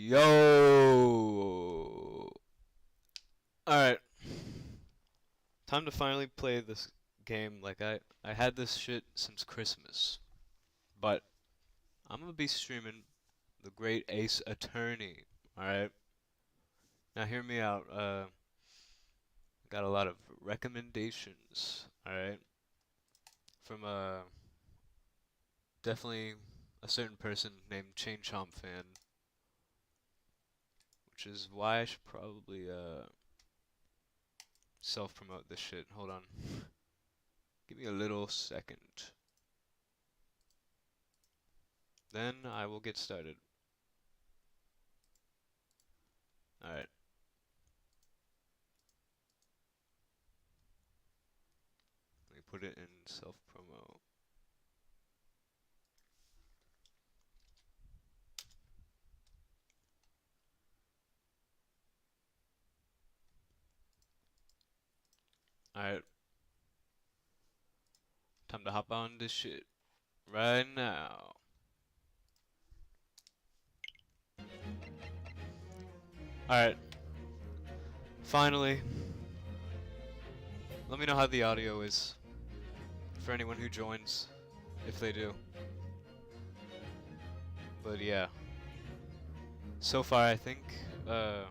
Yo! Alright. Time to finally play this game. Like, I had this shit since Christmas. But, I'm gonna be streaming the Great Ace Attorney. Alright? Now, hear me out. Got a lot of recommendations. Alright? From, definitely a certain person named Chain Chomp Fan. Which is why I should probably, self-promote this shit. Hold on. Give me a little second. Then I will get started. Alright. Let me put it in self-promo. Alright. Time to hop on this shit right now. Alright. Finally. Let me know how the audio is. For anyone who joins. If they do. But yeah. So far I think it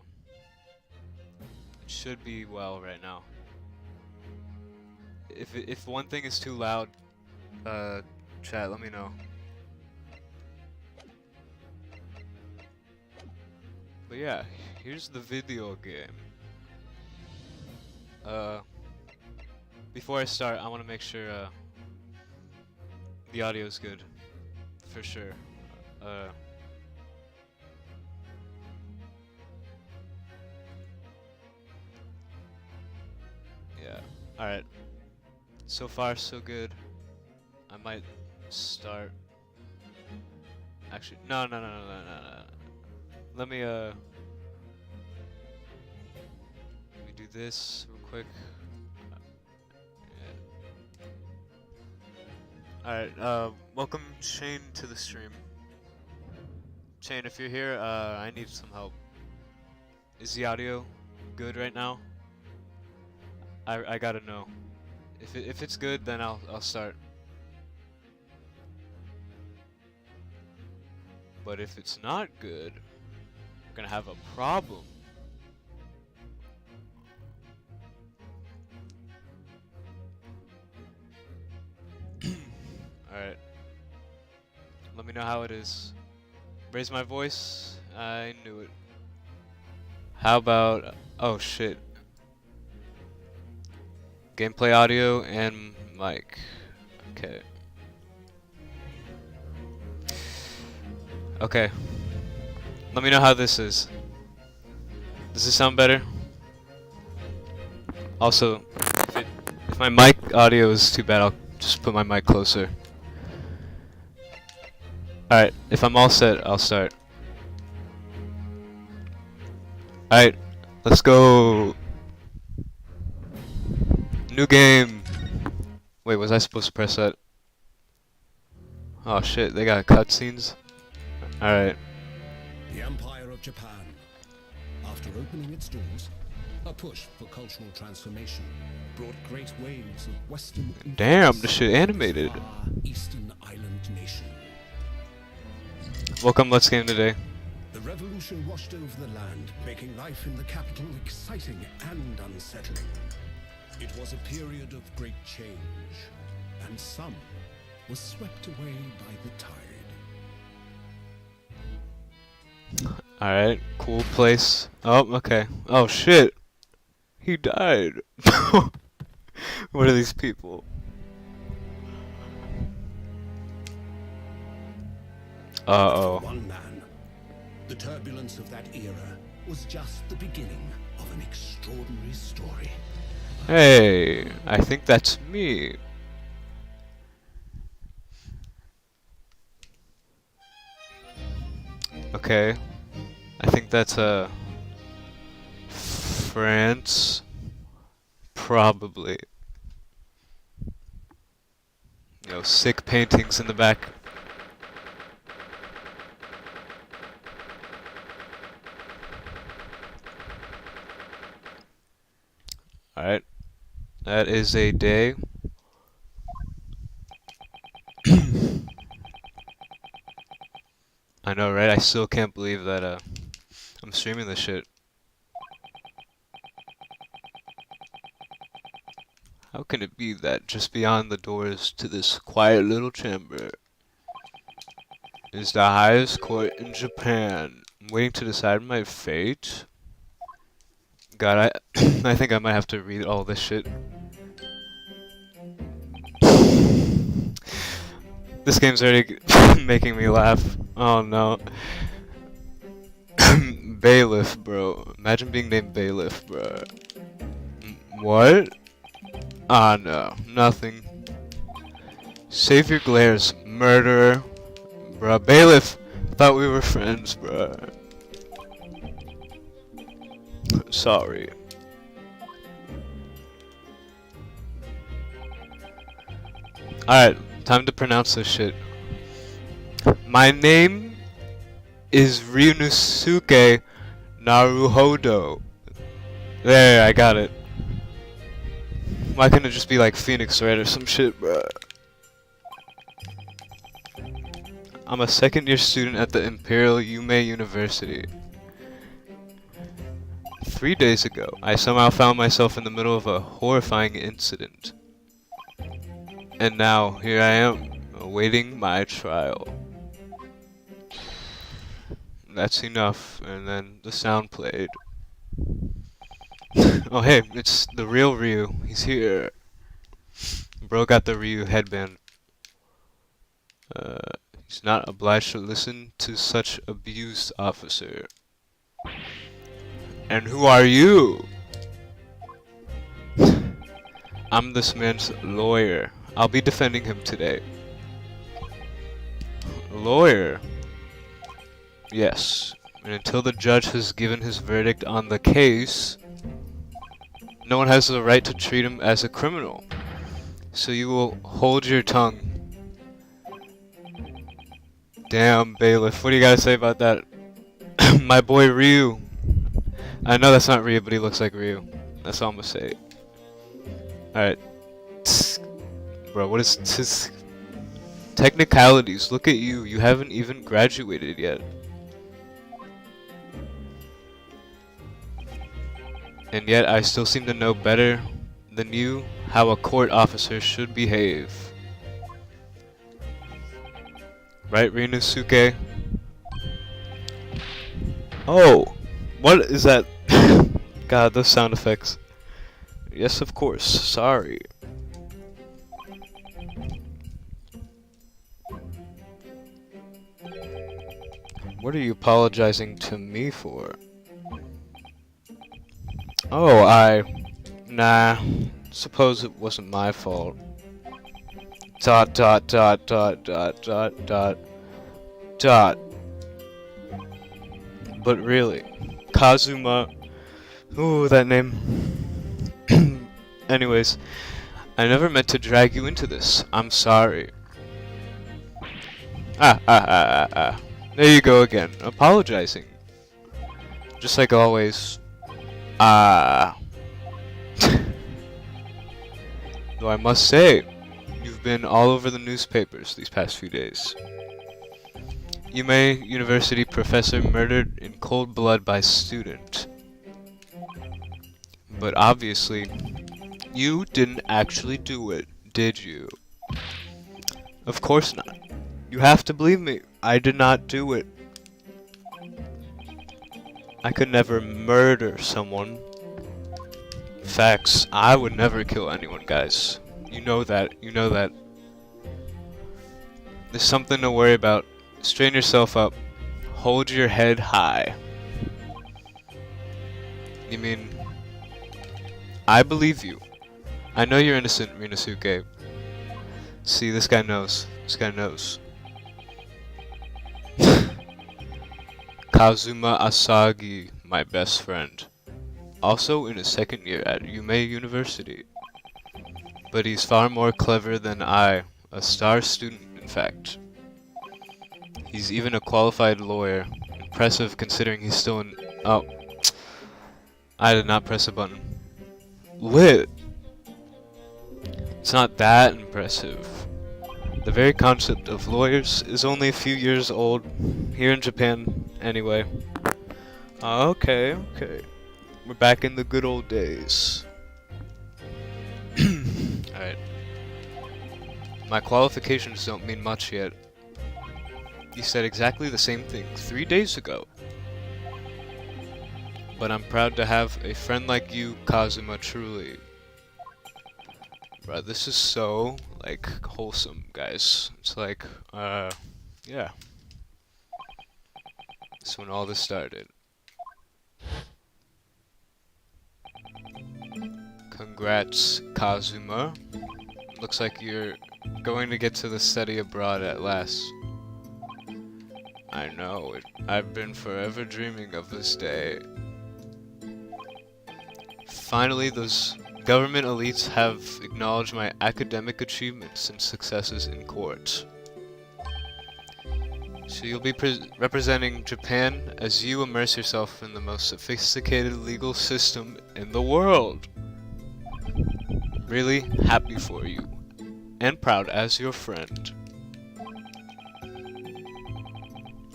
should be well right now. If one thing is too loud, chat, let me know. But yeah, here's the video game. Before I start, I want to make sure the audio is good, for sure. Yeah. All right. So far, so good. I might start. Actually, no. Let me do this real quick. Yeah. Alright, welcome Shane to the stream. Shane, if you're here, I need some help. Is the audio good right now? I gotta know. If it's good, then I'll start. But if it's not good, we're gonna have a problem. Alright. Let me know how it is. Raise my voice. I knew it. How about... Oh shit. Gameplay audio and mic. Okay. Okay. Let me know how this is. Does this sound better? Also, if my mic audio is too bad, I'll just put my mic closer. Alright, if I'm all set, I'll start. Alright, let's go. New game. Wait, was I supposed to press that? Oh shit, they got cutscenes? Alright. The Empire of Japan. After opening its doors, a push for cultural transformation brought great waves of Western Damn, this shit animated. Eastern Island nation. Welcome, Let's Game today. The revolution washed over the land, making life in the capital exciting and unsettling. It was a period of great change, and some were swept away by the tide. Alright, cool place. Oh, okay. Oh shit. He died. What are these people? Uh-oh. For one man, the turbulence of that era was just the beginning of an extraordinary story. Hey, I think that's me. Okay. I think that's France. Probably. Yo, sick paintings in the back. That is a day. I know, right? I still can't believe that I'm streaming this shit. How can it be that just beyond the doors to this quiet little chamber is the highest court in Japan? I'm waiting to decide my fate. God, I think I might have to read all this shit. This game's already making me laugh. Oh no. Bailiff, bro. Imagine being named Bailiff, bro. What? Ah, no. Nothing. Save your glares, murderer. Bruh, Bailiff. Thought we were friends, bruh. Sorry. Alright, time to pronounce this shit. My name is Ryunosuke Naruhodo. There, I got it. Why couldn't it just be like Phoenix Red or some shit, bruh? I'm a second-year student at the Imperial Yume University. 3 days ago, I somehow found myself in the middle of a horrifying incident. And now, here I am, awaiting my trial. That's enough, and then the sound played. Oh hey, it's the real Ryu. He's here. Bro got the Ryu headband. He's not obliged to listen to such abuse, officer. And who are you? I'm this man's lawyer. I'll be defending him today. Lawyer? Yes. And until the judge has given his verdict on the case, no one has the right to treat him as a criminal. So you will hold your tongue. Damn, Bailiff. What do you gotta say about that? My boy Ryu. I know that's not Ryu, but he looks like Ryu. That's all I'm gonna say. Alright. Bro, what is this? Technicalities. Look at you. You haven't even graduated yet. And yet I still seem to know better than you how a court officer should behave. Right, Ryunosuke? Oh! What is that? God, those sound effects. Yes, of course. Sorry. What are you apologizing to me for? Oh, Nah. Suppose it wasn't my fault. Dot dot dot dot dot dot dot dot. But really, Kazuma. Ooh, that name. Anyways, I never meant to drag you into this. I'm sorry. There you go again, apologizing. Just like always. Though I must say, you've been all over the newspapers these past few days. Yume University professor murdered in cold blood by student. But obviously, you didn't actually do it, did you? Of course not. You have to believe me. I did not do it. I could never murder someone. Facts. I would never kill anyone, guys. You know that. You know that. There's something to worry about. Strain yourself up. Hold your head high. You mean... I believe you. I know you're innocent, Ryunosuke. See, this guy knows. This guy knows. Kazuma Asagi, my best friend. Also in his second year at Yume University. But he's far more clever than I, a star student in fact. He's even a qualified lawyer. Impressive considering he's still in... Oh. I did not press a button. Lit! It's not that impressive. The very concept of lawyers is only a few years old here in Japan, anyway. Okay, okay. We're back in the good old days. Alright. My qualifications don't mean much yet. You said exactly the same thing 3 days ago. But I'm proud to have a friend like you, Kazuma, truly. Bruh, this is so, like, wholesome, guys. It's like, yeah. That's when all this started. Congrats, Kazuma. Looks like you're going to get to the study abroad at last. I know it. I've been forever dreaming of this day. Finally, those government elites have acknowledged my academic achievements and successes in court. So you'll be representing Japan as you immerse yourself in the most sophisticated legal system in the world. Really happy for you, and proud as your friend.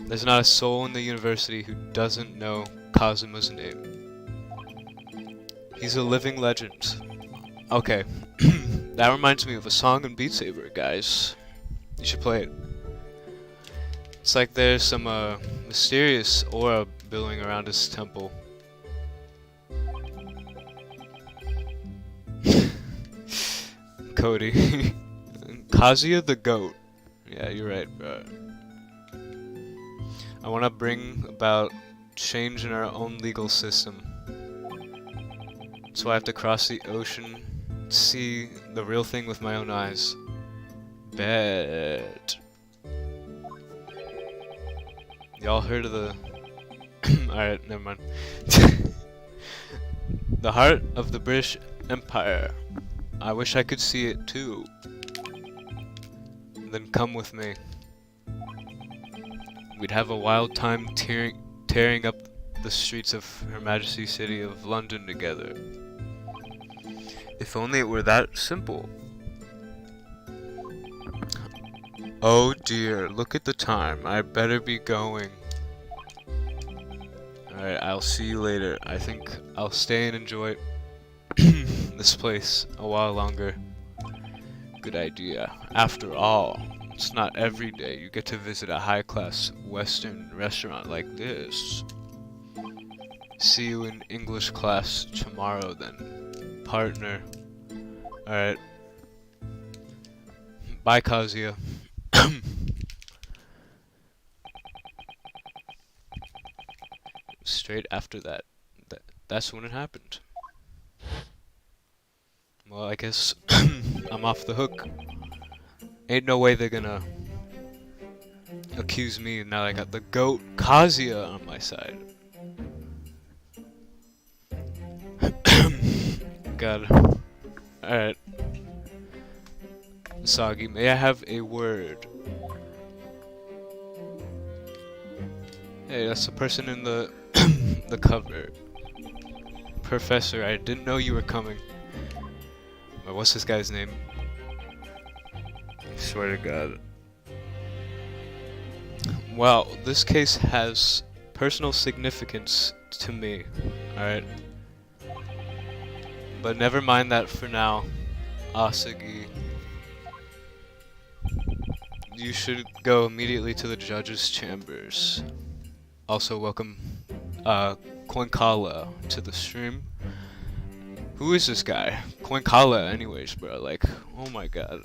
There's not a soul in the university who doesn't know Kazuma's name. He's a living legend. Okay, that reminds me of a song in Beat Saber, guys. You should play it. It's like there's some mysterious aura billowing around his temple. Cody. Kazuya the goat. Yeah, you're right, bro. I want to bring about change in our own legal system. So I have to cross the ocean to see the real thing with my own eyes. Bet. Y'all heard of the... Alright, never mind. The heart of the British Empire. I wish I could see it too. Then come with me. We'd have a wild time tearing up the streets of Her Majesty's city of London together. If only it were that simple. Oh dear, look at the time. I better be going. Alright, I'll see you later. I think I'll stay and enjoy this place a while longer. Good idea. After all, it's not every day you get to visit a high-class Western restaurant like this. See you in English class tomorrow then, partner. Alright. Bye, Kazuya. Straight after that's when it happened. Well, I guess I'm off the hook. Ain't no way they're gonna accuse me now I got the GOAT Kazuya on my side. God. Alright. Sagi, may I have a word? Hey, that's the person in the the cover. Professor, I didn't know you were coming. What's this guy's name? I swear to God. Well, this case has personal significance to me, alright? But never mind that for now, Asagi. You should go immediately to the judge's chambers. Also welcome, Koinkala to the stream. Who is this guy? Koinkala anyways, bro, like, oh my god.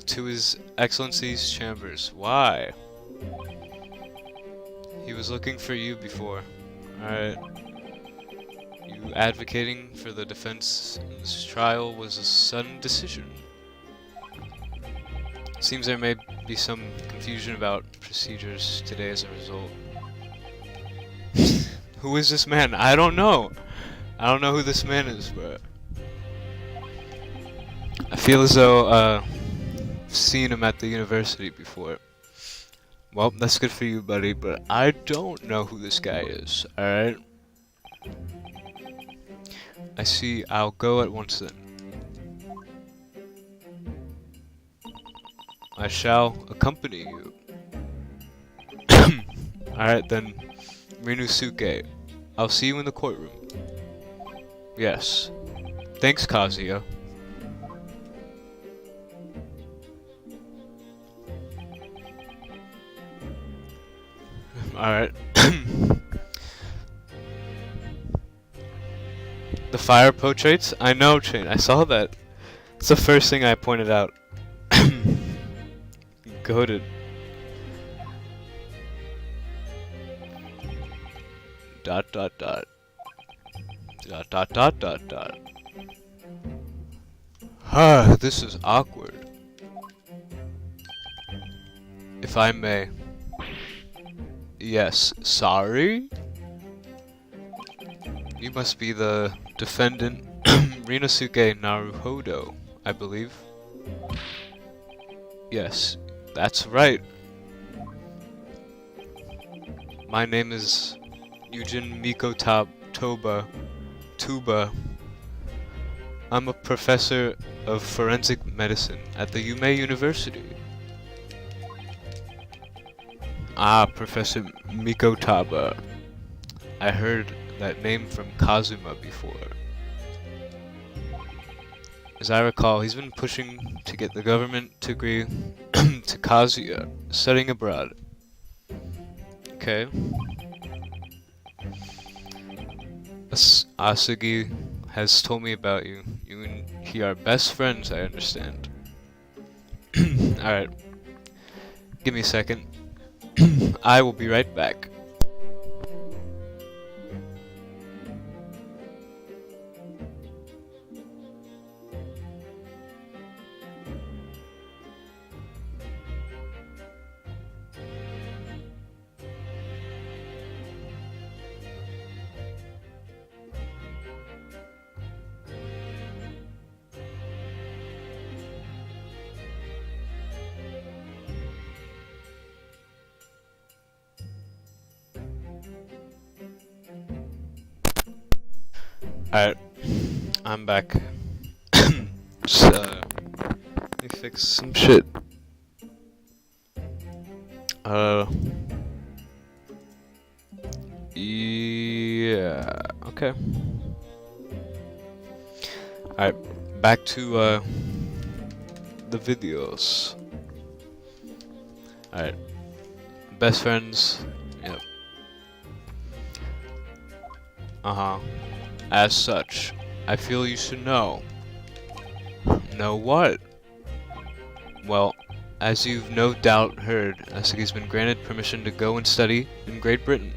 To His Excellency's chambers. Why? He was looking for you before. Alright. You advocating for the defense in this trial was a sudden decision. Seems there may be some confusion about procedures today as a result. Who is this man? I don't know. I don't know who this man is, bro. I feel as though I've seen him at the university before. Well, that's good for you, buddy, but I don't know who this guy is, alright? I see. I'll go at once then. I shall accompany you. Alright then, Rinosuke. I'll see you in the courtroom. Yes. Thanks, Kazuya. Alright. The fire portraits? I know, Chain. I saw that. It's the first thing I pointed out. Goated. Dot dot dot. Dot dot dot dot dot. This is awkward. If I may. Yes, sorry? You must be the defendant Rinosuke Naruhodo, I believe. Yes, that's right. My name is Yujin Tuba. I'm a professor of forensic medicine at the Yume University. Ah, Professor Mikotaba. I heard that name from Kazuma before. As I recall, he's been pushing to get the government to agree to Kazuya studying abroad. Okay. Asagi has told me about you. You and he are best friends, I understand. Alright. Give me a second. I will be right back. Alright, I'm back. Just, let me fix some shit. Yeah, okay. Alright, back to, the videos. Alright, best friends, yep. As such, I feel you should know. Know what? Well, as you've no doubt heard, Asagi's been granted permission to go and study in Great Britain.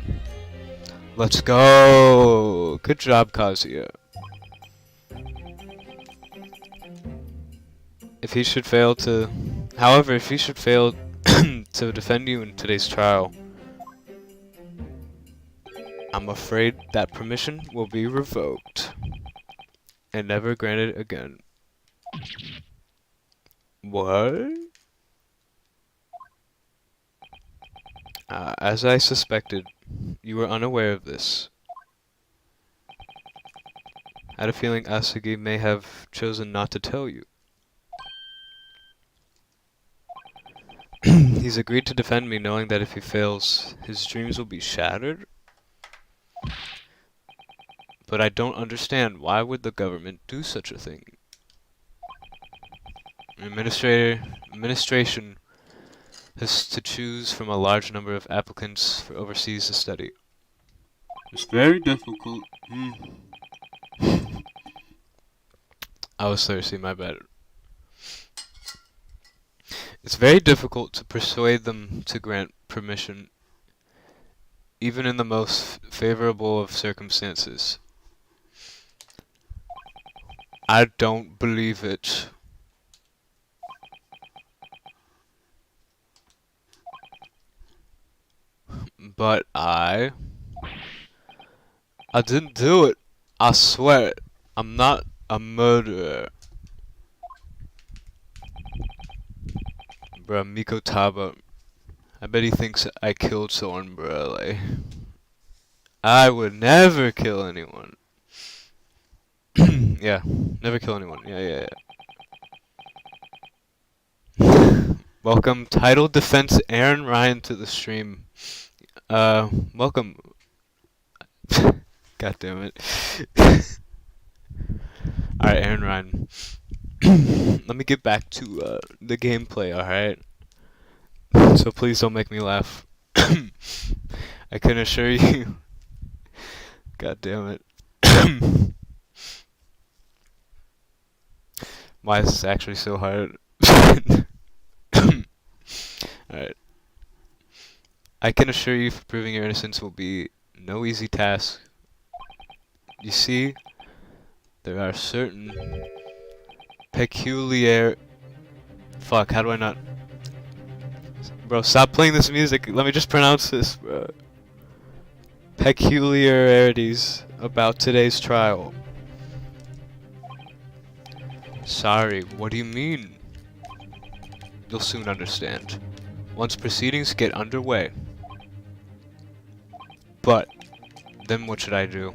Let's go! Good job, Kazuya. If he should fail to... However, if he should fail to defend you in today's trial, I'm afraid that permission will be revoked and never granted again. What? As I suspected, you were unaware of this. I had a feeling Asagi may have chosen not to tell you. He's agreed to defend me knowing that if he fails, his dreams will be shattered? But I don't understand, why would the government do such a thing? Administration has to choose from a large number of applicants for overseas to study. It's very difficult. I was thirsty, my bad. It's very difficult to persuade them to grant permission, even in the most favorable of circumstances. I don't believe it. But I didn't do it. I swear it. I'm not a murderer. Bruh, Mikotaba. I bet he thinks I killed someone, bruh. Like, I would never kill anyone. Yeah, never kill anyone. Yeah, yeah. Welcome, Title Defense Aaron Ryan to the stream. Welcome. God damn it. Alright, Aaron Ryan. Let me get back to the gameplay, alright? So please don't make me laugh. I can assure you. God damn it. Why is this actually so hard? Alright. I can assure you proving your innocence will be no easy task. You see, there are certain peculiar... Fuck, how do I not... Bro, stop playing this music. Let me just pronounce this, bro. Peculiarities about today's trial. Sorry, what do you mean? You'll soon understand. Once proceedings get underway. But, then what should I do?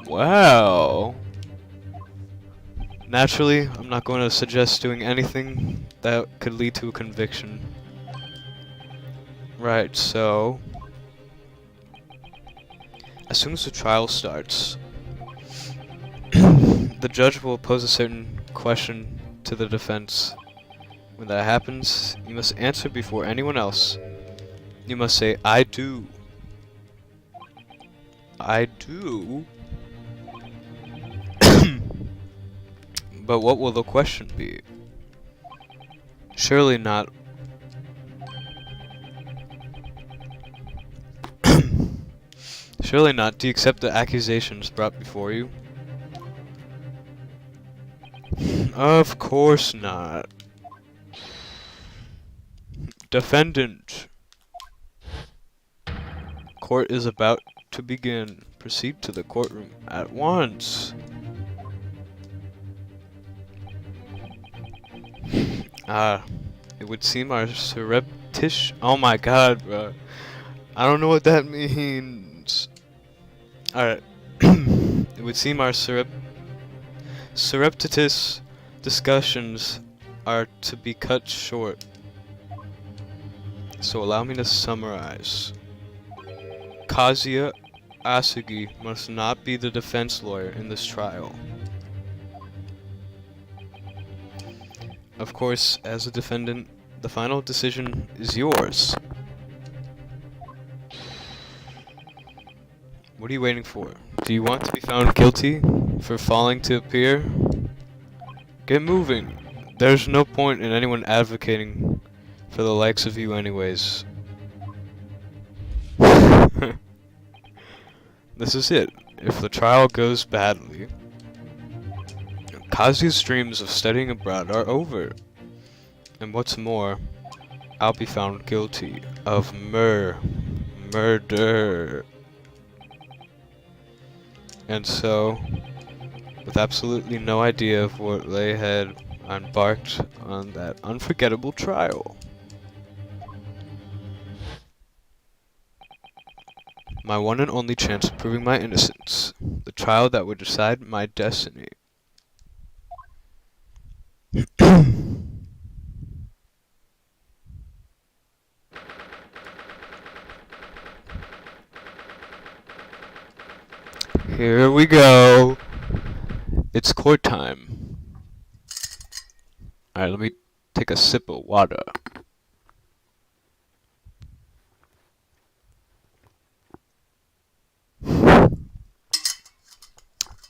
Well... Naturally, I'm not going to suggest doing anything that could lead to a conviction. Right, so... As soon as the trial starts, the judge will pose a certain question to the defense. When that happens, you must answer before anyone else. You must say, I do. I do? But what will the question be? Surely not. Surely not. Do you accept the accusations brought before you? Of course not. Defendant. Court is about to begin. Proceed to the courtroom at once. It would seem our surreptitious... Oh my god, bro. I don't know what that means. Alright. It would seem our surreptitious discussions are to be cut short. So allow me to summarize. Kazuya Asugi must not be the defense lawyer in this trial. Of course, as a defendant, the final decision is yours. What are you waiting for? Do you want to be found guilty for failing to appear? Get moving. There's no point in anyone advocating for the likes of you anyways. This is it. If the trial goes badly, Kazuya's dreams of studying abroad are over. And what's more, I'll be found guilty of murder. And so, with absolutely no idea of what lay ahead, I embarked on that unforgettable trial. My one and only chance of proving my innocence. The trial that would decide my destiny. Here we go. It's court time. Alright, let me take a sip of water.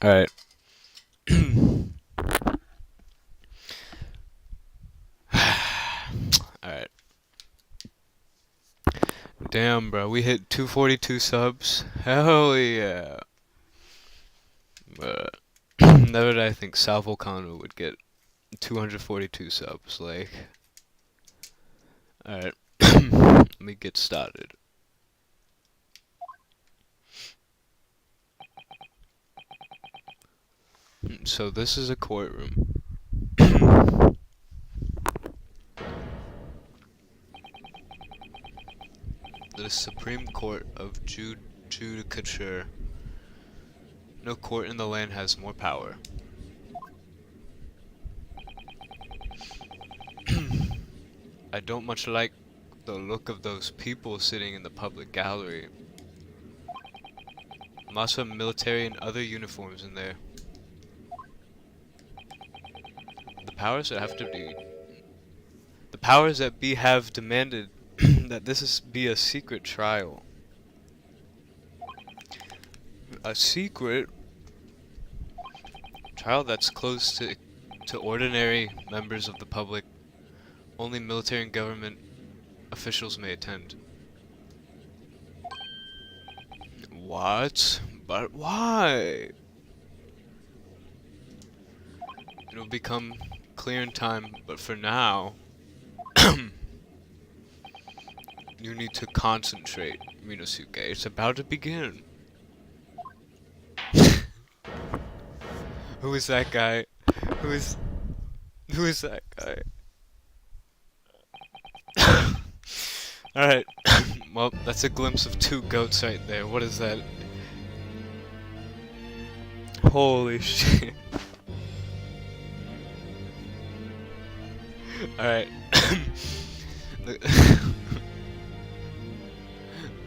Alright. Alright. Damn, bro. We hit 242 subs. Hell yeah. But never did I think Sal Volcano would get 242 subs. Like, alright. Let me get started. So this is a courtroom. The Supreme Court of Judicature. No court in the land has more power. I don't much like the look of those people sitting in the public gallery. Lots of military and other uniforms in there. The powers that be have demanded that be a secret trial. A secret trial that's closed to ordinary members of the public. Only military and government officials may attend. What? But why? It'll become clear in time, but for now, you need to concentrate, Rinosuke. It's about to begin. Who is that guy? Who is that guy? Alright. Well, that's a glimpse of two goats right there. What is that? Holy shit. Alright.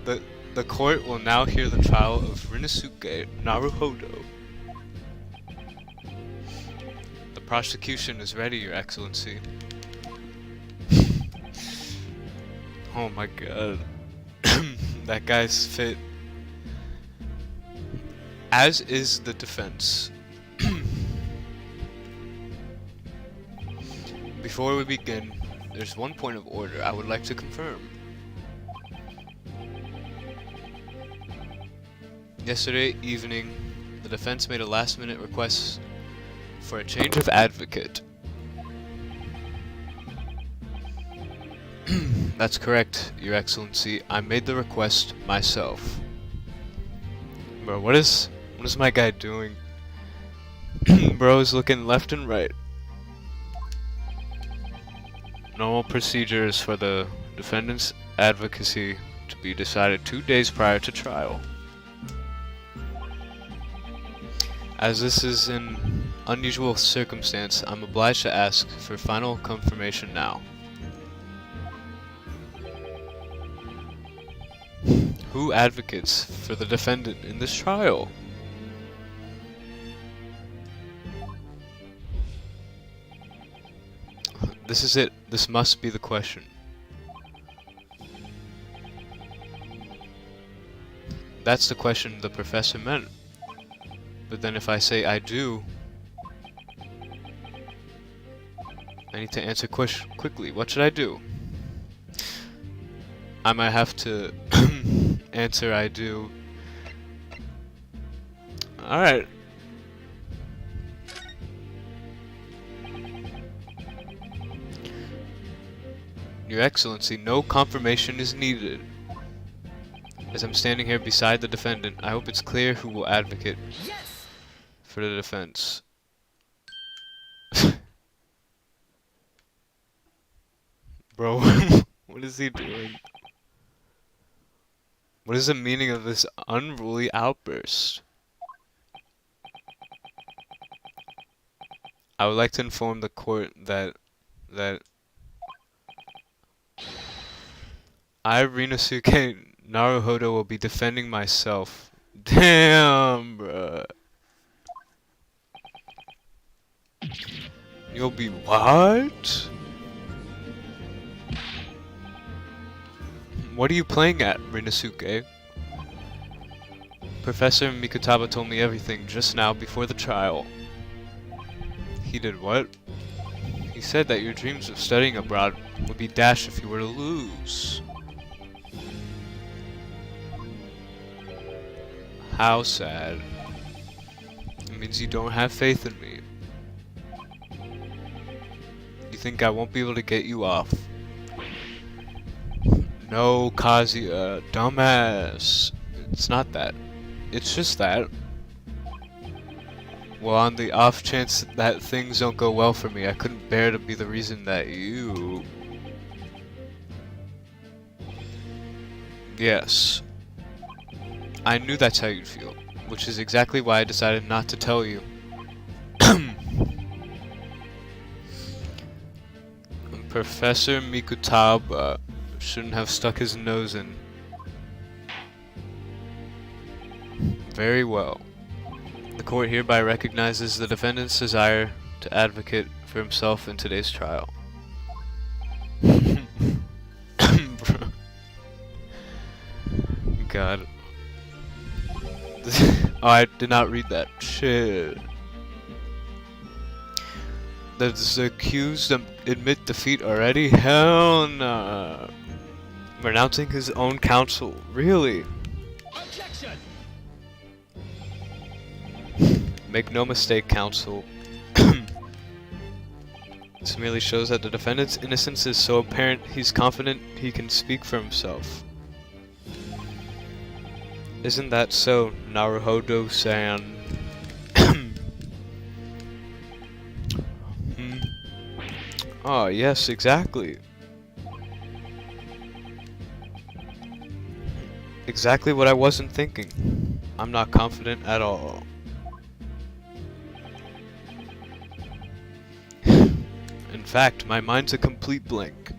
The court will now hear the trial of Rinosuke Naruhodo. The prosecution is ready, Your Excellency. Oh my god. That guy's fit. As is the defense. Before we begin, there's one point of order I would like to confirm. Yesterday evening, the defense made a last-minute request for a change of advocate. That's correct, Your Excellency. I made the request myself. Bro, what is my guy doing? Bro is looking left and right. Normal procedures for the defendant's advocacy to be decided 2 days prior to trial. As this is an unusual circumstance, I'm obliged to ask for final confirmation now. Who advocates for the defendant in this trial? This is it. This must be the question. That's the question the professor meant. But then if I say I do, I need to answer quickly. What should I do? I might have to answer I do. Alright. Your Excellency, no confirmation is needed. As I'm standing here beside the defendant, I hope it's clear who will advocate for the defense. Bro, what is he doing? What is the meaning of this unruly outburst? I would like to inform the court that I, Rinosuke Naruhodo, will be defending myself. Damn, bruh. You'll be what? What are you playing at, Rinosuke? Professor Mikutaba told me everything just now before the trial. He did what? He said that your dreams of studying abroad would be dashed if you were to lose. How sad. It means you don't have faith in me. You think I won't be able to get you off? No, Kazuya, dumbass. It's not that. It's just that. Well, on the off chance that things don't go well for me, I couldn't bear to be the reason that you... Yes. I knew that's how you'd feel. which is exactly why I decided not to tell you. Professor Mikutaba shouldn't have stuck his nose in. Very well. The court hereby recognizes the defendant's desire to advocate for himself in today's trial. God. Oh, I did not read that. Shit. Does the accused admit defeat already? Hell nah. Renouncing his own counsel. Really? Objection! Make no mistake, counsel. This merely shows that the defendant's innocence is so apparent he's confident he can speak for himself. Isn't that so, Naruhodo-san? Oh, yes, exactly. Exactly what I wasn't thinking. I'm not confident at all. In fact, my mind's a complete blank.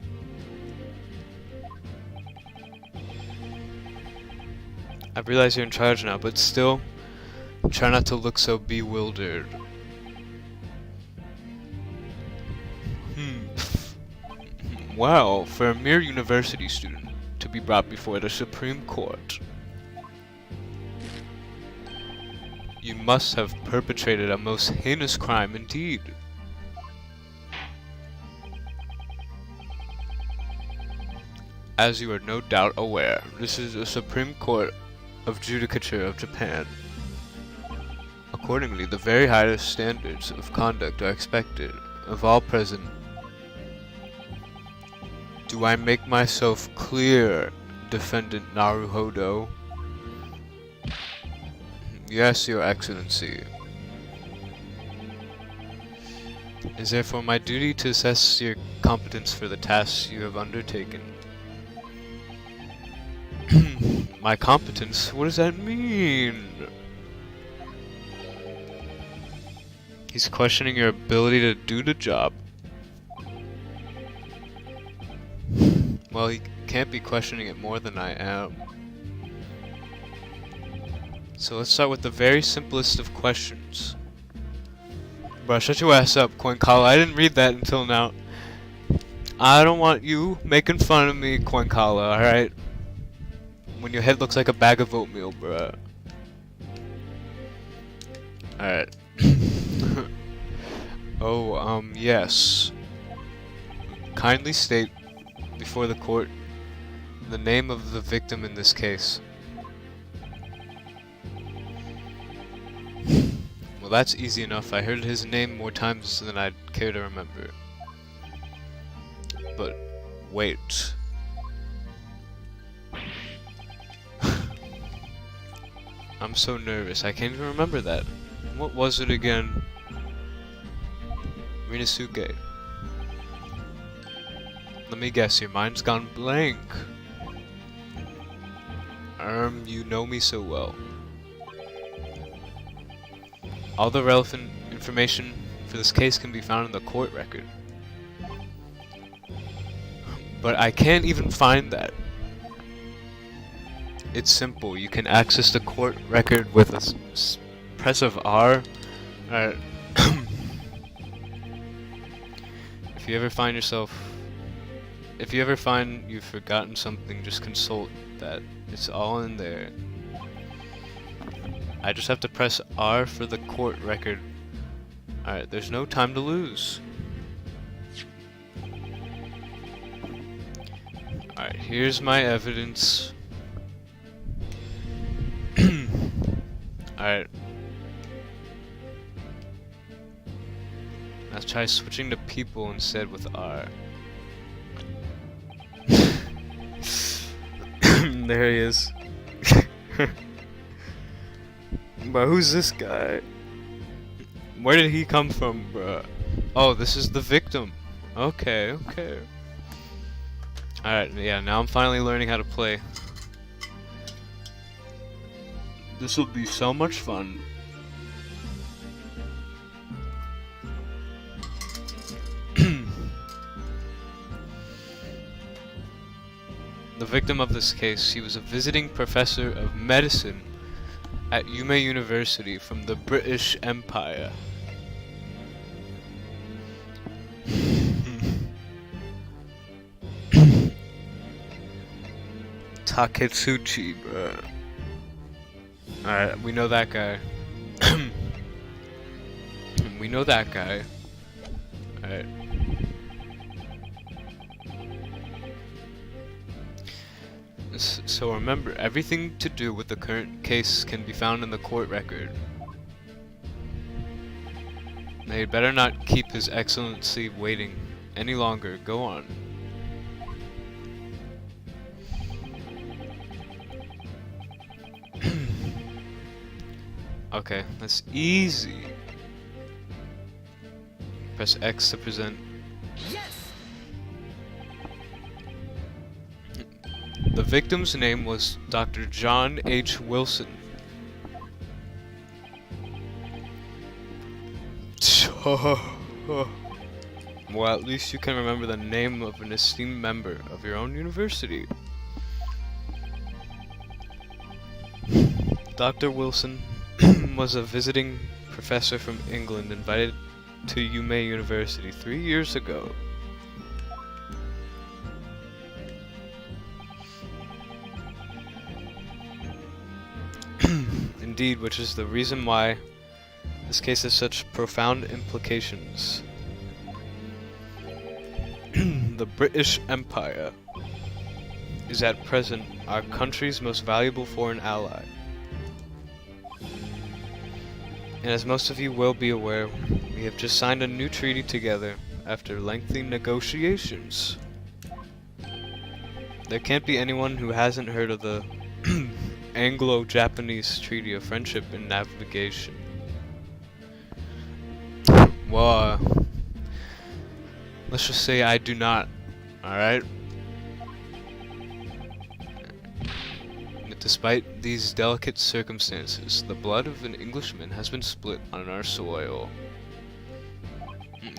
I realize you're in charge now, but still, try not to look so bewildered. Wow, for a mere university student to be brought before the Supreme Court. You must have perpetrated a most heinous crime indeed. As you are no doubt aware, this is the Supreme Court of Judicature of Japan. Accordingly, the very highest standards of conduct are expected of all present. Do I make myself clear, Defendant Naruhodo? Yes, Your Excellency. It is therefore my duty to assess your competence for the tasks you have undertaken. My competence? What does that mean? He's questioning your ability to do the job. Well, he can't be questioning it more than I am. So let's start with the very simplest of questions. Bro, shut your ass up, Koinkala. I didn't read that until now. I don't want you making fun of me, Koinkala, alright? When your head looks like a bag of oatmeal, bruh. Alright. Oh, yes. Kindly state before the court the name of the victim in this case. Well, that's easy enough. I heard his name more times than I'd care to remember. But wait. I'm so nervous. I can't even remember that. What was it again? Rinasuke. Let me guess, your mind's gone blank. You know me so well. All the relevant information for this case can be found in the court record. But I can't even find that. It's simple. You can access the court record with a press of R. Alright. If you ever find you've forgotten something, just consult that. It's all in there. I just have to press R for the court record. Alright, there's no time to lose. Alright, here's my evidence. Alright. Let's try switching to people instead with R. There he is. But who's this guy? Where did he come from, bruh? Oh, this is the victim. Okay, okay. Alright, yeah, now I'm finally learning how to play. This will be so much fun. The victim of this case, he was a visiting professor of medicine at GOOOOOOOOOOO University from the British Empire. Taketsuchi, bruh. Alright, we know that guy. We know that guy. Alright. So remember, everything to do with the current case can be found in the court record. Now you better not keep His Excellency waiting any longer. Go on. Okay, that's easy. Press X to present. Yes! The victim's name was Dr. John H. Wilson. Well, at least you can remember the name of an esteemed member of your own university. Dr. Wilson was a visiting professor from England invited to GOOOOOOOOO University 3 years ago. Indeed, which is the reason why this case has such profound implications. The British Empire is at present our country's most valuable foreign ally. And as most of you will be aware, we have just signed a new treaty together after lengthy negotiations. There can't be anyone who hasn't heard of the Anglo-Japanese Treaty of Friendship and Navigation. Well, let's just say I do not, alright? Despite these delicate circumstances, the blood of an Englishman has been split on our soil.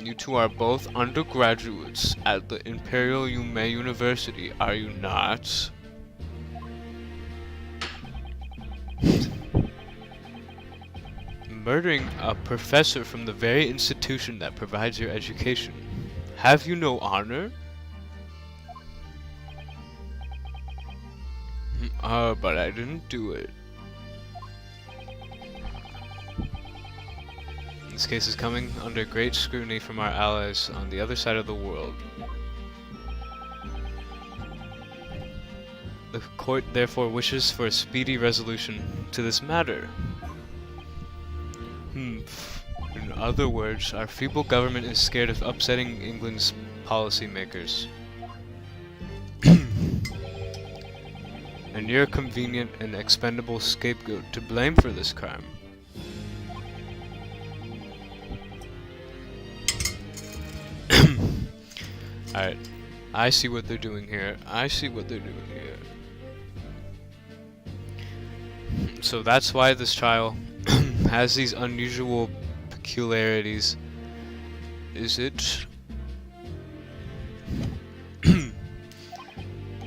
You two are both undergraduates at the Imperial GOOOOOOOO University, are you not? Murdering a professor from the very institution that provides your education. Have you no honor? But I didn't do it. This case is coming under great scrutiny from our allies on the other side of the world. The court therefore wishes for a speedy resolution to this matter. In other words, our feeble government is scared of upsetting England's policymakers. And you're a convenient and expendable scapegoat to blame for this crime. Alright, I see what they're doing here. I see what they're doing here. So that's why this trial has these unusual peculiarities. Is it?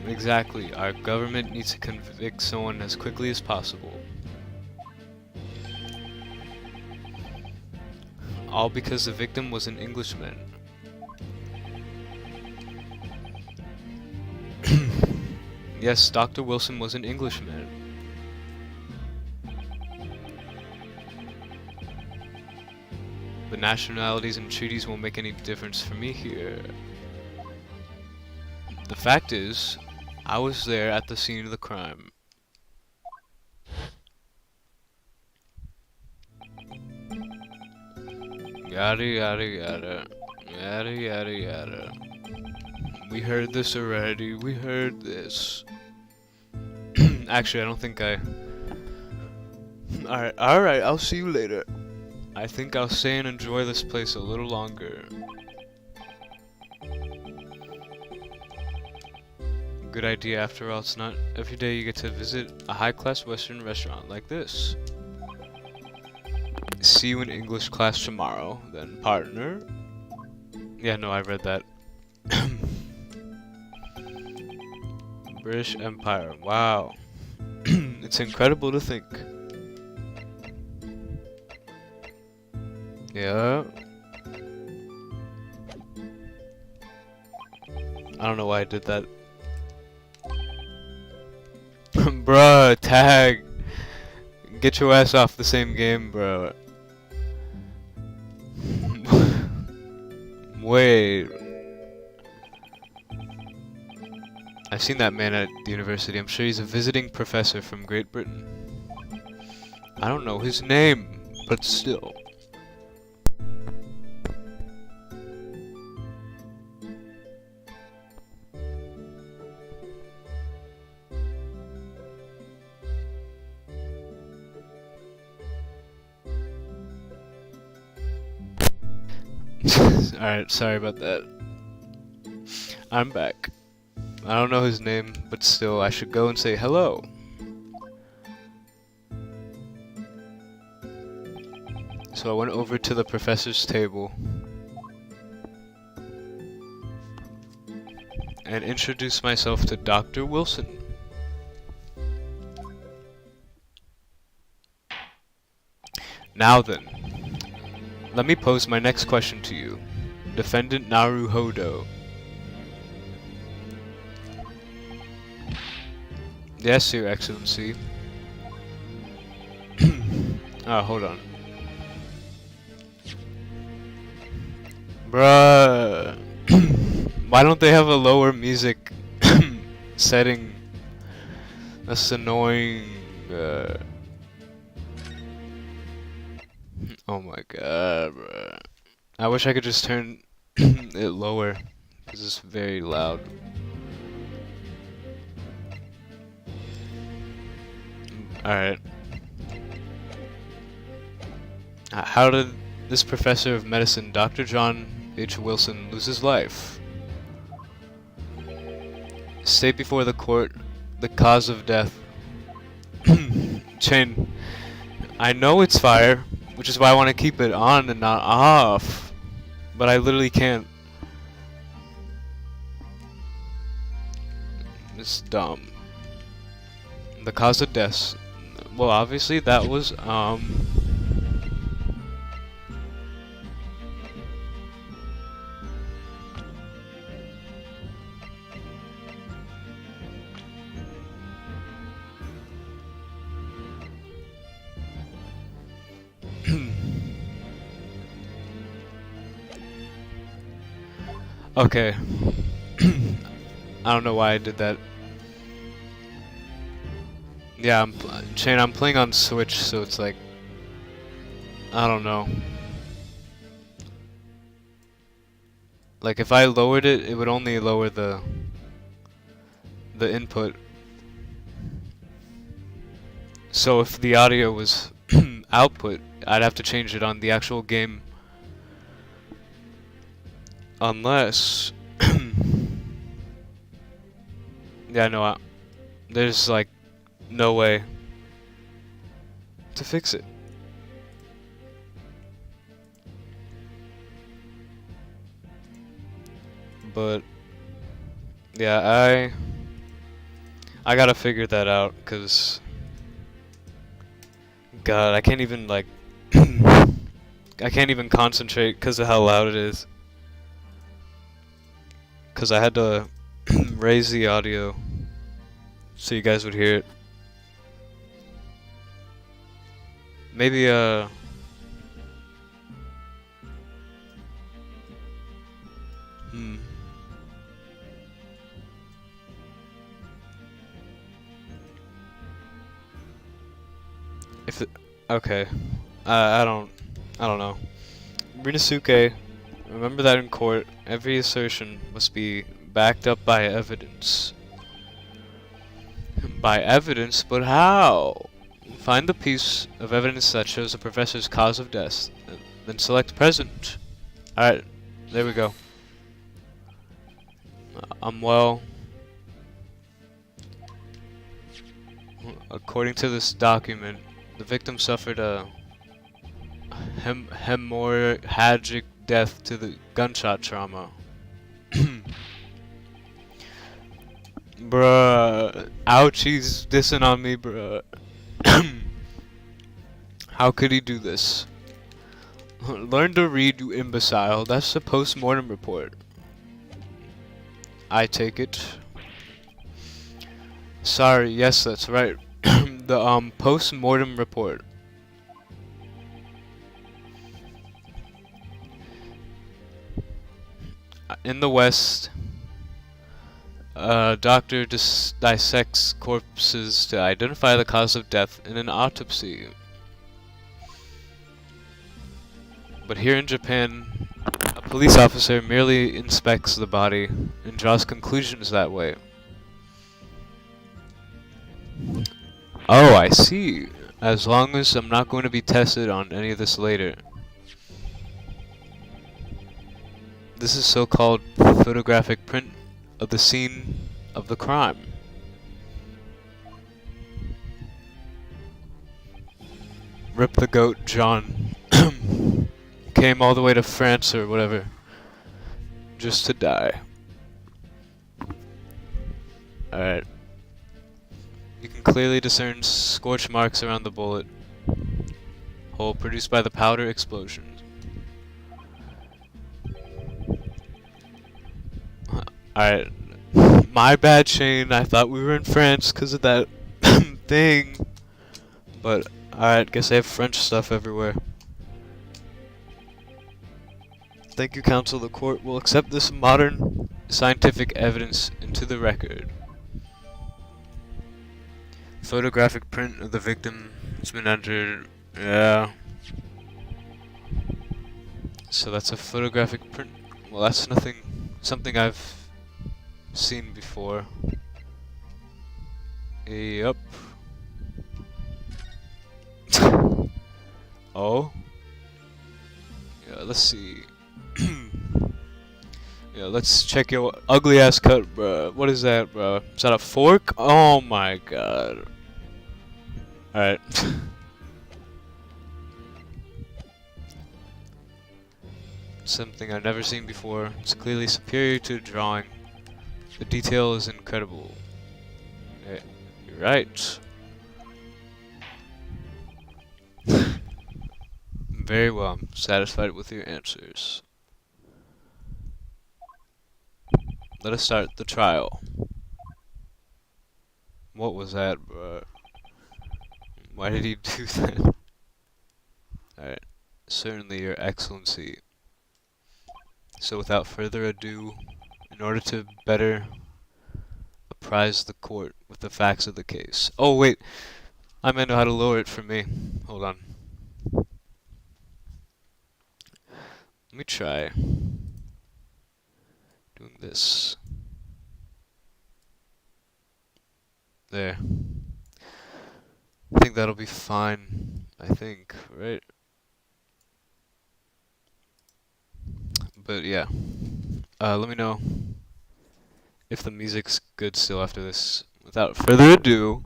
Exactly, our government needs to convict someone as quickly as possible. All because the victim was an Englishman. Yes, Dr. Wilson was an Englishman. The nationalities and treaties won't make any difference for me here. The fact is, I was there at the scene of the crime. Yada yada yada. Yada yada yada. We heard this already. We heard this. Actually, I don't think I... Alright, I'll see you later. I think I'll stay and enjoy this place a little longer. good idea after all. It's not every day you get to visit a high-class Western restaurant like this. See you in English class tomorrow, then, partner. Yeah, no, I read that. British Empire. Wow. It's incredible to think. Yeah. I don't know why I did that. Bruh, tag. Get your ass off the same game, bro. Wait. I've seen that man at the university. I'm sure he's a visiting professor from Great Britain. I don't know his name, but still. Alright, sorry about that. I'm back. I don't know his name, but still, I should go and say hello. So I went over to the professor's table and introduced myself to Dr. Wilson. Now then, let me pose my next question to you, Defendant Naruhodo. Yes, Your Excellency. Oh, hold on. Bruh. Why don't they have a lower music setting? That's annoying. Oh my god, bruh. I wish I could just turn it lower, because it's very loud. Alright. How did this professor of medicine, Dr. John H. Wilson, lose his life? State before the court the cause of death. Chain. I know it's fire, which is why I want to keep it on and not off. But I literally can't. It's dumb. The cause of death. Well, obviously that was, okay. I don't know why I did that. Yeah, I'm playing on Switch, so it's like, I don't know. Like if I lowered it, it would only lower the input. So if the audio was output, I'd have to change it on the actual game. Unless yeah, no, there's like no way to fix it. But yeah, I gotta figure that out, cause God, I can't even like I can't even concentrate cause of how loud it is. Cause I had to raise the audio so you guys would hear it. Maybe if it, okay, I don't know. Rinosuke, remember that in court, every assertion must be backed up by evidence. By evidence? But how? Find the piece of evidence that shows the professor's cause of death, then select present. Alright, there we go. I'm well. According to this document, the victim suffered a hemorrhagic death to the gunshot trauma. Bruh, ouch, he's dissing on me, bruh. How could he do this? Learn to read, you imbecile. That's the post-mortem report. I take it. Sorry, yes, that's right. The post-mortem report. In the West, a doctor dissects corpses to identify the cause of death in an autopsy. But here in Japan, a police officer merely inspects the body and draws conclusions that way. Oh, I see. As long as I'm not going to be tested on any of this later. This is so-called photographic print of the scene of the crime. Rip the goat, John. Came all the way to France or whatever, just to die. Alright. You can clearly discern scorch marks around the bullet hole produced by the powder explosion. Alright. My bad, Shane. I thought we were in France because of that thing. But, alright, guess I have French stuff everywhere. Thank you, counsel. The court will accept this modern scientific evidence into the record. Photographic print of the victim has been entered. Yeah. So that's a photographic print. Well, that's something I've seen before. Yup. Oh. Yeah, let's see. Yeah, let's check your ugly ass cut, bruh. What is that, bruh? Is that a fork? Oh my god. Alright. Something I've never seen before. It's clearly superior to drawing. The detail is incredible. Yeah, you're right. Very well. I'm satisfied with your answers. Let us start the trial. What was that, bro? Why did he do that? Alright. Certainly, Your Excellency. So without further ado, in order to better apprise the court with the facts of the case. Oh wait, I meant how to lower it for me. Hold on. Let me try doing this. There. I think that'll be fine. I think, right? But yeah. Let me know if the music's good still after this. Without further ado,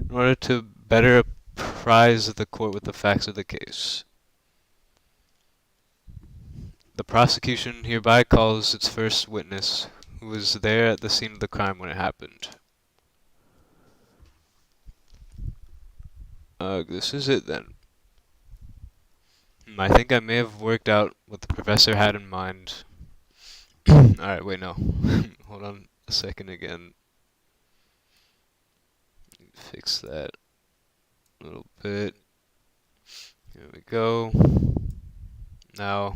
in order to better apprise the court with the facts of the case. The prosecution hereby calls its first witness, who was there at the scene of the crime when it happened. This is it then. I think I may have worked out what the professor had in mind. Alright, wait, no. Hold on a second again. Fix that a little bit. Here we go. Now,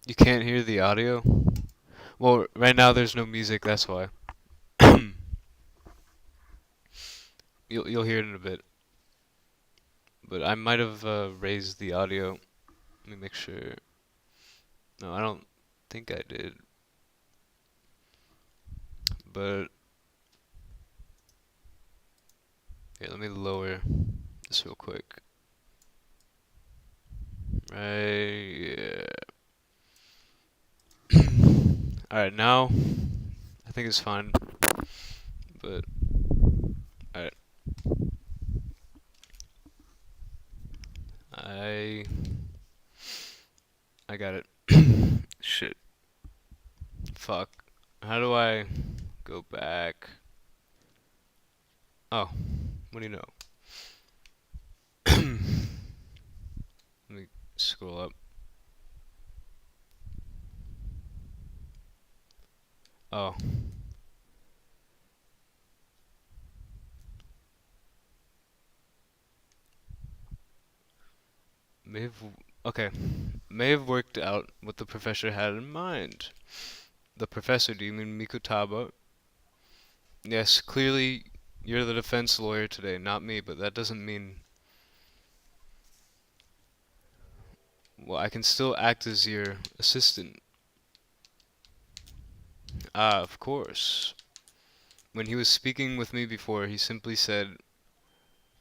you can't hear the audio? Well, right now there's no music, that's why. You'll hear it in a bit. But I might have raised the audio. Let me make sure. No, I don't think I did. But here, let me lower this real quick. Right, yeah. Alright, now I think it's fine. But I got it. Shit. Fuck. How do I go back? Oh, what do you know? Let me scroll up. Oh. May have. Okay. May have worked out what the professor had in mind. The professor, do you mean Mikutaba? Yes, clearly you're the defense lawyer today, not me, but that doesn't mean. Well, I can still act as your assistant. Ah, of course. When he was speaking with me before, he simply said,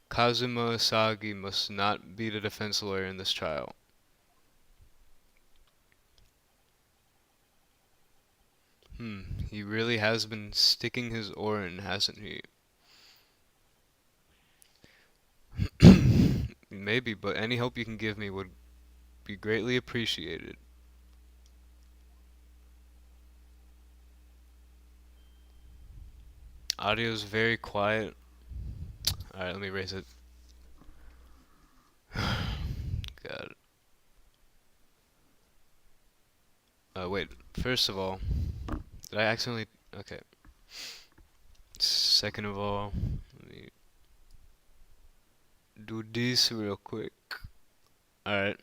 Kazuma Asagi must not be the defense lawyer in this trial. He really has been sticking his oar in, hasn't he? Maybe, but any help you can give me would be greatly appreciated. Audio's very quiet. Alright, let me raise it. God. Wait. First of all, did I accidentally... Okay. Second of all, let me do this real quick. Alright.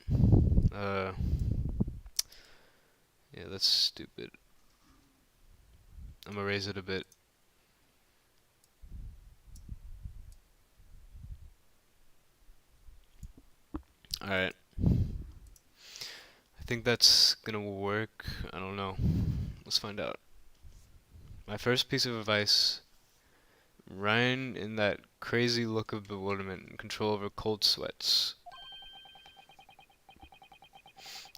Uh... Yeah, that's stupid. I'm gonna raise it a bit. Alright. I think that's gonna work. I don't know. Let's find out. My first piece of advice, rein in that crazy look of bewilderment and control over cold sweats.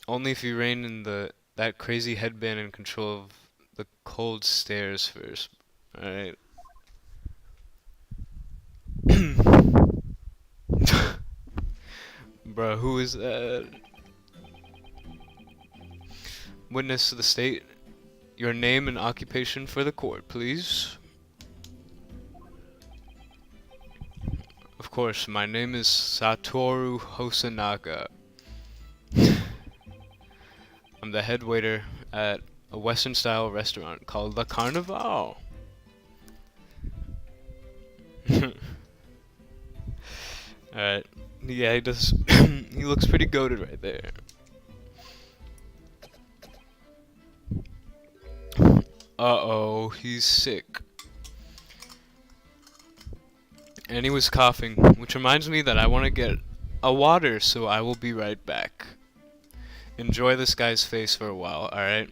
Only if you rein in that crazy headband and control of the cold stares first. Alright. Bruh, who is that? Witness to the state. Your name and occupation for the court, please. Of course, my name is Satoru Hosonaga. I'm the head waiter at a Western style restaurant called La Carnival. Alright. Yeah, he does. He looks pretty goated right there. Uh-oh, he's sick. And he was coughing, which reminds me that I want to get a water, so I will be right back. Enjoy this guy's face for a while, alright?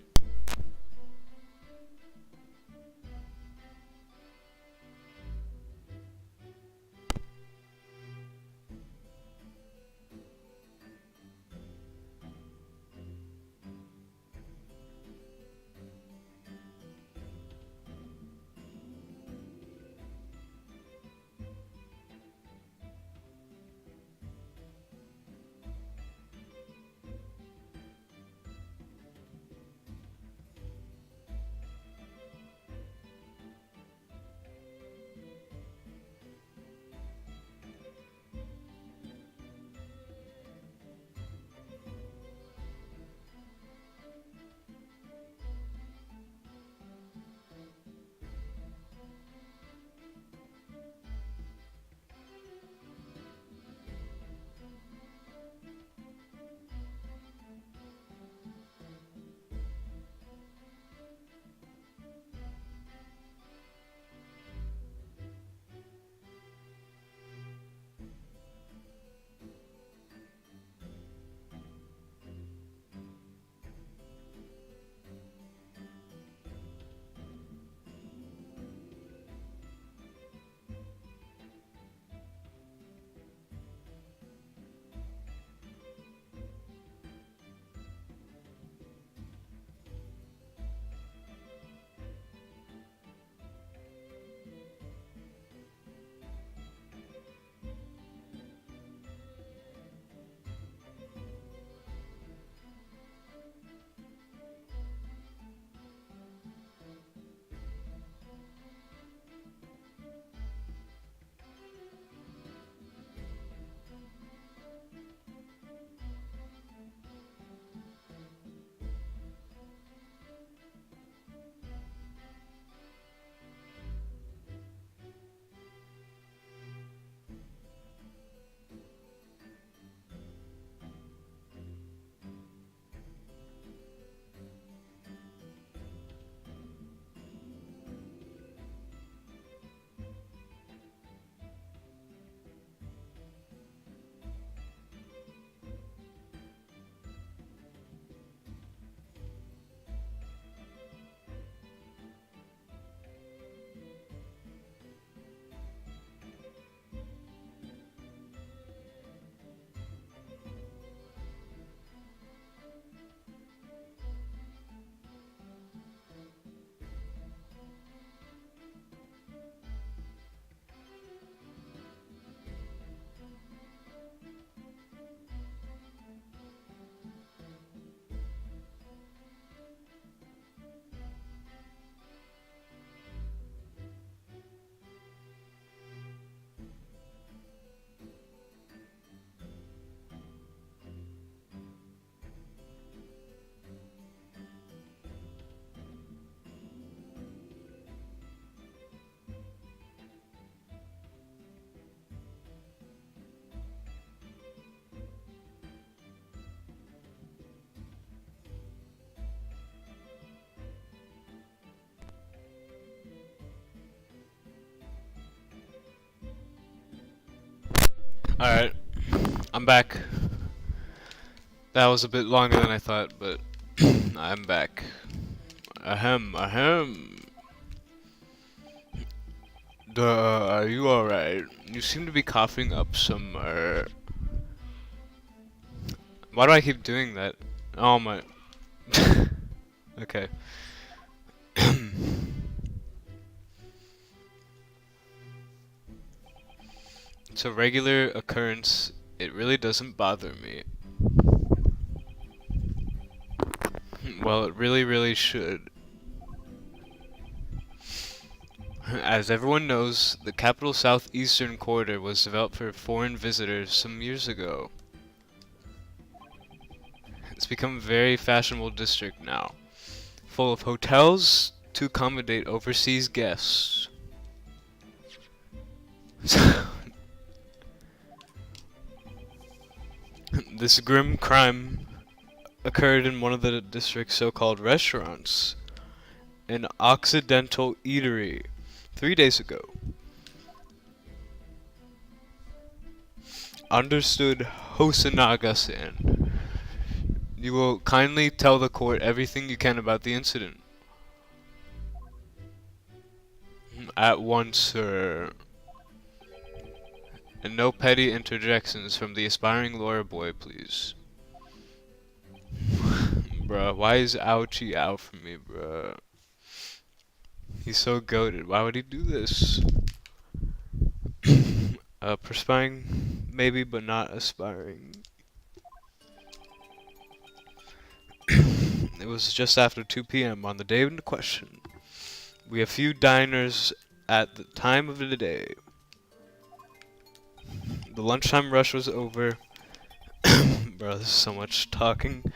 Alright, I'm back. That was a bit longer than I thought, but I'm back. Ahem, ahem. Duh, are you alright? You seem to be coughing up some, Why do I keep doing that? Oh my... Okay. It's a regular occurrence. It really doesn't bother me. Well, it really, really should. As everyone knows, the capital southeastern corridor was developed for foreign visitors some years ago. It's become a very fashionable district now, full of hotels to accommodate overseas guests. This grim crime occurred in one of the district's so-called restaurants, an Occidental eatery, 3 days ago. Understood, Hosonaga-san. You will kindly tell the court everything you can about the incident. At once, sir. And no petty interjections from the aspiring lawyer boy, please. Bruh, why is Ouchie out for me, bruh? He's so goated. Why would he do this? Perspiring, maybe, but not aspiring. It was just after 2 p.m. on the day in question. We have few diners at the time of the day. The lunchtime rush was over. Bro, this is so much talking.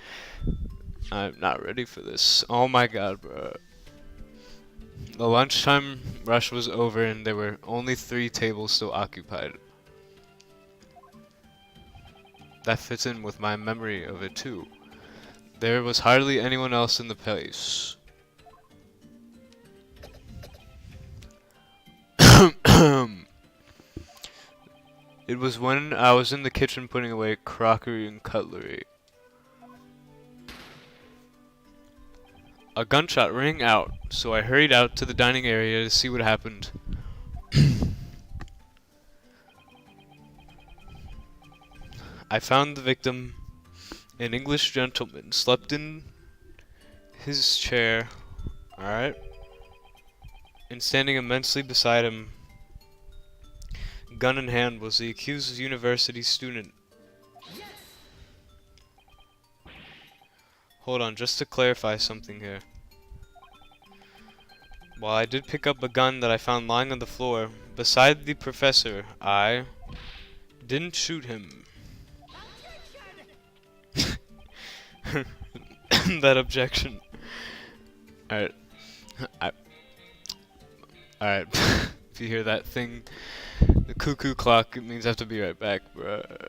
I'm not ready for this. Oh my god, bro. The lunchtime rush was over and there were only 3 tables still occupied. That fits in with my memory of it too. There was hardly anyone else in the place. It was when I was in the kitchen putting away crockery and cutlery. A gunshot rang out, so I hurried out to the dining area to see what happened. I found the victim, an English gentleman, slept in his chair, alright, and standing immensely beside him, gun in hand, was the accused university student. Hold on, just to clarify something here. While I did pick up a gun that I found lying on the floor beside the professor, I didn't shoot him. That objection. Alright. Alright. If you hear that thing, the cuckoo clock, it means I have to be right back, bruh.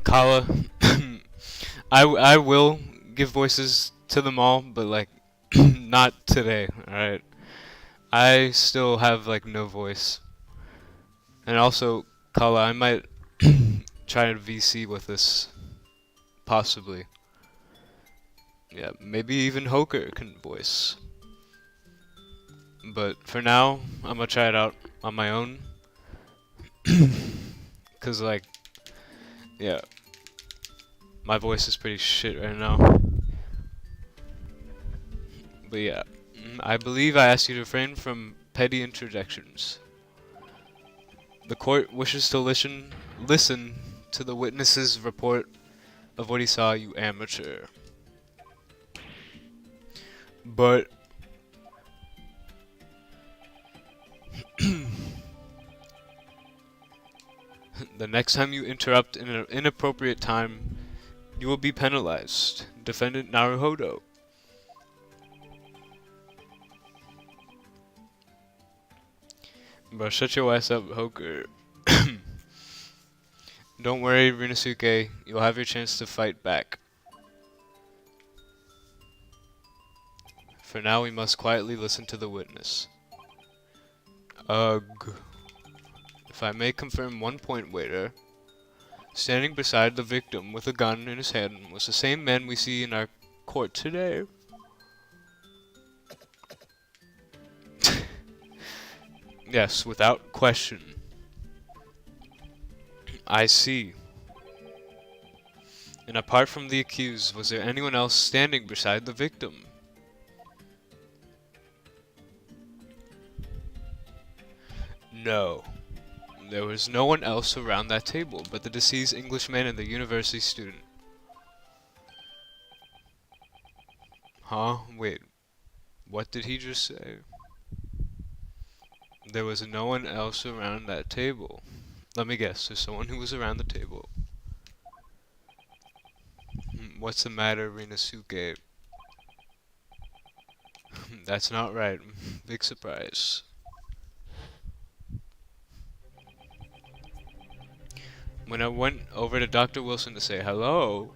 Kala, I will give voices to them all, but like not today. All right, I still have like no voice, and also Kala, I might try to VC with this possibly. Yeah, maybe even Hoker can voice. But for now, I'm gonna try it out on my own. Cause like, yeah, my voice is pretty shit right now. But yeah, I believe I asked you to refrain from petty interjections. The court wishes to listen to the witness's report of what he saw, you amateur. But the next time you interrupt in an inappropriate time, you will be penalized. Defendant Naruhodo. Bro, shut your ass up, Hoker. Don't worry, Rinosuke. You'll have your chance to fight back. For now, we must quietly listen to the witness. Ugh. If I may confirm one point, waiter. Standing beside the victim with a gun in his hand was the same man we see in our court today. Yes, without question. I see. And apart from the accused, was there anyone else standing beside the victim? No. There was no one else around that table but the deceased Englishman and the university student. Huh? Wait. What did he just say? There was no one else around that table. Let me guess, there's someone who was around the table. What's the matter, Rinosuke? That's not right. Big surprise. When I went over to Dr. Wilson to say hello,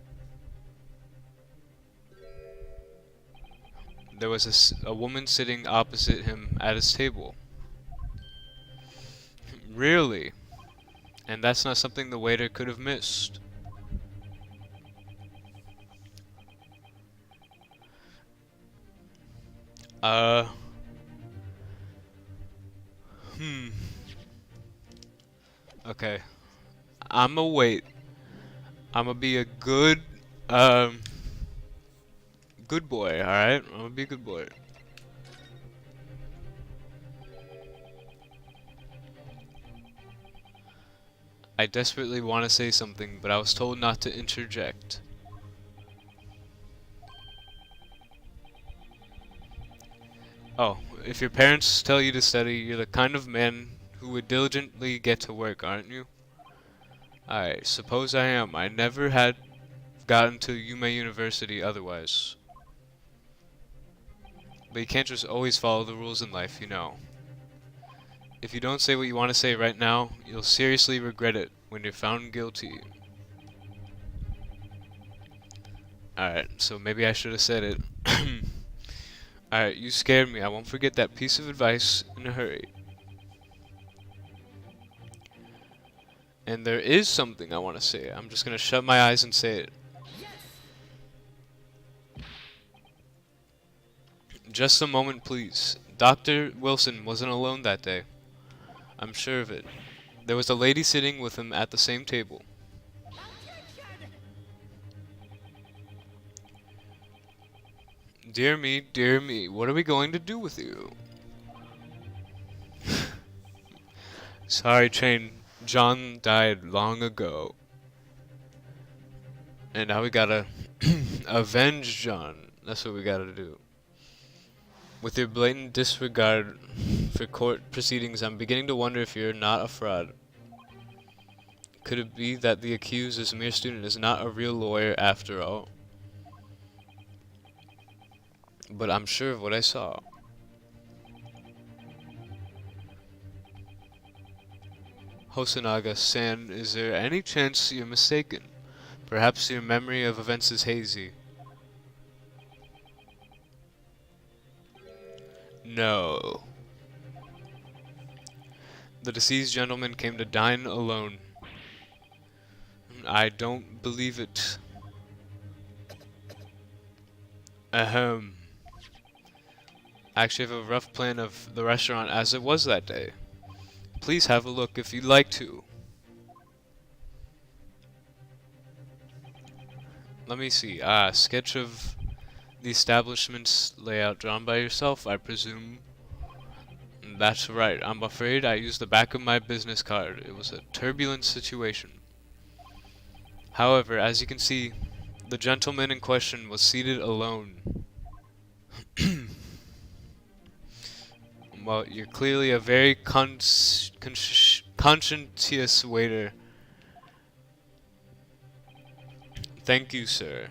there was a woman sitting opposite him at his table. Really? And that's not something the waiter could have missed. Okay. I'ma wait. I'ma be a good boy, alright? I'm gonna be a good boy. I desperately want to say something, but I was told not to interject. Oh, if your parents tell you to study, you're the kind of man who would diligently get to work, aren't you? I suppose I am. I never had gotten to Yume University otherwise. But you can't just always follow the rules in life, you know. If you don't say what you want to say right now, you'll seriously regret it when you're found guilty. Alright, so maybe I should have said it. Alright, you scared me. I won't forget that piece of advice in a hurry. And there is something I want to say. I'm just gonna shut my eyes and say it. Just a moment, please. Dr. Wilson wasn't alone that day. I'm sure of it. There was a lady sitting with him at the same table. Dear me, what are we going to do with you? Sorry, Train. John died long ago. And now we gotta avenge John. That's what we gotta do. With your blatant disregard for court proceedings, I'm beginning to wonder if you're not a fraud. Could it be that the accused is a mere student, is not a real lawyer after all? But I'm sure of what I saw. Hosonaga-san, is there any chance you're mistaken? Perhaps your memory of events is hazy. No. The deceased gentleman came to dine alone. I don't believe it. Ahem. I actually have a rough plan of the restaurant as it was that day. Please have a look if you'd like to. Let me see. Sketch of the establishment's layout drawn by yourself, I presume. That's right. I'm afraid I used the back of my business card. It was a turbulent situation. However, as you can see, the gentleman in question was seated alone. Well, you're clearly a very conscientious waiter. Thank you, sir.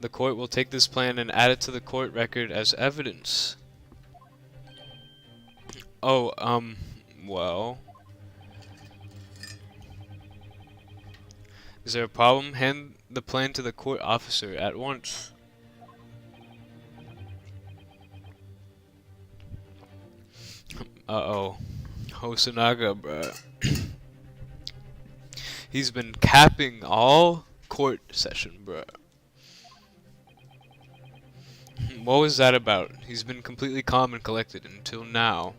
The court will take this plan and add it to the court record as evidence. Oh, well. Is there a problem? Hand the plan to the court officer at once. Uh-oh. Hosanaga, bruh. He's been capping all court session, bruh. What was that about? He's been completely calm and collected until now.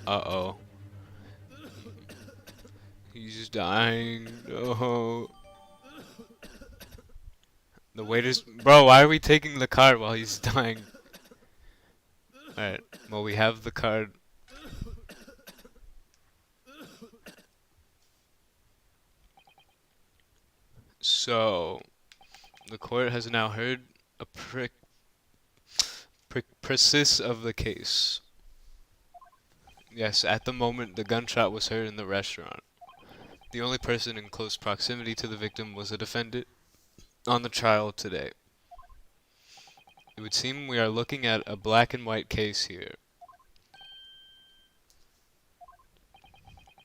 Uh-oh. He's dying. Oh. The waiter's... Bro, why are we taking the card while he's dying? Alright, well, we have the card. So, the court has now heard a precis of the case. Yes, at the moment, the gunshot was heard in the restaurant. The only person in close proximity to the victim was the defendant on the trial today. It would seem we are looking at a black and white case here.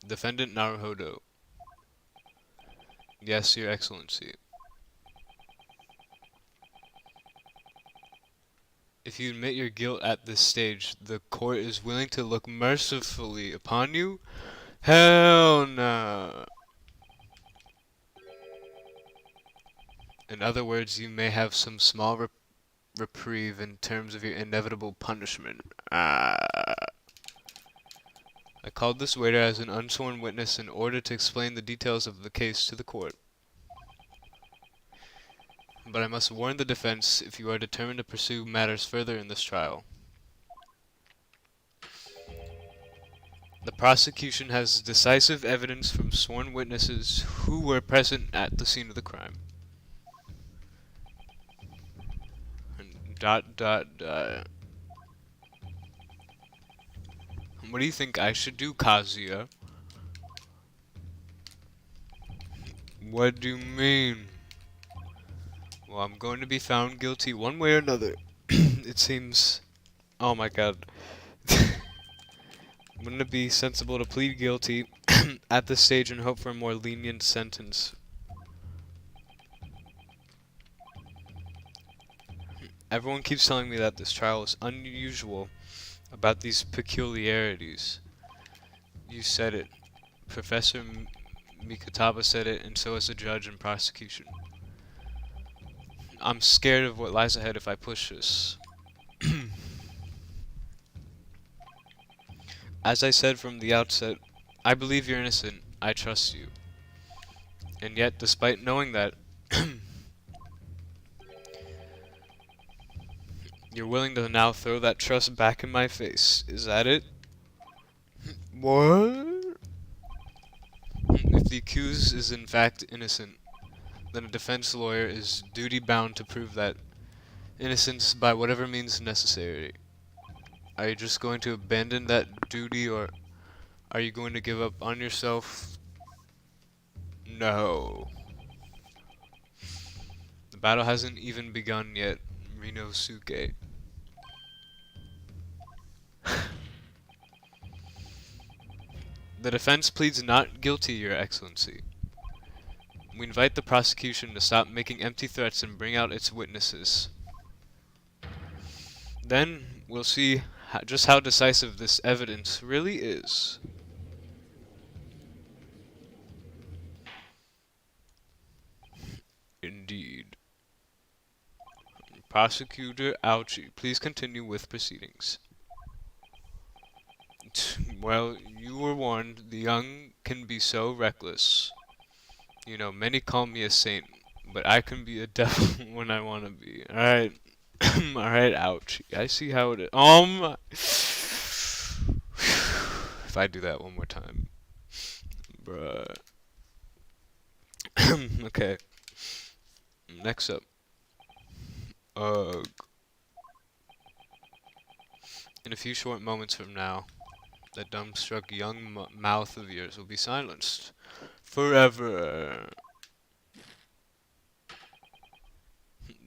Defendant Naruhodo. Yes, Your Excellency. If you admit your guilt at this stage, the court is willing to look mercifully upon you? Hell nah. In other words, you may have some small reprieve in terms of your inevitable punishment. I called this waiter as an unsworn witness in order to explain the details of the case to the court. But I must warn the defense if you are determined to pursue matters further in this trial. The prosecution has decisive evidence from sworn witnesses who were present at the scene of the crime. And ... What do you think I should do, Kazuya? What do you mean? Well, I'm going to be found guilty one way or another. It seems... Oh my god. Wouldn't it be sensible to plead guilty at this stage and hope for a more lenient sentence? Everyone keeps telling me that this trial is unusual about these peculiarities. You said it. Professor Mikataba said it, and so has the judge and prosecution. I'm scared of what lies ahead if I push this. As I said from the outset, I believe you're innocent. I trust you. And yet, despite knowing that, you're willing to now throw that trust back in my face. Is that it? What? If the accused is in fact innocent, then a defense lawyer is duty-bound to prove that innocence by whatever means necessary. Are you just going to abandon that duty, or are you going to give up on yourself? No. The battle hasn't even begun yet, Rinosuke. The defense pleads not guilty, Your Excellency. We invite the prosecution to stop making empty threats and bring out its witnesses. Then we'll see just how decisive this evidence really is. Prosecutor Ouchie, please continue with proceedings. Well, you were warned. The young can be so reckless. You know, many call me a saint, but I can be a devil when I want to be. Alright. Alright, Ouchie. I see how it is. If I do that one more time. Bruh. Okay. Next up. In a few short moments from now, that dumbstruck young mouth of yours will be silenced. Forever.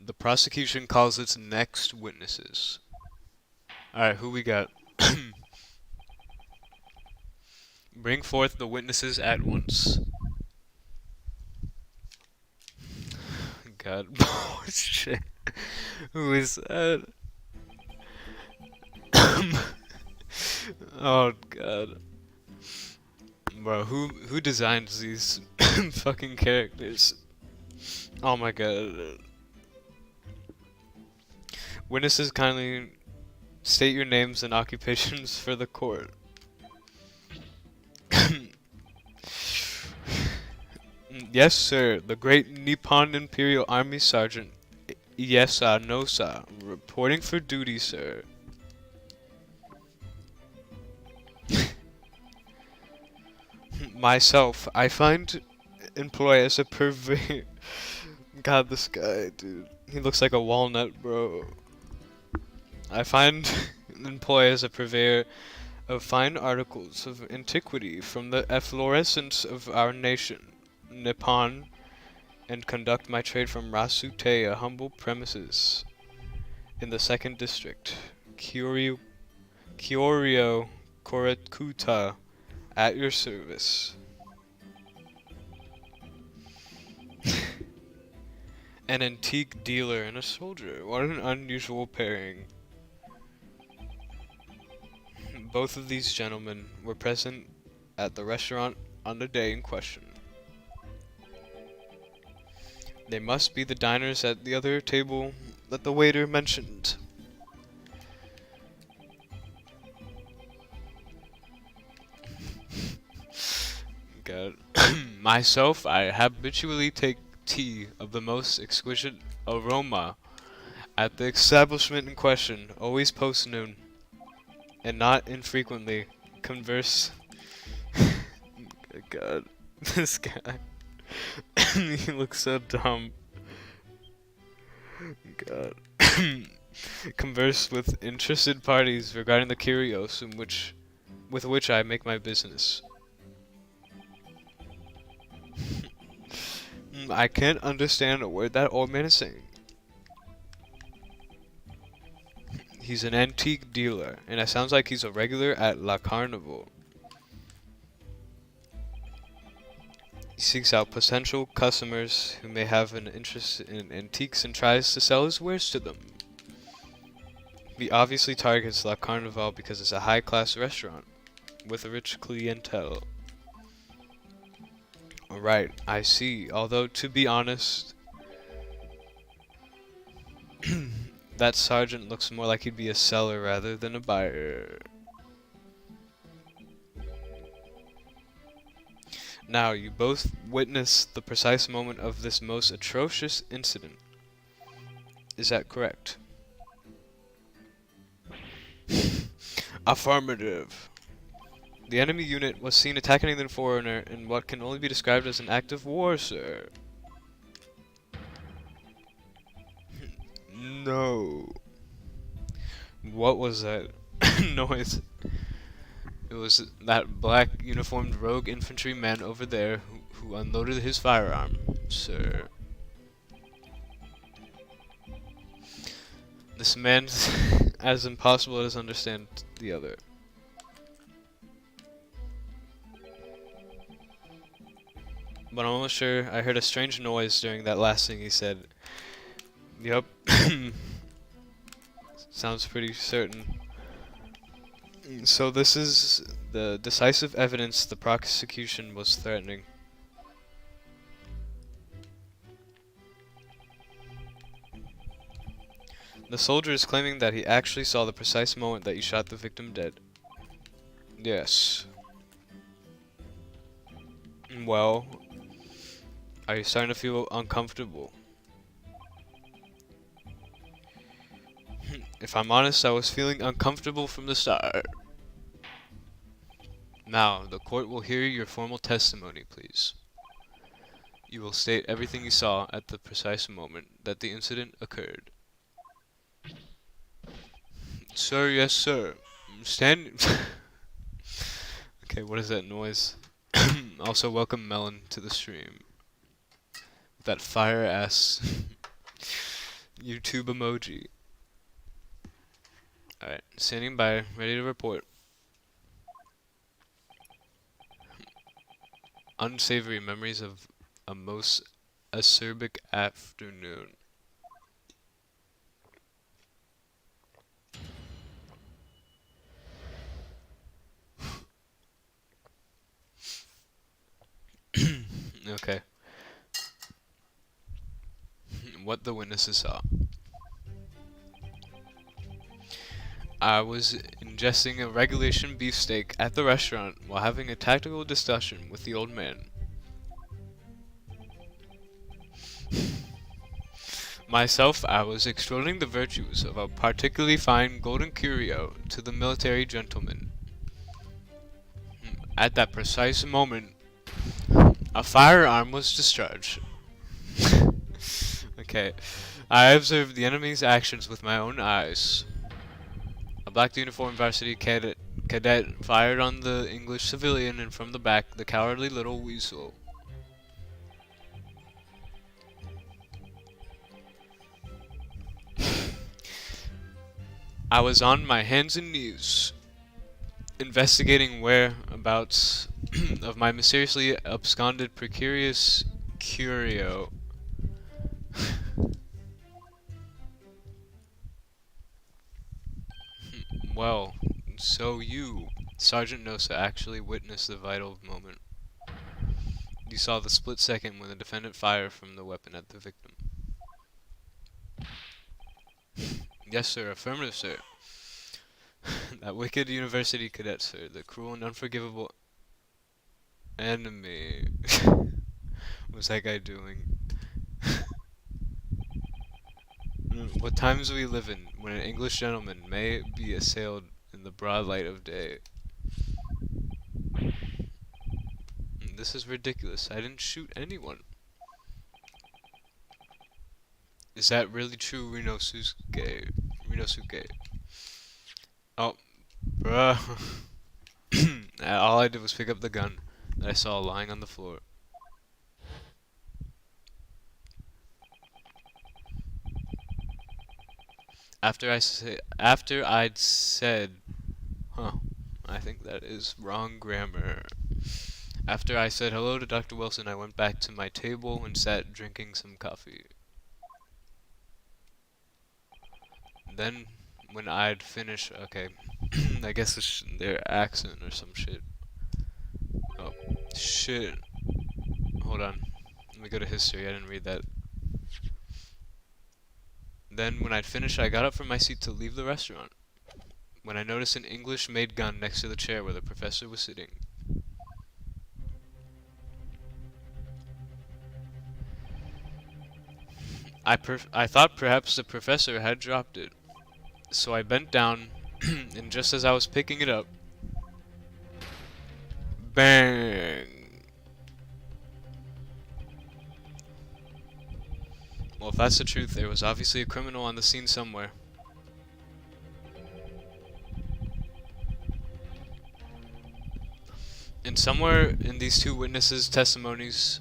The prosecution calls its next witnesses. Alright, who we got? Bring forth the witnesses at once. God. Oh, shit. Who is that? Oh, God. Bro, who designs these fucking characters? Oh my god. Witnesses, kindly state your names and occupations for the court. Yes, sir. The Great Nippon Imperial Army Sergeant. Yes, sir. No, sir. Reporting for duty, sir. Myself, I find employ as a purveyor. God, this guy, dude. He looks like a walnut, bro. I find employ as a purveyor of fine articles of antiquity from the efflorescence of our nation, Nippon, and conduct my trade from Rasute, a humble premises in the 2nd District, Kyoryo Korakuta, at your service. An antique dealer and a soldier. What an unusual pairing. Both of these gentlemen were present at the restaurant on the day in question. They must be the diners at the other table that the waiter mentioned. God. Myself, I habitually take tea of the most exquisite aroma at the establishment in question, always post noon, and not infrequently converse. God, this guy. He looks so dumb. God. Converse with interested parties regarding the curios with which I make my business. I can't understand a word that old man is saying. He's an antique dealer, and it sounds like he's a regular at La Carnival. He seeks out potential customers who may have an interest in antiques and tries to sell his wares to them. He obviously targets La Carnival because it's a high-class restaurant with a rich clientele. Right, I see. Although, to be honest, that sergeant looks more like he'd be a seller rather than a buyer. Now, you both witnessed the precise moment of this most atrocious incident. Is that correct? Affirmative. The enemy unit was seen attacking the foreigner in what can only be described as an act of war, sir. No. What was that noise? It was that black uniformed rogue infantryman over there who unloaded his firearm, sir. This man's as impossible as understand the other. But I'm almost sure I heard a strange noise during that last thing he said. Yup. Sounds pretty certain. So this is the decisive evidence the prosecution was threatening. The soldier is claiming that he actually saw the precise moment that you shot the victim dead. Yes. Well, are you starting to feel uncomfortable? If I'm honest, I was feeling uncomfortable from the start. Now, the court will hear your formal testimony, please. You will state everything you saw at the precise moment that the incident occurred. Sir, yes, sir. Stand. Okay, what is that noise? Also, welcome Melon to the stream. That fire ass YouTube emoji. Alright, standing by, ready to report. Unsavory memories of a most acerbic afternoon. Okay. What the witnesses saw. I was ingesting a regulation beefsteak at the restaurant while having a tactical discussion with the old man. Myself, I was extolling the virtues of a particularly fine golden curio to the military gentleman. At that precise moment, a firearm was discharged. Okay, I observed the enemy's actions with my own eyes. A black uniformed varsity cadet fired on the English civilian, and from the back, the cowardly little weasel. I was on my hands and knees, investigating whereabouts of my mysteriously absconded precarious curio. Well, so you, Sergeant Nosa, actually witnessed the vital moment. You saw the split second when the defendant fired from the weapon at the victim. Yes, sir. Affirmative, sir. That wicked university cadet, sir. The cruel and unforgivable enemy. What's that guy doing? What times we live in, when an English gentleman may be assailed in the broad light of day. This is ridiculous. I didn't shoot anyone. Is that really true, Rinosuke? Rinosuke. Oh, bruh. All I did was pick up the gun that I saw lying on the floor. After I'd said, huh, I think that is wrong grammar. After I said hello to Dr. Wilson, I went back to my table and sat drinking some coffee. Then, when I'd finished, okay, I guess it's their accent or some shit. Oh, shit. Hold on. Let me go to history. I didn't read that. Then, when I'd finished, I got up from my seat to leave the restaurant, when I noticed an English-made gun next to the chair where the professor was sitting. I thought perhaps the professor had dropped it, so I bent down, and just as I was picking it up, bang! Well, if that's the truth, there was obviously a criminal on the scene somewhere. And somewhere in these two witnesses' testimonies,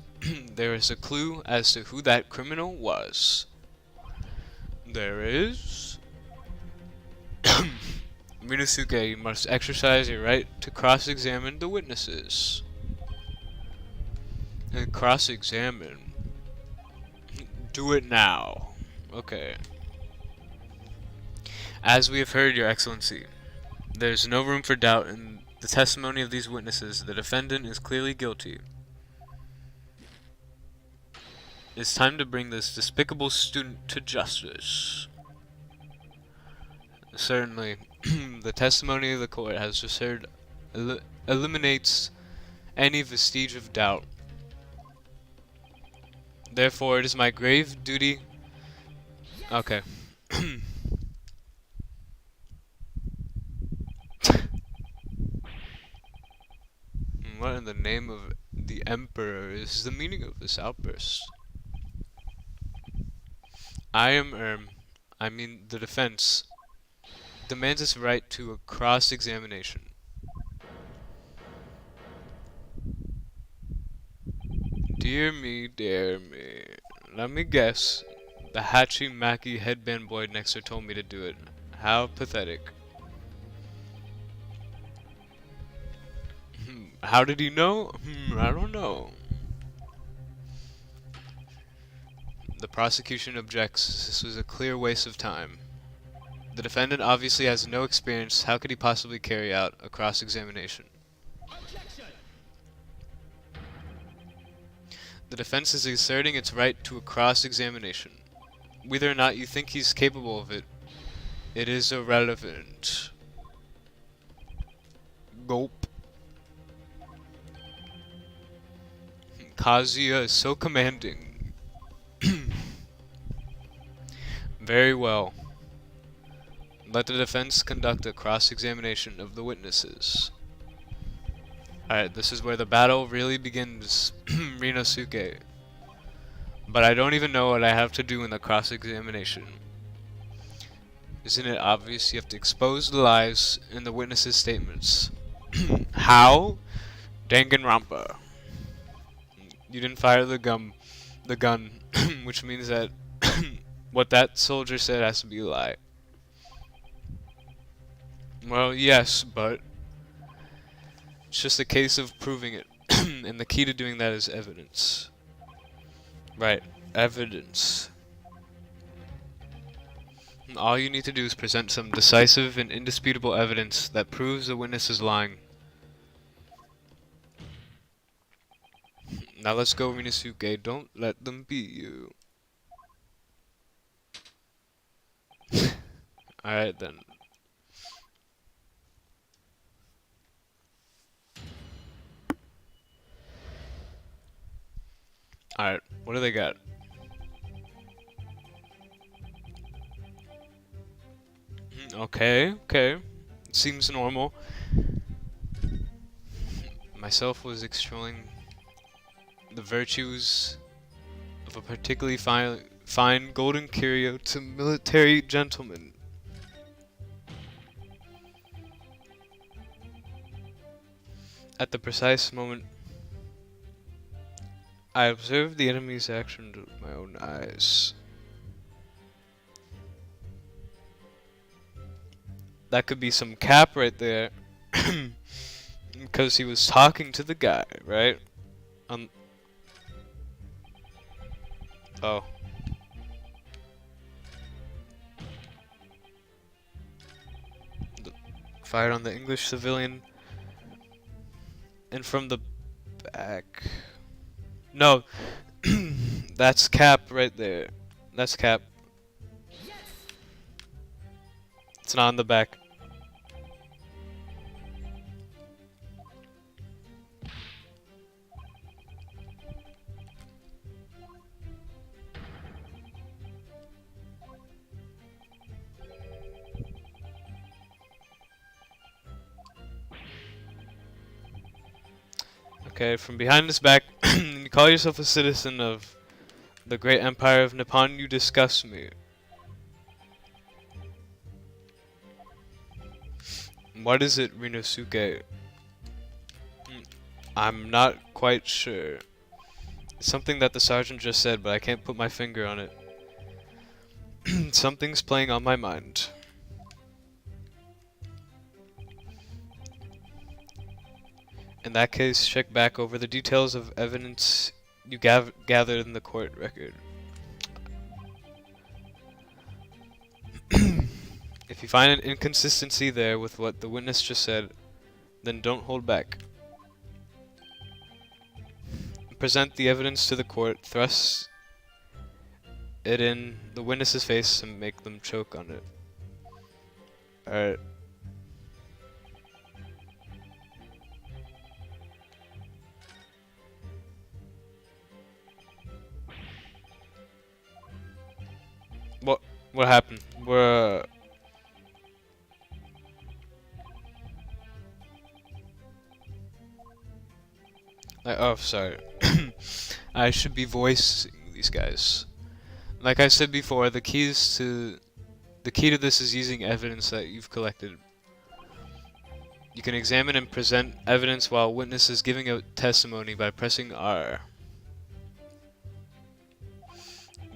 there is a clue as to who that criminal was. There is. Rinosuke, you must exercise your right to cross-examine the witnesses. And cross-examine. Do it now. Okay. As we have heard, Your Excellency, there is no room for doubt in the testimony of these witnesses. The defendant is clearly guilty. It's time to bring this despicable student to justice. Certainly, the testimony of the court has just heard eliminates any vestige of doubt. Therefore, it is my grave duty. Okay. What in the name of the Emperor is the meaning of this outburst? I mean the defense, demands its right to a cross-examination. Dear me, dear me. Let me guess. The Hachi-Maki headband boy next door told me to do it. How pathetic. How did he know? I don't know. The prosecution objects. This was a clear waste of time. The defendant obviously has no experience. How could he possibly carry out a cross-examination? The defense is asserting its right to a cross-examination. Whether or not you think he's capable of it, it is irrelevant. Gulp. Kazuya is so commanding. Very well. Let the defense conduct a cross-examination of the witnesses. Alright, this is where the battle really begins, Rinosuke. But I don't even know what I have to do in the cross-examination. Isn't it obvious you have to expose the lies in the witnesses' statements? How? Danganronpa. You didn't fire the gun, which means that what that soldier said has to be a lie. Well, yes, but it's just a case of proving it, and the key to doing that is evidence. Right, evidence. And all you need to do is present some decisive and indisputable evidence that proves the witness is lying. Now let's go, Rinosuke. Don't let them beat you. Alright then. Alright, what do they got? Okay, okay. Seems normal. Myself was extolling the virtues of a particularly fine golden curio to military gentlemen. At the precise moment, I observed the enemy's actions with my own eyes. That could be some cap right there. Because he was talking to the guy, right? Oh. Fired on the English civilian. And from the back. No. That's Cap right there. That's Cap. It's not on the back. Okay, from behind his back, you call yourself a citizen of the great empire of Nippon, you disgust me. What is it, Rinosuke? I'm not quite sure. It's something that the sergeant just said, but I can't put my finger on it. Something's playing on my mind. In that case, check back over the details of evidence you gathered in the court record. If you find an inconsistency there with what the witness just said, then don't hold back. Present the evidence to the court, thrust it in the witness's face and make them choke on it. Alright. What happened? We're oh, sorry. I should be voicing these guys. Like I said before, the key to this is using evidence that you've collected. You can examine and present evidence while witness is giving a testimony by pressing R.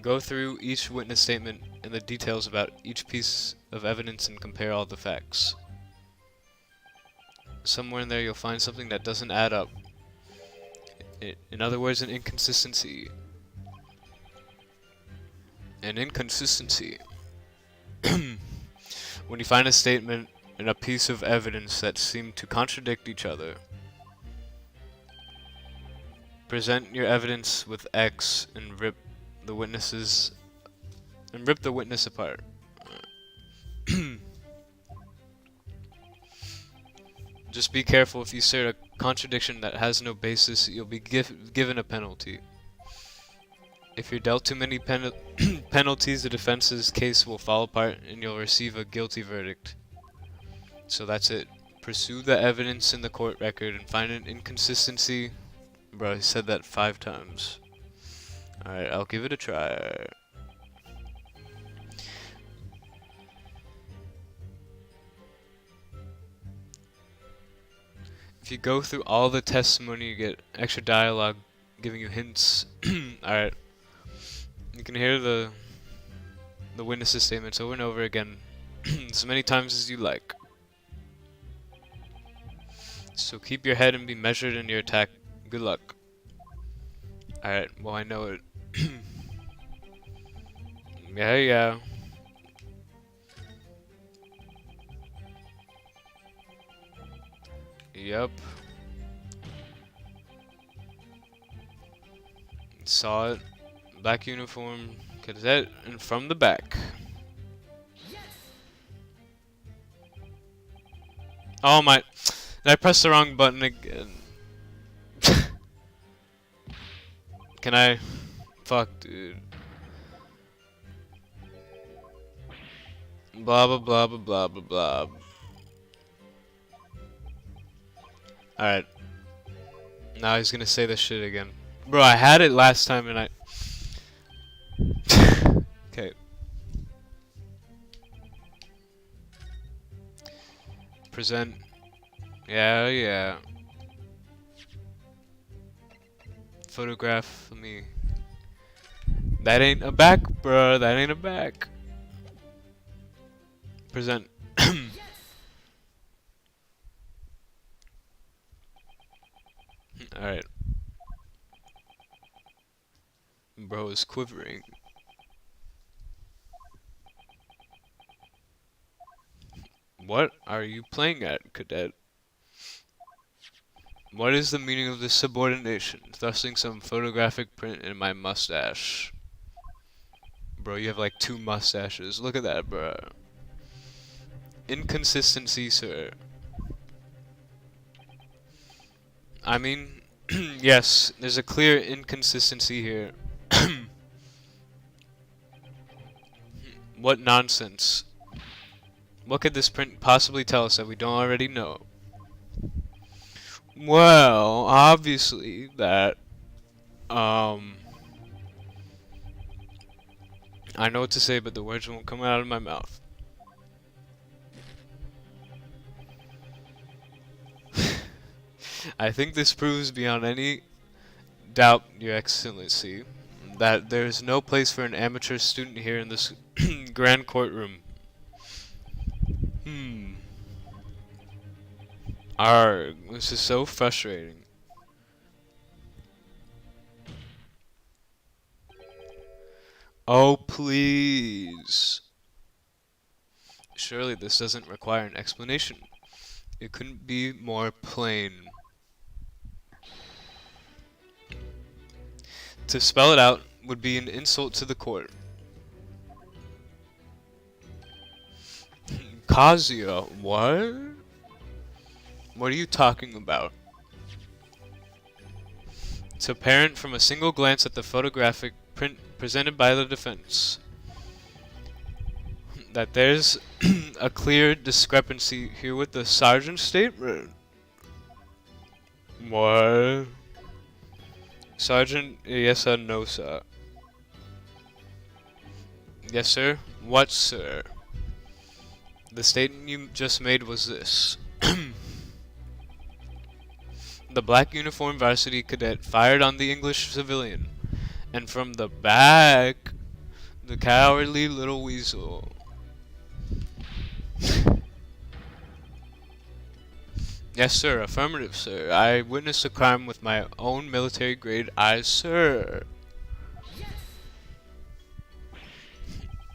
Go through each witness statement and the details about each piece of evidence and compare all the facts. Somewhere in there you'll find something that doesn't add up. In other words, an inconsistency. An inconsistency. When you find a statement and a piece of evidence that seem to contradict each other, present your evidence with X and rip the witness apart. Just be careful. If you assert a contradiction that has no basis, you'll be given a penalty. If you're dealt too many penalties, the defense's case will fall apart and you'll receive a guilty verdict. So that's it. Pursue the evidence in the court record and find an inconsistency. Bro, he said that 5 times. Alright, I'll give it a try. If you go through all the testimony, you get extra dialogue giving you hints. Alright. You can hear the witness's statements over and over again as many times as you like. So keep your head and be measured in your attack. Good luck. Alright, well I know it. Yeah. Yep. Saw it. Black uniform, cadet, and from the back. Oh my! Did I press the wrong button again? Can I? Fuck, dude. Blah blah blah blah blah blah blah. Alright. Now he's gonna say this shit again. Bro, I had it last time and I... Okay. Present. Yeah. Photograph me. That ain't a back, bro. That ain't a back. Present. Alright. Bro is quivering. What are you playing at, cadet? What is the meaning of this subordination? Thrusting some photographic print in my mustache. Bro, you have like 2 mustaches. Look at that, bro. Inconsistency, sir. I mean, yes, there's a clear inconsistency here. What nonsense. What could this print possibly tell us that we don't already know? Well, obviously that, I know what to say, but the words won't come out of my mouth. I think this proves beyond any doubt, Your Excellency, that there is no place for an amateur student here in this grand courtroom. Arrgh, this is so frustrating. Oh, please. Surely this doesn't require an explanation. It couldn't be more plain. To spell it out would be an insult to the court. Kazuya, what? What are you talking about? It's apparent from a single glance at the photographic print presented by the defense that there's a clear discrepancy here with the sergeant's statement. What? Sergeant, yes sir, no sir. Yes sir? What sir? The statement you just made was this. The black uniformed varsity cadet fired on the English civilian, and from the back, the cowardly little weasel. Yes sir, affirmative sir. I witnessed a crime with my own military grade eyes, sir.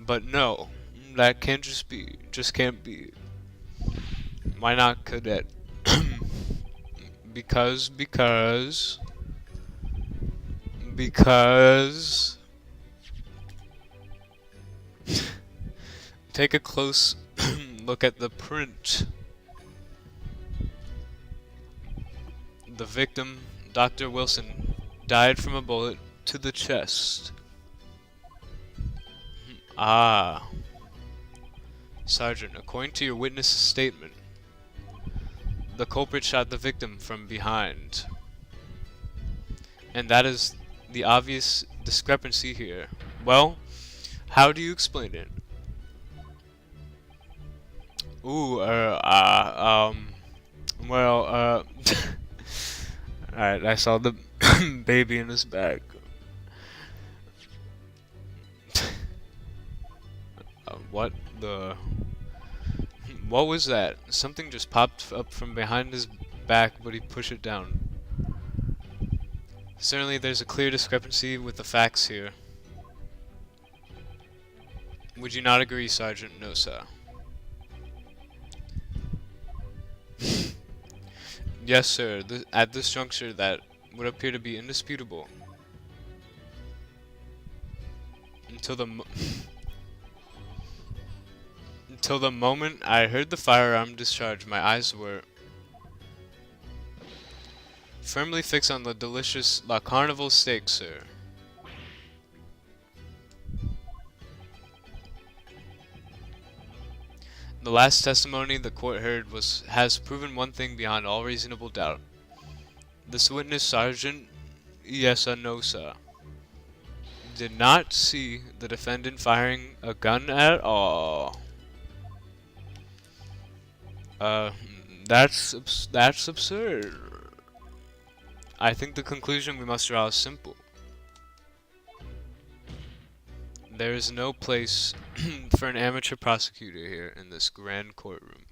But no, that can't just can't be. Why not, cadet? because take a close look at the print. The victim, Dr. Wilson, died from a bullet to the chest. Ah. Sergeant, according to your witness's statement, the culprit shot the victim from behind. And that is the obvious discrepancy here. Well, how do you explain it? Ooh, well, alright, I saw the baby in his bag. What the... What was that? Something just popped up from behind his back, but he pushed it down. Certainly there's a clear discrepancy with the facts here. Would you not agree, Sergeant? No, sir. Yes, sir. At this juncture, that would appear to be indisputable. Until the moment I heard the firearm discharge, my eyes were firmly fixed on the delicious La Carnival steak, sir. The last testimony the court heard has proven one thing beyond all reasonable doubt. This witness, Sergeant, yes or no, sir, did not see the defendant firing a gun at all. That's absurd. I think the conclusion we must draw is simple. There is no place for an amateur prosecutor here in this grand courtroom.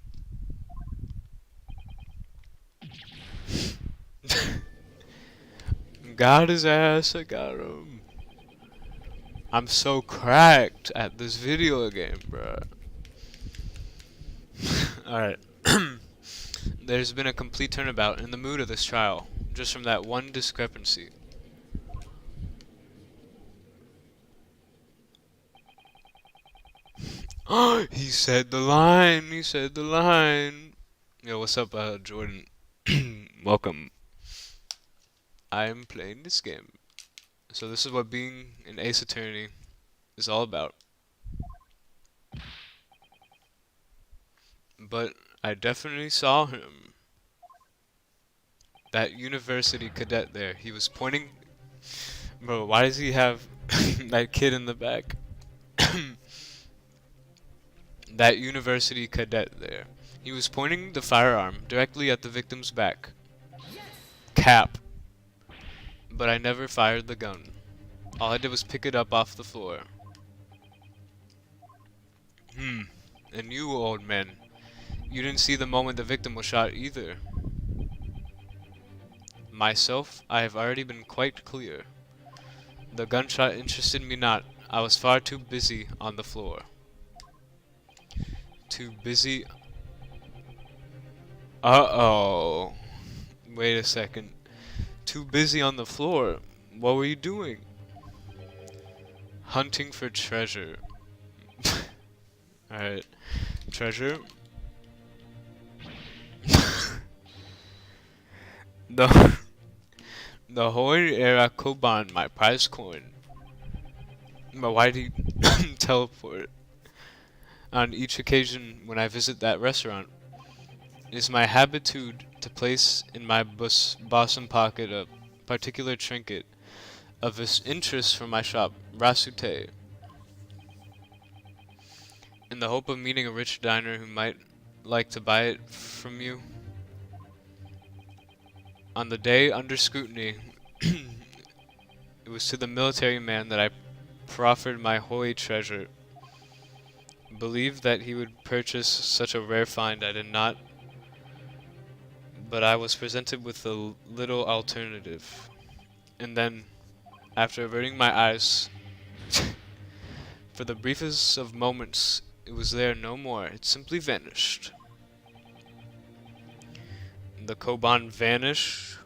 Got his ass, I got him. I'm so cracked at this video game, bruh. Alright. There's been a complete turnabout in the mood of this trial, just from that one discrepancy. He said the line, he said the line. Yo, what's up, Jordan? Welcome. I'm playing this game. So this is what being an ace attorney is all about. But I definitely saw him. That university cadet there. He was pointing... Bro, why does he have that kid in the back? That university cadet there. He was pointing the firearm directly at the victim's back. Cap. But I never fired the gun. All I did was pick it up off the floor. And you, old man, you didn't see the moment the victim was shot either. Myself, I have already been quite clear. The gunshot interested me not. I was far too busy on the floor. Too busy... Uh-oh. Wait a second. Too busy on the floor? What were you doing? Hunting for treasure. Alright. treasure. the the Hoi era Koban, my prize coin. But why do you teleport? On each occasion when I visit that restaurant, it is my habitude to place in my bosom pocket a particular trinket of this interest from my shop, Rasute, in the hope of meeting a rich diner who might like to buy it from you. On the day under scrutiny, it was to the military man that I proffered my holy treasure. Believed that he would purchase such a rare find, I did not, but I was presented with a little alternative. And then, after averting my eyes, for the briefest of moments, it was there no more. It simply vanished. The Koban vanished.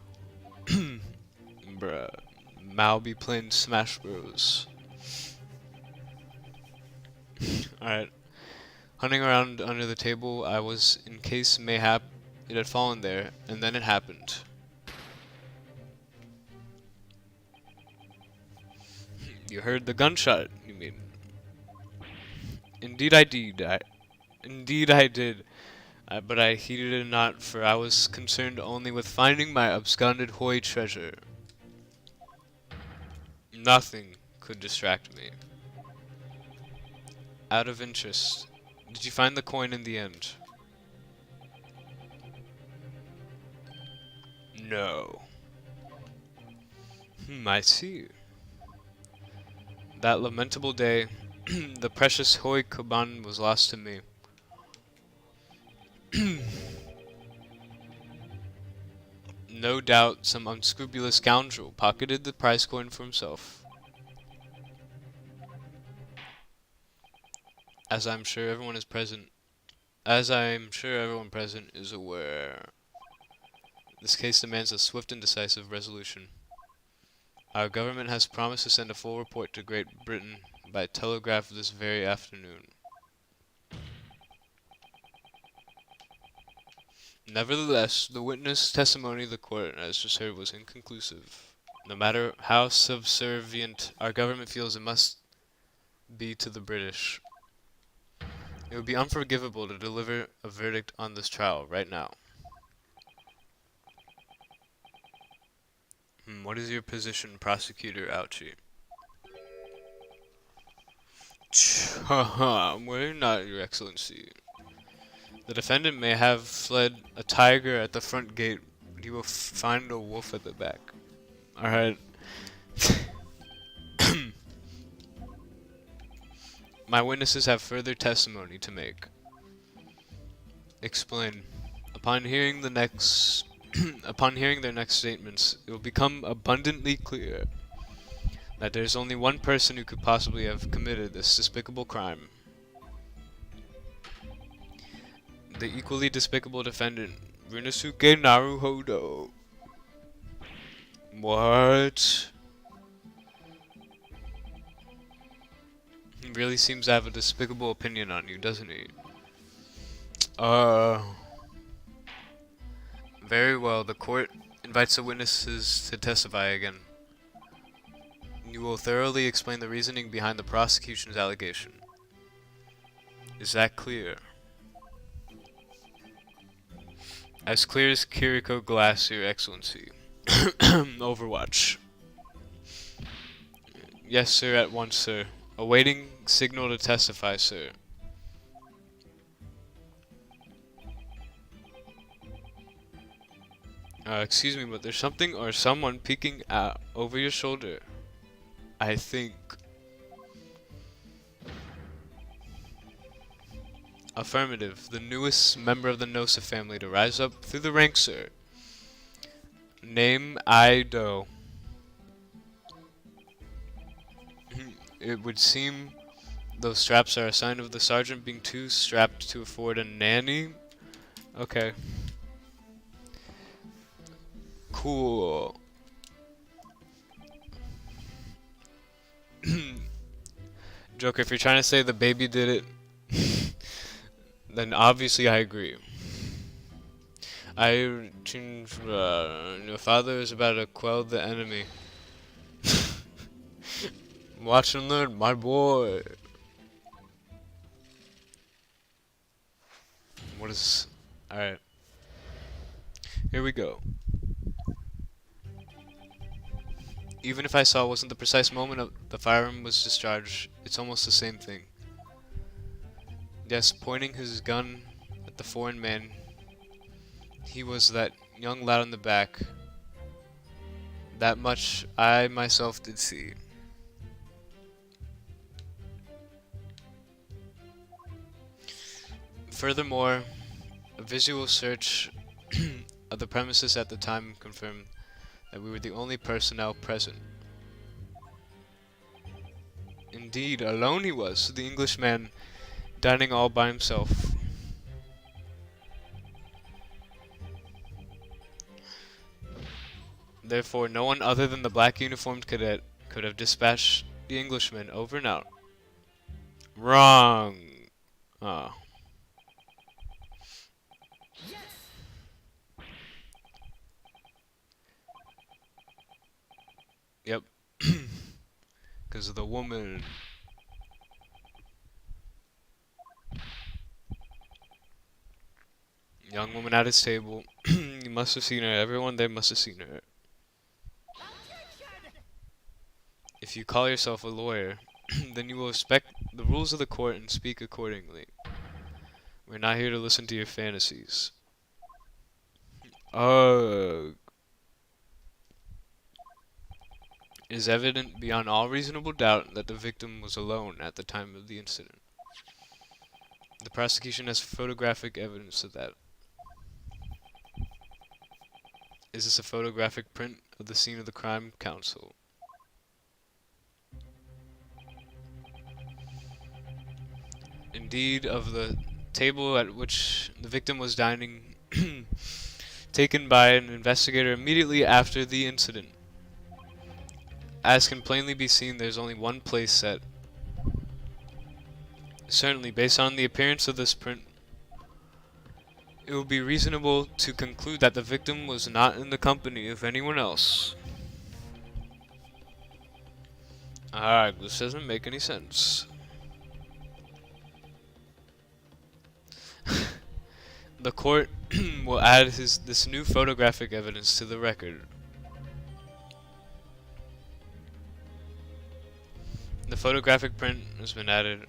Bruh. Mal be playing Smash Bros. Alright. Hunting around under the table, I was in case mayhap it had fallen there, and then it happened. You heard the gunshot, you mean? Indeed I did. Indeed I did. But I heeded it not, for I was concerned only with finding my absconded Hoi treasure. Nothing could distract me. Out of interest, did you find the coin in the end? No. I see. That lamentable day, the precious Hoi Koban was lost to me. No doubt some unscrupulous scoundrel pocketed the prize coin for himself. As I'm sure everyone present is aware. This case demands a swift and decisive resolution. Our government has promised to send a full report to Great Britain by telegraph this very afternoon. Nevertheless, the witness testimony of the court, as just heard, was inconclusive. No matter how subservient our government feels it must be to the British, it would be unforgivable to deliver a verdict on this trial right now. What is your position, Prosecutor Ouchie? Haha, we're not, Your Excellency. The defendant may have fled a tiger at the front gate, but he will find a wolf at the back. Alright. My witnesses have further testimony to make. Explain. Upon hearing their next statements, it will become abundantly clear that there is only one person who could possibly have committed this despicable crime. The equally despicable defendant, Ryunosuke Naruhodo. What? He really seems to have a despicable opinion on you, doesn't he? Very well, the court invites the witnesses to testify again. You will thoroughly explain the reasoning behind the prosecution's allegation. Is that clear? As clear as Kiriko glass, Your Excellency. Overwatch. Yes, sir, at once, sir. Awaiting signal to testify, sir. Excuse me, but there's something or someone peeking out over your shoulder. I think. Affirmative. The newest member of the Nosa family to rise up through the ranks, sir. Name Ido. It would seem those straps are a sign of the sergeant being too strapped to afford a nanny. Okay. Cool. Joker, if you're trying to say the baby did it, Then obviously I agree. Your father is about to quell the enemy. Watch and learn, my boy. What is... Alright. Here we go. Even if I saw it wasn't the precise moment of the firearm was discharged, it's almost the same thing. Yes, pointing his gun at the foreign man, he was that young lad in the back. That much I myself did see. Furthermore, a visual search of the premises at the time confirmed that we were the only personnel present. Indeed, alone he was, the Englishman dining all by himself. Therefore, no one other than the black uniformed cadet could have dispatched the Englishman over and out. Wrong. Ah. Yep. Because of the woman. Young woman at his table. You must have seen her. Everyone there must have seen her. If you call yourself a lawyer, then you will respect the rules of the court and speak accordingly. We're not here to listen to your fantasies. It is evident beyond all reasonable doubt that the victim was alone at the time of the incident. The prosecution has photographic evidence of that. Is this a photographic print of the scene of the crime, counsel? Indeed, of the table at which the victim was dining, taken by an investigator immediately after the incident. As can plainly be seen, there's only one place set. Certainly, based on the appearance of this print, it would be reasonable to conclude that the victim was not in the company of anyone else. Alright, this doesn't make any sense. The court will add this new photographic evidence to the record. The photographic print has been added.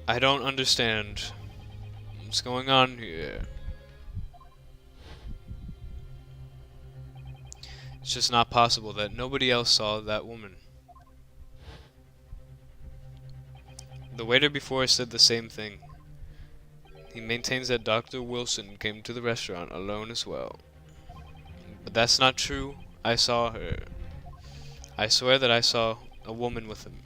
I don't understand what's going on here. It's just not possible that nobody else saw that woman. The waiter before said the same thing. He maintains that Dr. Wilson came to the restaurant alone as well. But that's not true. I saw her. I swear that I saw a woman with him.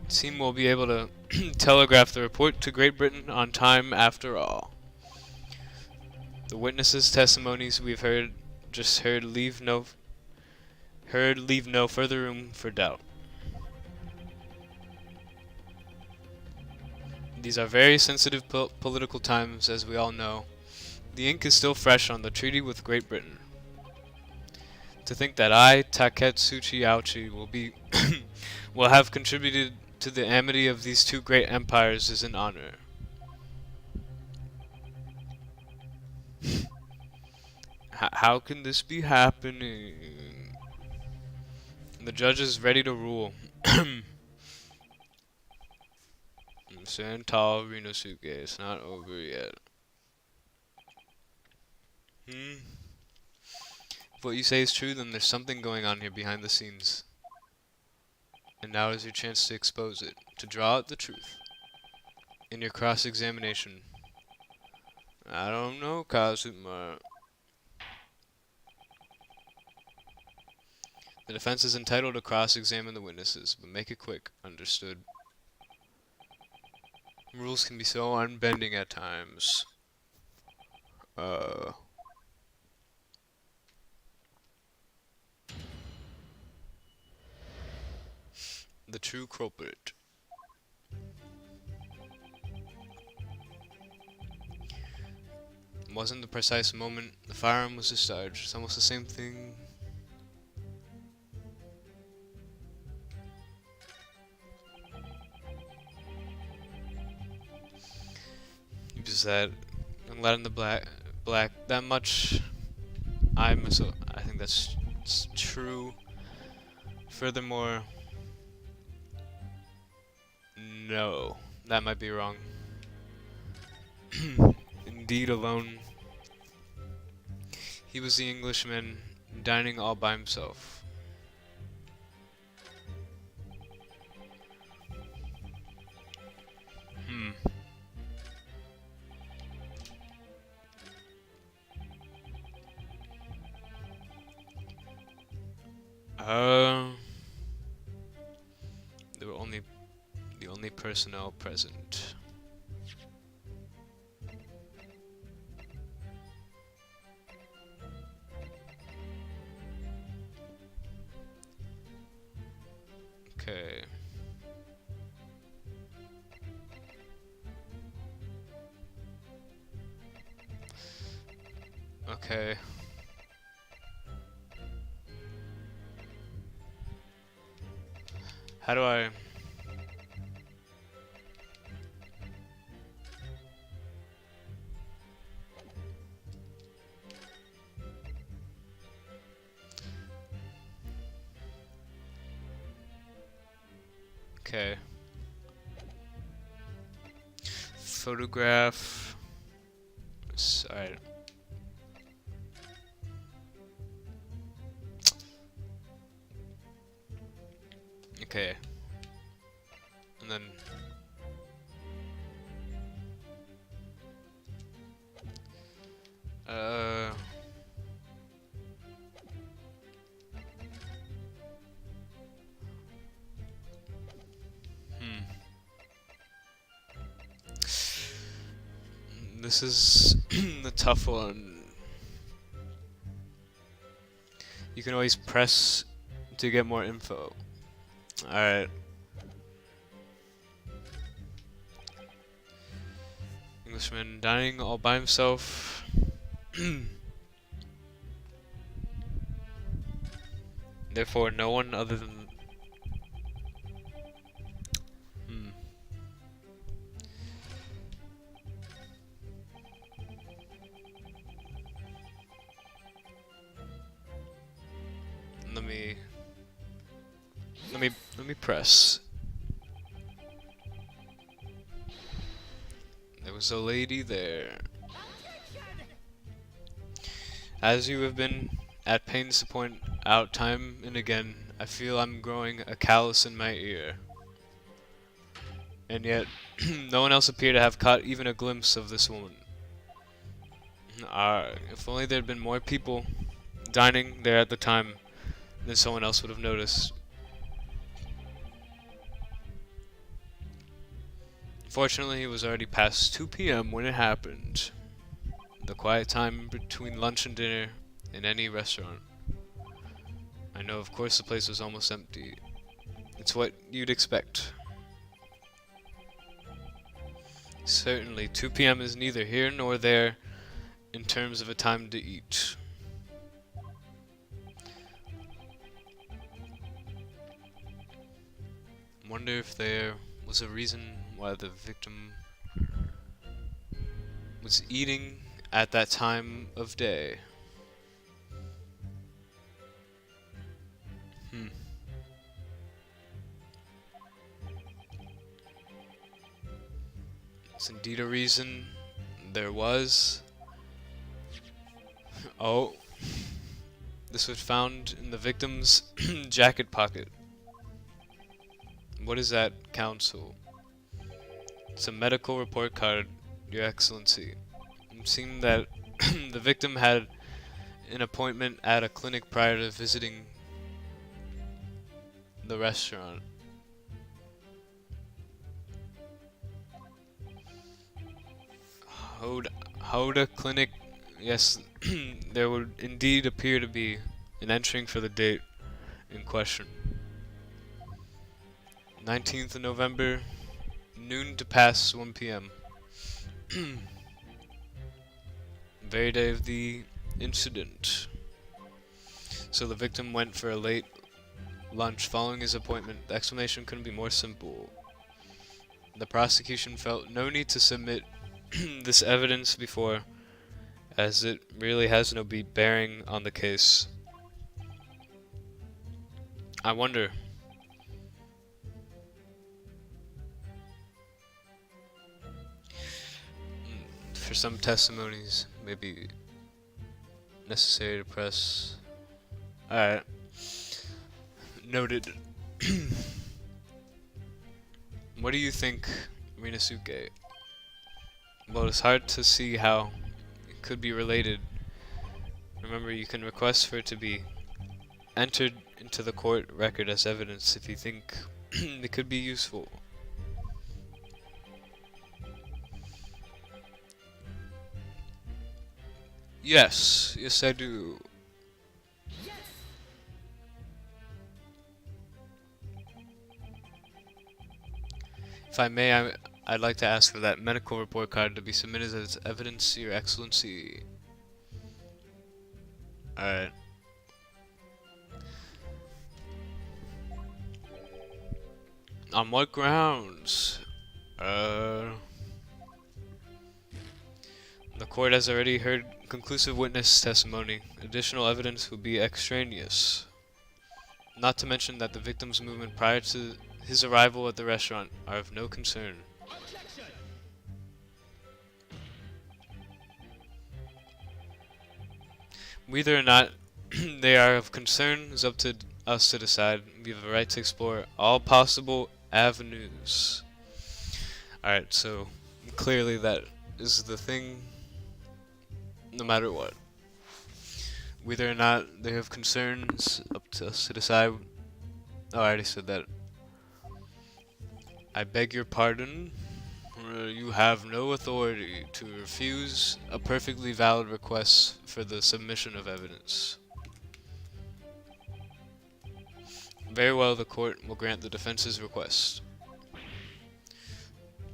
It seems we'll be able to telegraph the report to Great Britain on time after all. The witnesses' testimonies we've heard leave no further room for doubt. These are very sensitive political times, as we all know. The ink is still fresh on the treaty with Great Britain. To think that I, Taketsuchi Auchi, will have contributed to the amity of these two great empires is an honor. How can this be happening? The judge is ready to rule. Stand tall, Rinosuke. It's not over yet. If what you say is true, then there's something going on here behind the scenes. And now is your chance to expose it, to draw out the truth. In your cross-examination. I don't know, Kazuma. The defense is entitled to cross-examine the witnesses, but make it quick, understood? Rules can be so unbending at times. true culprit. It wasn't the precise moment the firearm was discharged. It's almost the same thing. Just that young lad in the black that much. I think that's true. Furthermore, no, that might be wrong. Indeed alone. He was the Englishman dining all by himself. They were the only personnel present. Okay. Okay. How do I... Okay. Photograph. Alright. Okay. And then... This is the tough one. You can always press to get more info. Alright. Englishman dining all by himself. Therefore, no one other than... Let me press. There was a lady there. As you have been at pains to point out time and again, I feel I'm growing a callus in my ear. And yet, no one else appeared to have caught even a glimpse of this woman. If only there had been more people dining there at the time, then someone else would have noticed. Fortunately, it was already past 2 p.m. when it happened. The quiet time between lunch and dinner in any restaurant. I know, of course, the place was almost empty. It's what you'd expect. Certainly, 2 p.m. is neither here nor there in terms of a time to eat. Wonder if there was a reason why the victim was eating at that time of day. It's indeed a reason. There was. Oh. This was found in the victim's jacket pocket. What is that, Counsel? It's a medical report card, Your Excellency. It seemed that the victim had an appointment at a clinic prior to visiting the restaurant. Hoda Clinic. Yes, there would indeed appear to be an entering for the date in question. 19th of November, noon to past 1 p.m. Very day of the incident. So the victim went for a late lunch following his appointment. The explanation couldn't be more simple. The prosecution felt no need to submit this evidence before, as it really has no bearing on the case. I wonder. For some testimonies, maybe necessary to press. Alright. Noted. What do you think, Rinasuke? Well, it's hard to see how it could be related. Remember, you can request for it to be entered into the court record as evidence if you think it could be useful. Yes, yes I do. If I may, I'd like to ask for that medical report card to be submitted as evidence, Your Excellency. Alright. On what grounds? The court has already heard conclusive witness testimony. Additional evidence will be extraneous. Not to mention that the victim's movement prior to his arrival at the restaurant are of no concern. Whether or not they are of concern is up to us to decide. We have a right to explore all possible avenues. Alright, so clearly that is the thing, no matter what. Whether or not they have concerns, up to us to decide. Oh, I already said that. I beg your pardon. You have no authority to refuse a perfectly valid request for the submission of evidence. Very well, the court will grant the defense's request.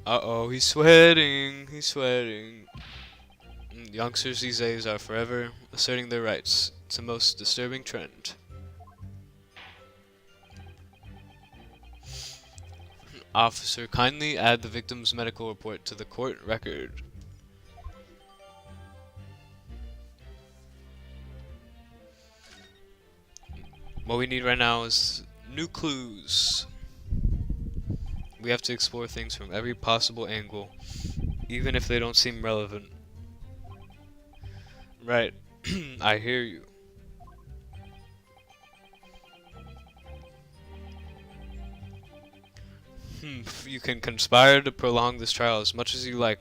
Uh-oh, he's sweating. He's sweating. Youngsters these days are forever asserting their rights. It's a most disturbing trend. Officer, kindly add the victim's medical report to the court record. What we need right now is new clues. We have to explore things from every possible angle, even if they don't seem relevant. Right, I hear you. You can conspire to prolong this trial as much as you like,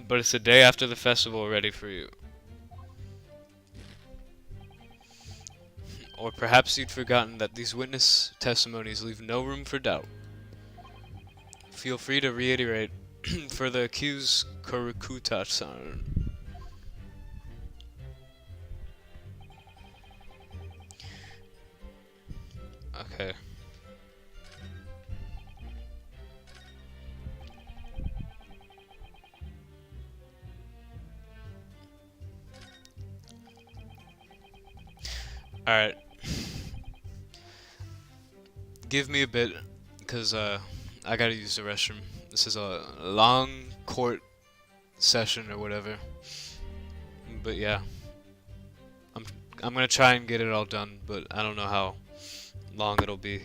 but it's the day after the festival already for you. Or perhaps you'd forgotten that these witness testimonies leave no room for doubt. Feel free to reiterate for the accused Kurokuta-san. Okay. Alright. Give me a bit, because I gotta use the restroom. This is a long court session or whatever. But yeah. I'm gonna try and get it all done, but I don't know how long it'll be.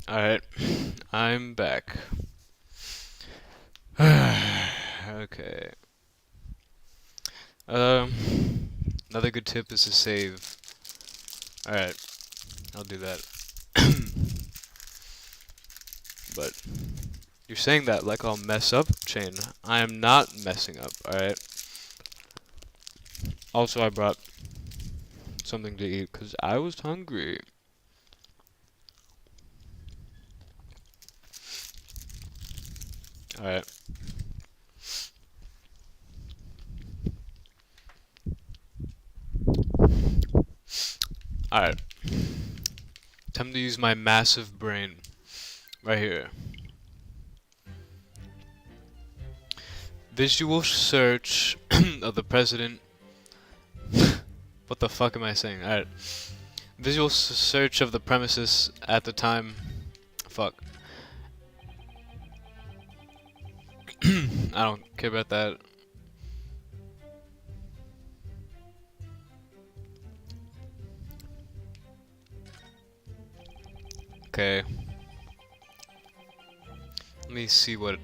Alright, I'm back. Okay. Um, Another good tip is to save. Alright, I'll do that. But you're saying that like I'll mess up, Chain. I am not messing up, alright? Also, I brought something to eat because I was hungry. Alright. Alright. Time to use my massive brain. Right here. Visual search of the president. What the fuck am I saying? Alright. Visual search of the premises at the time. Fuck. I don't care about that. Okay. Let me see what.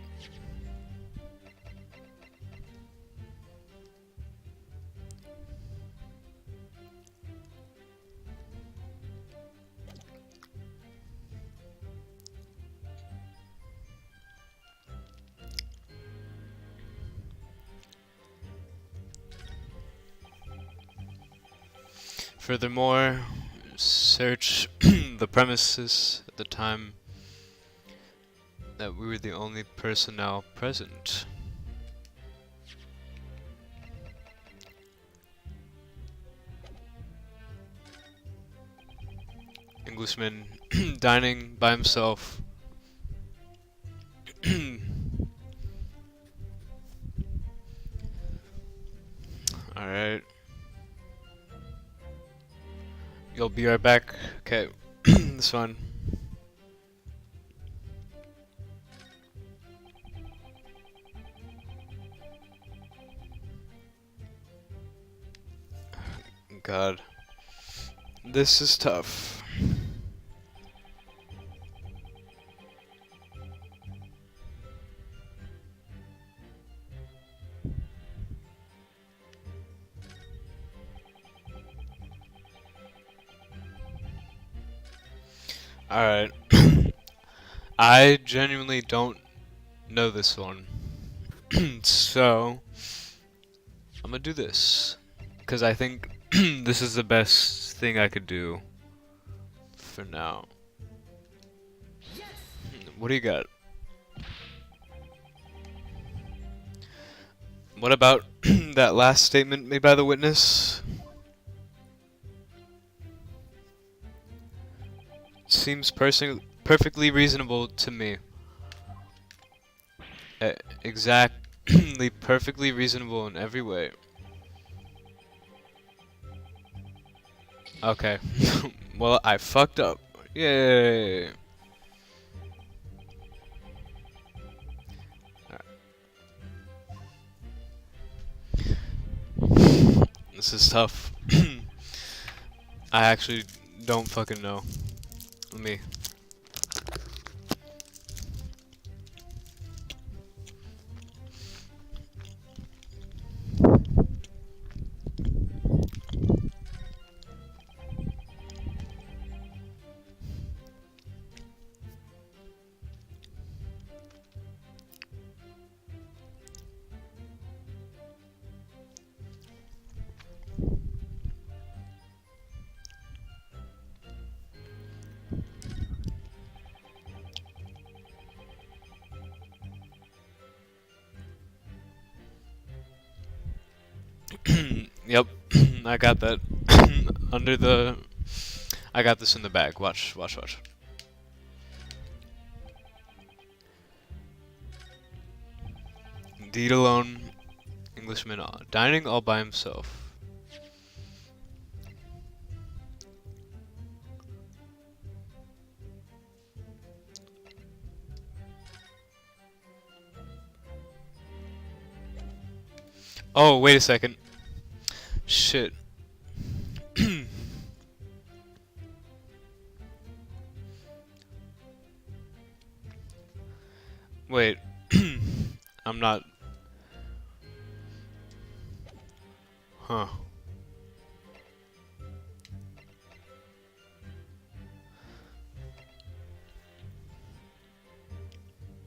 Furthermore, search the premises at the time that we were the only personnel present. Englishman dining by himself. Alright. You'll be right back. Okay. This one. God. This is tough. Alright. I genuinely don't know this one. So, I'm gonna do this. Because I think this is the best thing I could do for now. What do you got? What about that last statement made by the witness? Seems perfectly reasonable to me. Exactly perfectly reasonable in every way. Okay. Well, I fucked up. Yay. This is tough. I actually don't fucking know. Let me. Yep, I got that. Under the. I got this in the bag. Watch, watch, watch. Indeed alone, Englishman dining all by himself. Oh, wait a second. Shit. I'm not. Huh.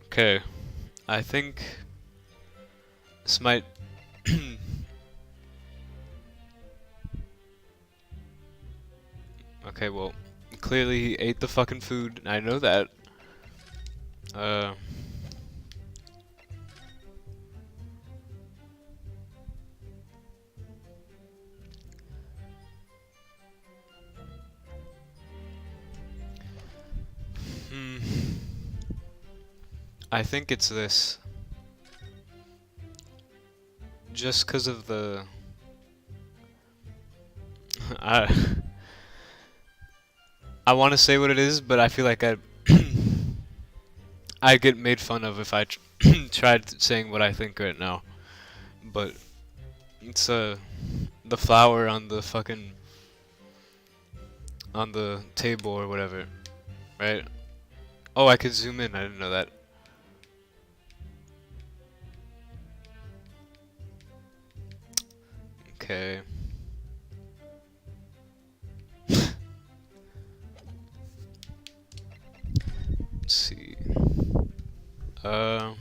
Okay. I think this might. Okay, well, clearly he ate the fucking food. I know that. Uh. Hmm. I think it's this. Just 'cause of the. I. I want to say what it is, but I feel like I get made fun of if I tried saying what I think right now. But it's the flower on the fucking on the table or whatever, right? Oh, I could zoom in. I didn't know that. Okay. Let's see. Uh.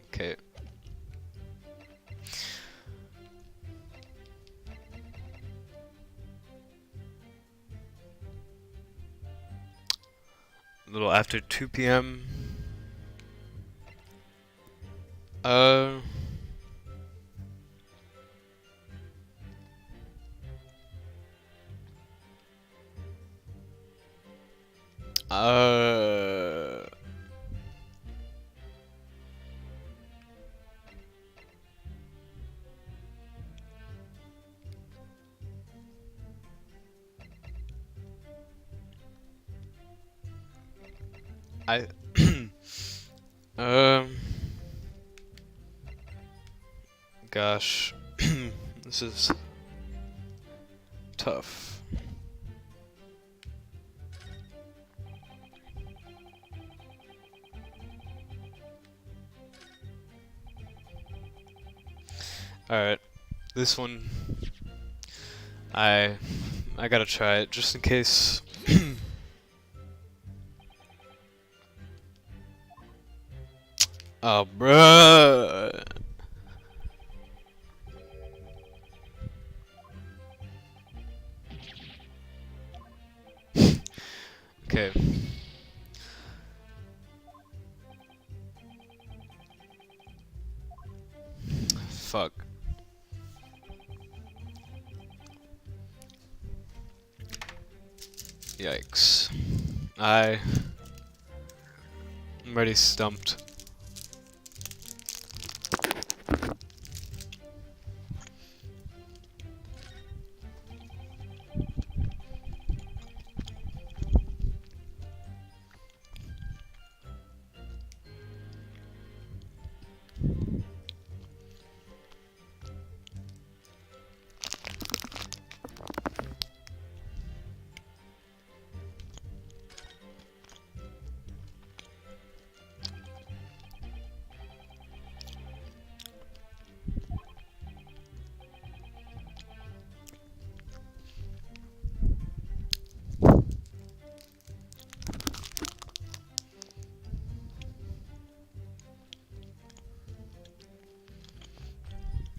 Okay. A little after 2 p.m. Uh. Uh. I. um. Gosh. This is tough. Alright. This one. I. I gotta try it just in case. Oh, bruh. Okay. Fuck. Yikes. I'm already stumped.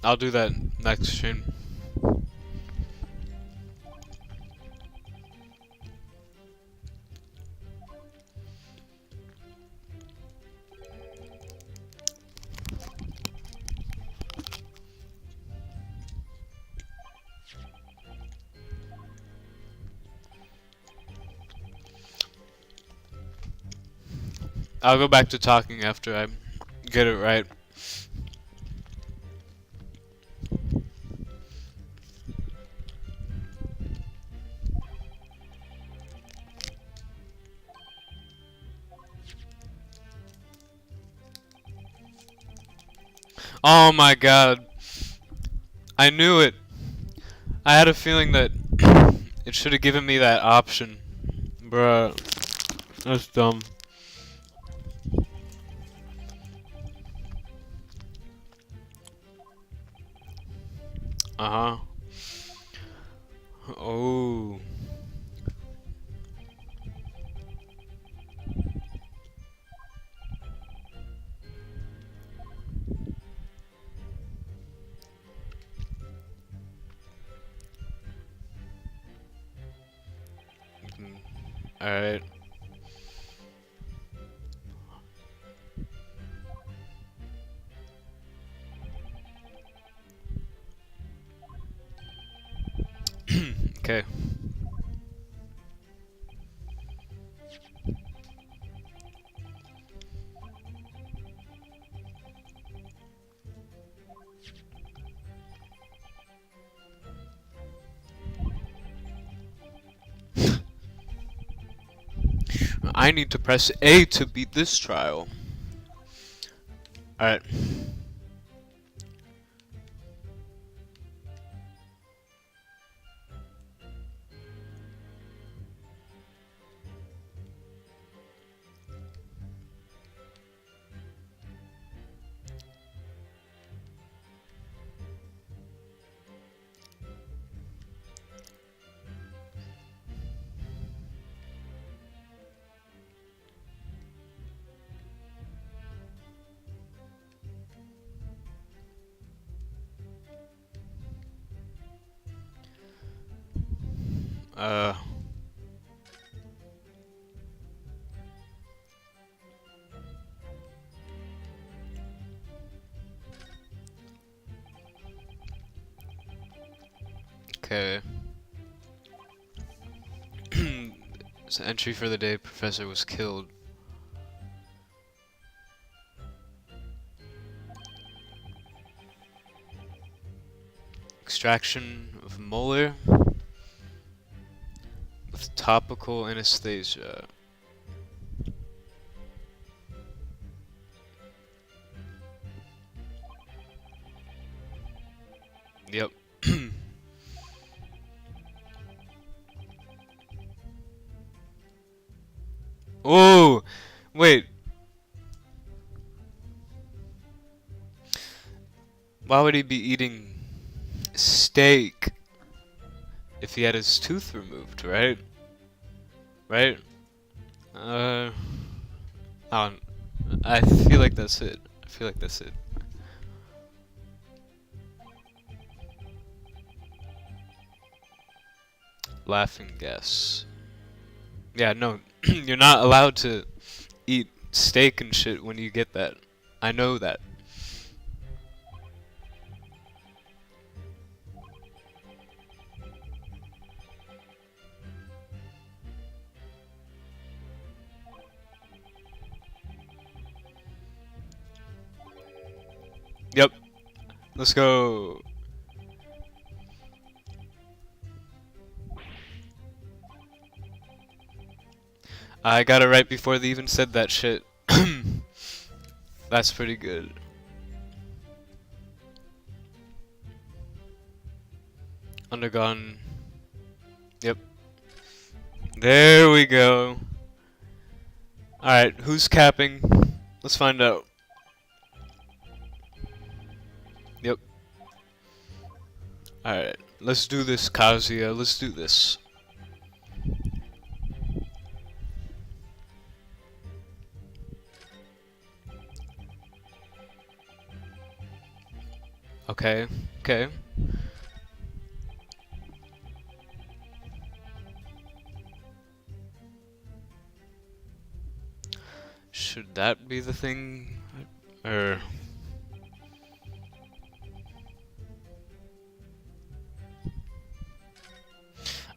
I'll do that next stream. I'll go back to talking after I get it right. Oh my god. I knew it. I had a feeling that it should have given me that option. Bruh. That's dumb. Uh-huh. Oh. Alright. Okay. I need to press A to beat this trial. Alright. Uh. Okay. So entry for the day, professor was killed. Extraction of molar with topical anesthesia. Yep. Oh, wait. Why would he be eating steak if he had his tooth removed, right? Right? Uh, I don't, I feel like that's it. I feel like that's it. Laughing gas. Yeah, no, you're not allowed to eat steak and shit when you get that. I know that. Yep. Let's go. I got it right before they even said that shit. That's pretty good. Undergone. Yep. There we go. Alright, who's capping? Let's find out. Yep. Alright, let's do this, Kazuya. Let's do this. Okay, okay. Should that be the thing? Or...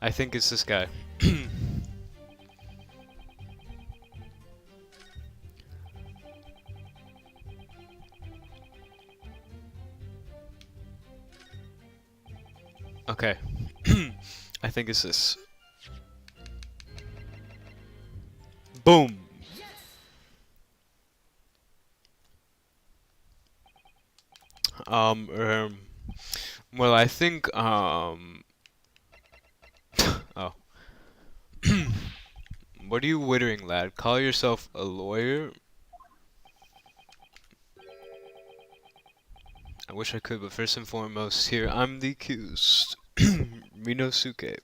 I think it's this guy. Okay. I think it's this. Boom! Well, I think, oh. What are you wittering, lad? Call yourself a lawyer? I wish I could, but first and foremost, here I'm the accused. Rinosuke.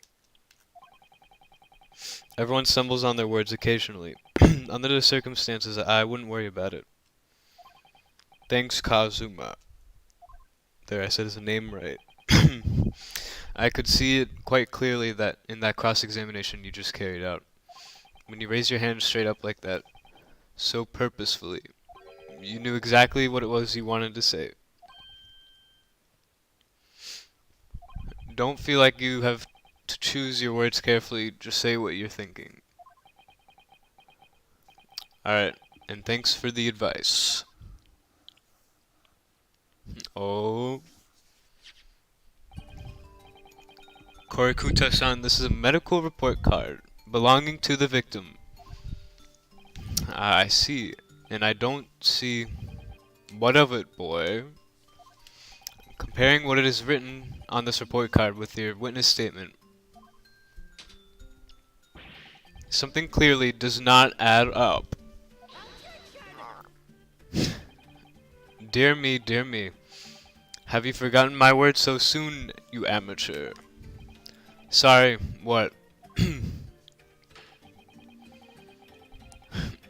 Everyone stumbles on their words occasionally. Under the circumstances, I wouldn't worry about it. Thanks, Kazuma. There, I said his name right. I could see it quite clearly that in that cross-examination you just carried out. When you raised your hand straight up like that, so purposefully, you knew exactly what it was you wanted to say. Don't feel like you have to choose your words carefully, just say what you're thinking. Alright, and thanks for the advice. Oh. Korikuta-san, this is a medical report card belonging to the victim. I see, and I don't see what of it, boy. Comparing what it is written on this report card with your witness statement, something clearly does not add up. Dear me, dear me. Have you forgotten my words so soon, you amateur? Sorry, what?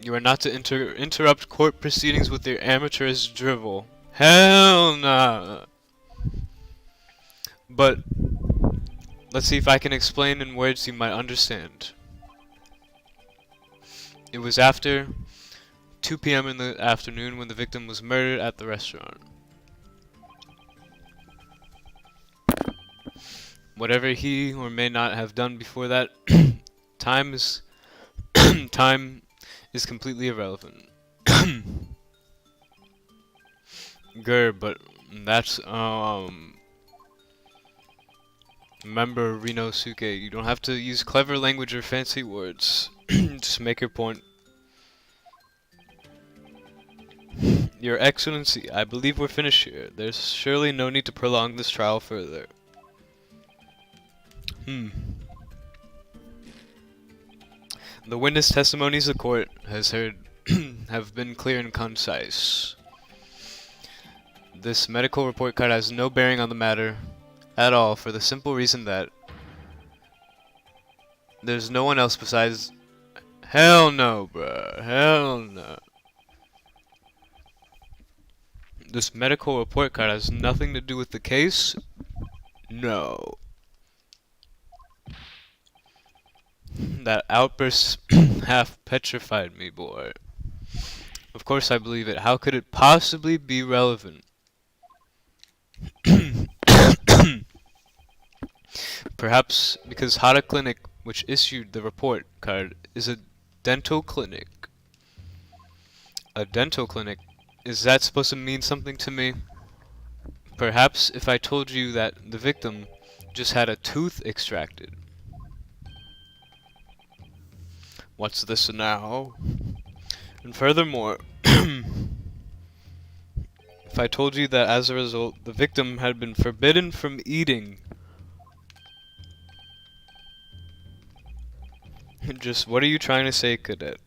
You are not to interrupt court proceedings with your amateur's drivel. Hell nah. But let's see if I can explain in words you might understand. It was after 2 p.m. in the afternoon when the victim was murdered at the restaurant. Whatever he or may not have done before that, time is time is completely irrelevant. Grr, but that's remember, Rinosuke, you don't have to use clever language or fancy words. Just make your point. Your Excellency, I believe we're finished here. There's surely no need to prolong this trial further. The witness testimonies the court has heard have been clear and concise. This medical report card has no bearing on the matter at all, for the simple reason that there's no one else besides... Hell no, bruh. Hell no. This medical report card has nothing to do with the case? No. That outburst half petrified me, boy. Of course I believe it. How could it possibly be relevant? Perhaps because Hara Clinic, which issued the report card, is a dental clinic. A dental clinic? Is that supposed to mean something to me? Perhaps if I told you that the victim just had a tooth extracted. What's this now? And furthermore, if I told you that as a result, the victim had been forbidden from eating. Just what are you trying to say, cadet?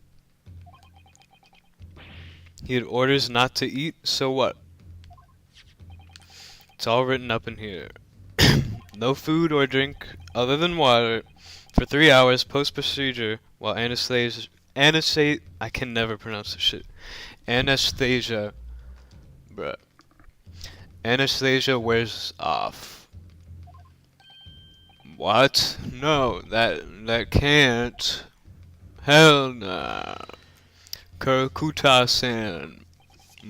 He had orders not to eat, so what? It's all written up in here. No food or drink other than water for 3 hours post-procedure while anesthesia I can never pronounce this shit. Anesthesia wears off. What? No, that can't. Hell nah. Kurikuta-san.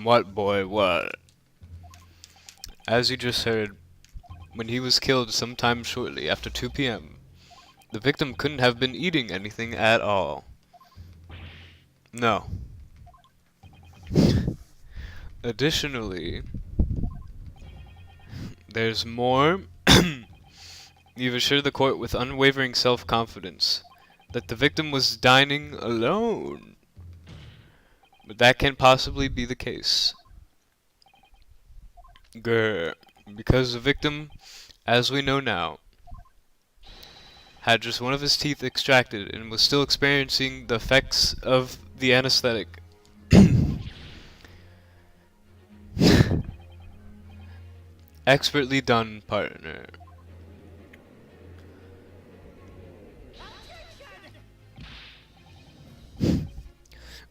What, boy, what? As you just heard, when he was killed sometime shortly after 2 p.m., the victim couldn't have been eating anything at all. No. Additionally, there's more. You've assured the court with unwavering self-confidence that the victim was dining alone. But that can't possibly be the case. Grr. Because the victim, as we know now, had just one of his teeth extracted and was still experiencing the effects of the anesthetic. Expertly done, partner.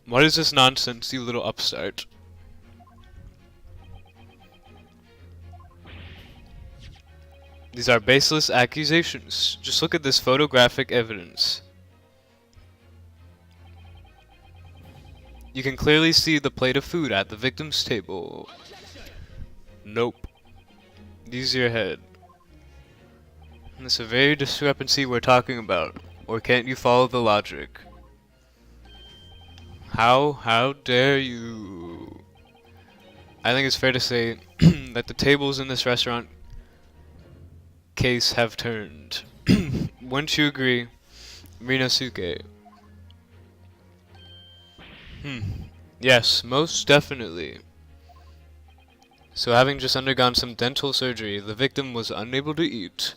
What is this nonsense, you little upstart? These are baseless accusations. Just look at this photographic evidence. You can clearly see the plate of food at the victim's table. Nope. Use your head. It's a very discrepancy we're talking about. Or can't you follow the logic? How dare you? I think it's fair to say that the tables in this restaurant case have turned. Wouldn't you agree, Rinosuke? Yes, most definitely. So having just undergone some dental surgery, the victim was unable to eat.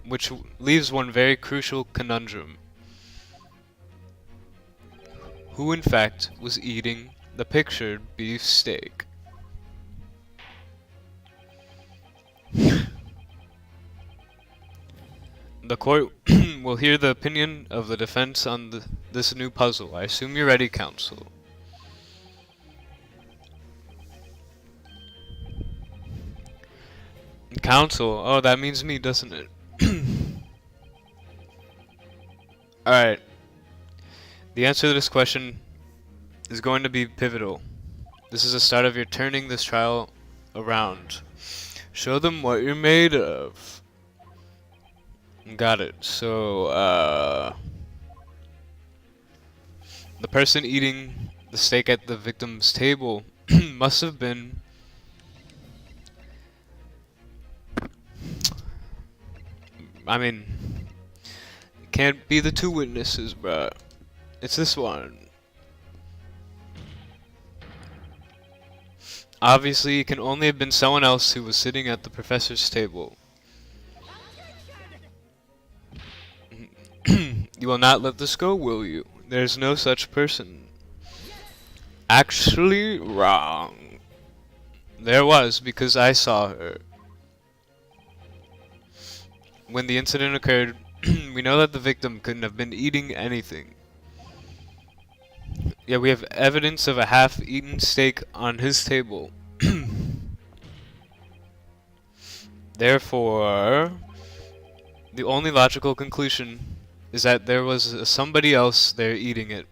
Which leaves one very crucial conundrum. Who in fact was eating the pictured beef steak? The court will hear the opinion of the defense on this new puzzle. I assume you're ready, counsel. Counsel? Oh, that means me, doesn't it? Alright. The answer to this question is going to be pivotal. This is the start of your turning this trial around. Show them what you're made of. Got it. So, the person eating the steak at the victim's table must have been... I mean, it can't be the two witnesses, bruh. It's this one. Obviously, it can only have been someone else who was sitting at the professor's table. You will not let this go, will you? There's no such person. Actually, wrong. There was, because I saw her. When the incident occurred, we know that the victim couldn't have been eating anything. Yet we have evidence of a half-eaten steak on his table. Therefore, the only logical conclusion is that there was somebody else there eating it.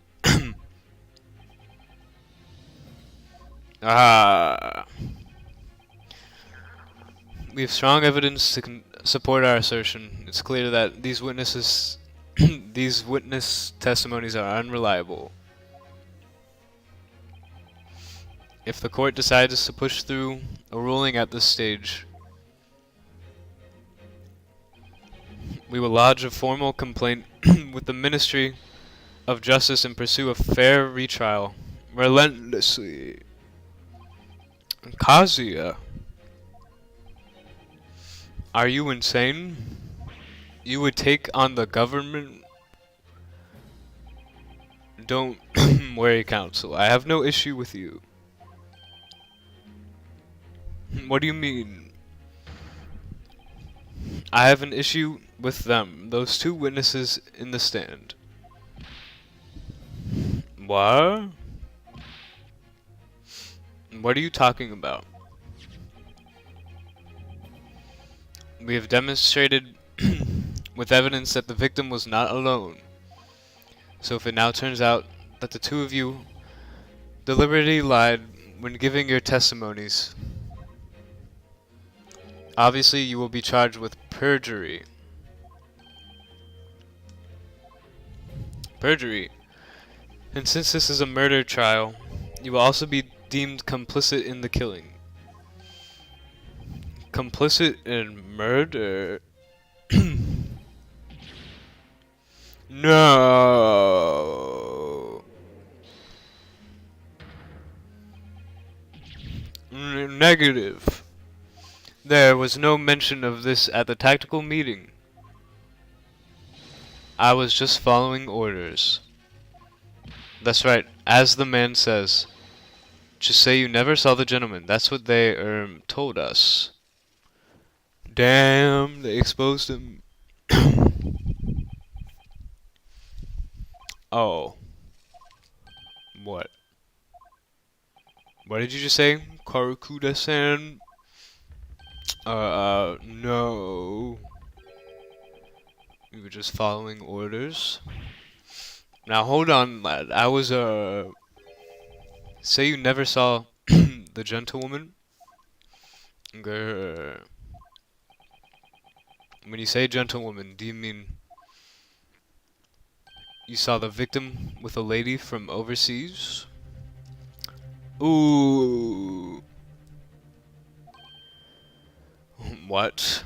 We have strong evidence to support our assertion. It's clear that these witness testimonies are unreliable. If the court decides to push through a ruling at this stage, we will lodge a formal complaint with the Ministry of Justice and pursue a fair retrial relentlessly. Kazuya, are you insane? You would take on the government? Don't worry, counsel. I have no issue with you. What do you mean? I have an issue with them, those two witnesses in the stand. What? What are you talking about? We have demonstrated with evidence that the victim was not alone. So if it now turns out that the two of you deliberately lied when giving your testimonies, obviously you will be charged with perjury. Perjury. And since this is a murder trial, you will also be deemed complicit in the killing. Complicit in murder? No. Negative. There was no mention of this at the tactical meeting. I was just following orders. That's right, as the man says. Just say you never saw the gentleman. That's what they, told us. Damn, they exposed him. Oh. What? What did you just say? Karakuda-san? No. We were just following orders. Now hold on, lad. I was, say you never saw the gentlewoman? Grr. When you say gentlewoman, do you mean you saw the victim with a lady from overseas? Ooh. What?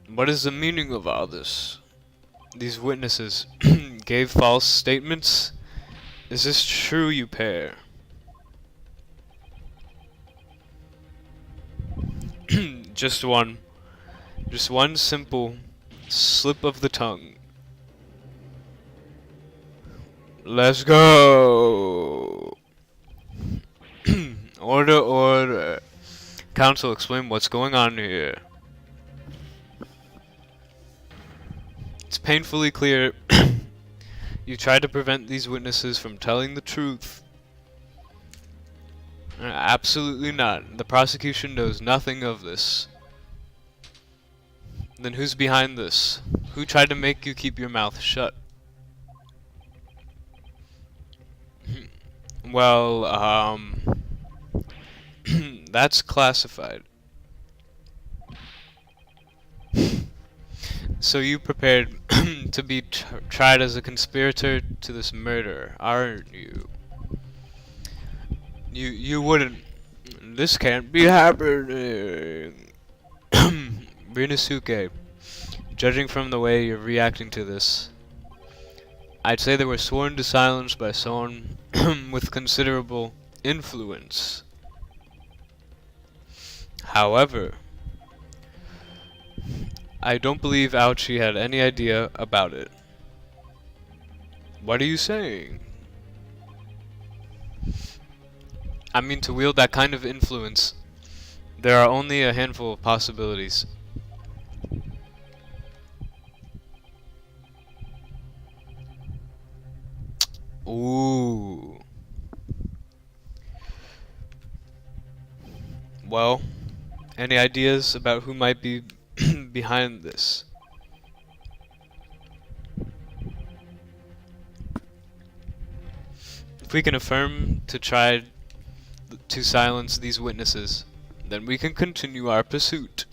What is the meaning of all this? These witnesses gave false statements? Is this true, you pair? Just one simple slip of the tongue. Let's go! Order, order. Council, explain what's going on here. It's painfully clear you tried to prevent these witnesses from telling the truth. Absolutely not. The prosecution knows nothing of this. Then who's behind this? Who tried to make you keep your mouth shut? Well, that's classified. So you prepared to be tried as a conspirator to this murder, aren't you? You wouldn't. This can't be happening. Rinosuke, judging from the way you're reacting to this, I'd say they were sworn to silence by someone with considerable influence. However, I don't believe Ouchie had any idea about it. What are you saying? I mean, to wield that kind of influence, there are only a handful of possibilities. Ooh. Well, any ideas about who might be behind this? If we can affirm to try to silence these witnesses, then we can continue our pursuit.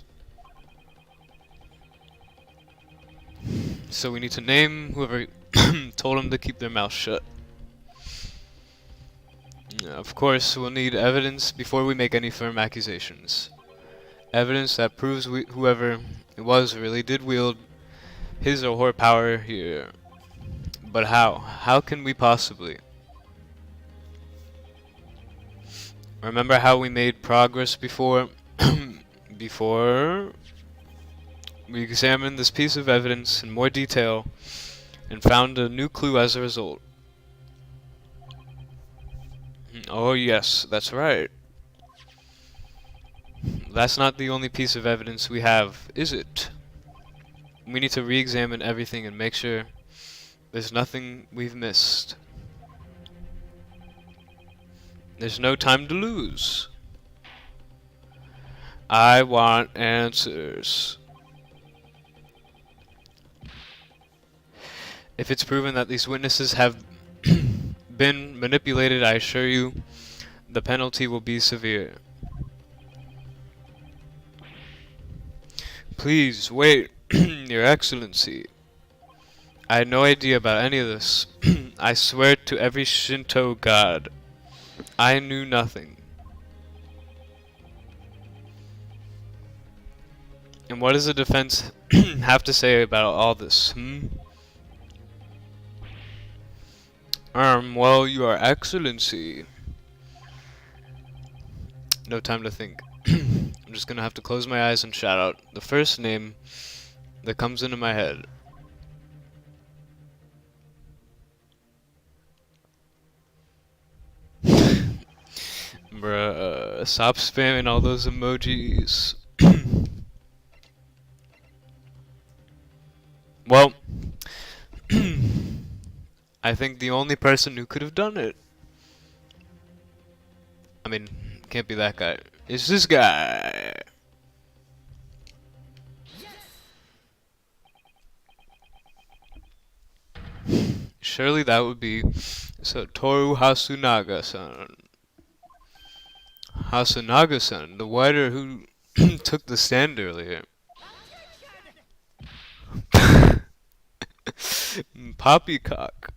So we need to name whoever told them to keep their mouth shut. Of course, we'll need evidence before we make any firm accusations. Evidence that proves whoever it was really did wield his or her power here. But how? How can we possibly? Remember how we made progress before before we examined this piece of evidence in more detail and found a new clue as a result. Oh yes, that's right. That's not the only piece of evidence we have, is it? We need to re-examine everything and make sure there's nothing we've missed. There's no time to lose. I want answers. If it's proven that these witnesses have been manipulated, I assure you the penalty will be severe. Please wait, Your Excellency. I had no idea about any of this. I swear to every Shinto god, I knew nothing. And what does the defense have to say about all this, Well, Your Excellency, No time to think. I'm just gonna have to close my eyes and shout out the first name that comes into my head. Bruh, stop spamming all those emojis. Well, I think the only person who could have done it, I mean, can't be that guy, is this guy. Surely that would be Satoru Hasunaga-san. Hasunaga-san, the waiter who took the stand earlier. Poppycock.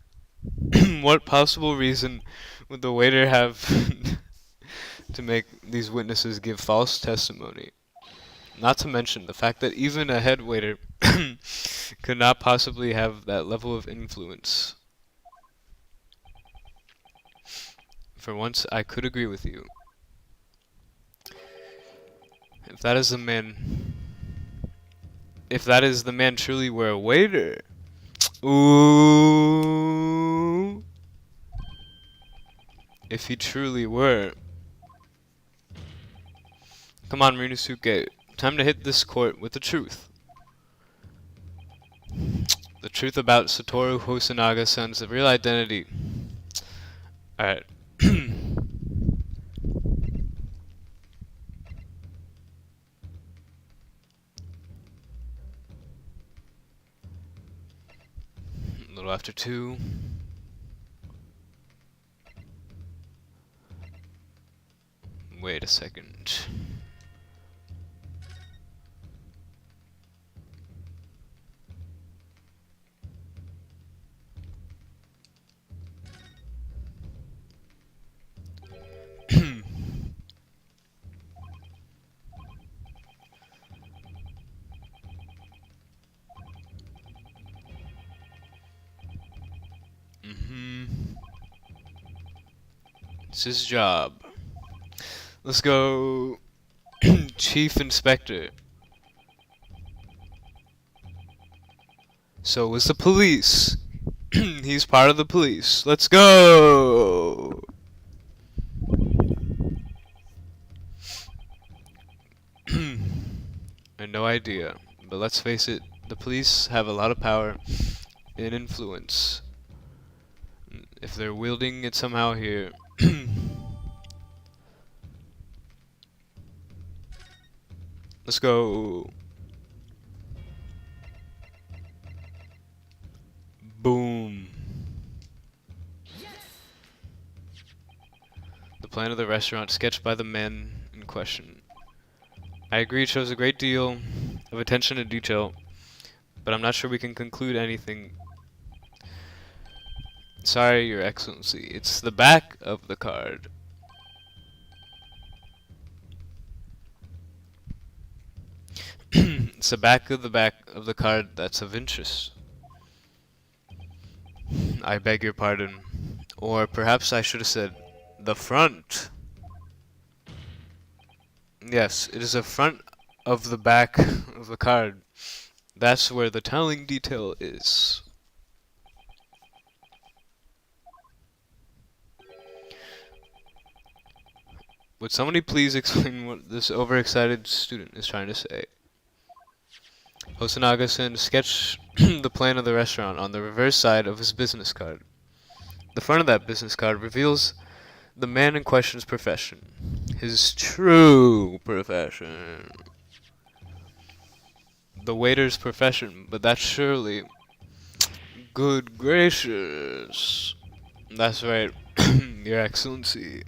What possible reason would the waiter have to make these witnesses give false testimony? Not to mention the fact that even a head waiter could not possibly have that level of influence. For once, I could agree with you. If that is the man truly were a waiter. Ooh. If he truly were. Come on, Ryunosuke. Time to hit this court with the truth. The truth about Satoru Hosonaga-san's real identity. Alright. A little after 2. Wait a second. It's his job. Let's go, Chief Inspector. So is the police. He's part of the police. Let's go! I had no idea, but let's face it, the police have a lot of power and influence. If they're wielding it somehow here. Let's go. Boom. The plan of the restaurant sketched by the man in question. I agree it shows a great deal of attention to detail, but I'm not sure we can conclude anything. Sorry, Your Excellency. It's the back of the card. It's the back of the card that's of interest. I beg your pardon. Or perhaps I should have said the front. Yes, it is the front of the back of the card. That's where the telling detail is. Would somebody please explain what this overexcited student is trying to say? Hosonaga-san sketched the plan of the restaurant on the reverse side of his business card. The front of that business card reveals the man in question's profession. His true profession. The waiter's profession, but that's surely... Good gracious. That's right, Your Excellency.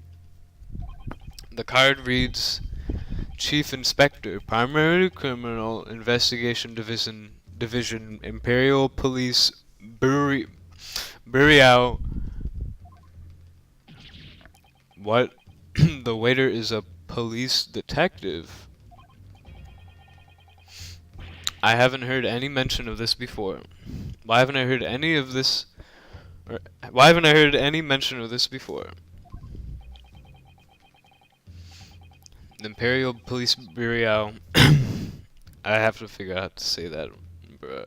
The card reads... Chief Inspector, Primary Criminal Investigation Division, Imperial Police, Burial. What? The waiter is a police detective? I haven't heard any mention of this before. Why haven't I heard any of this? Why haven't I heard any mention of this before? The Imperial Police Bureau. I have to figure out how to say that, bruh.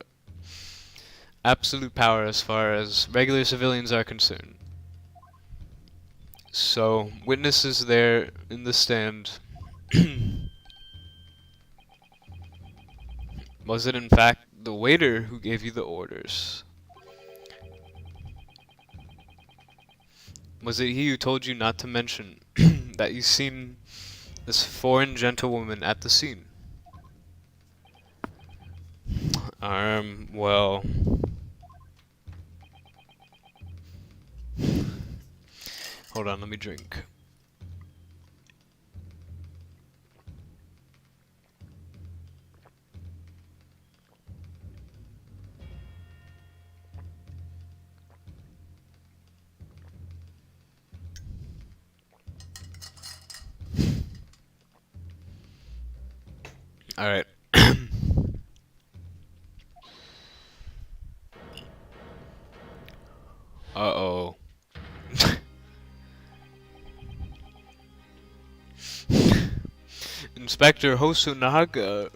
Absolute power as far as regular civilians are concerned. So, witnesses there in the stand. Was it in fact the waiter who gave you the orders? Was it he who told you not to mention that you seen this foreign gentlewoman at the scene? Well... Hold on, let me drink. Alright. Uh-oh. Inspector Hosonaga.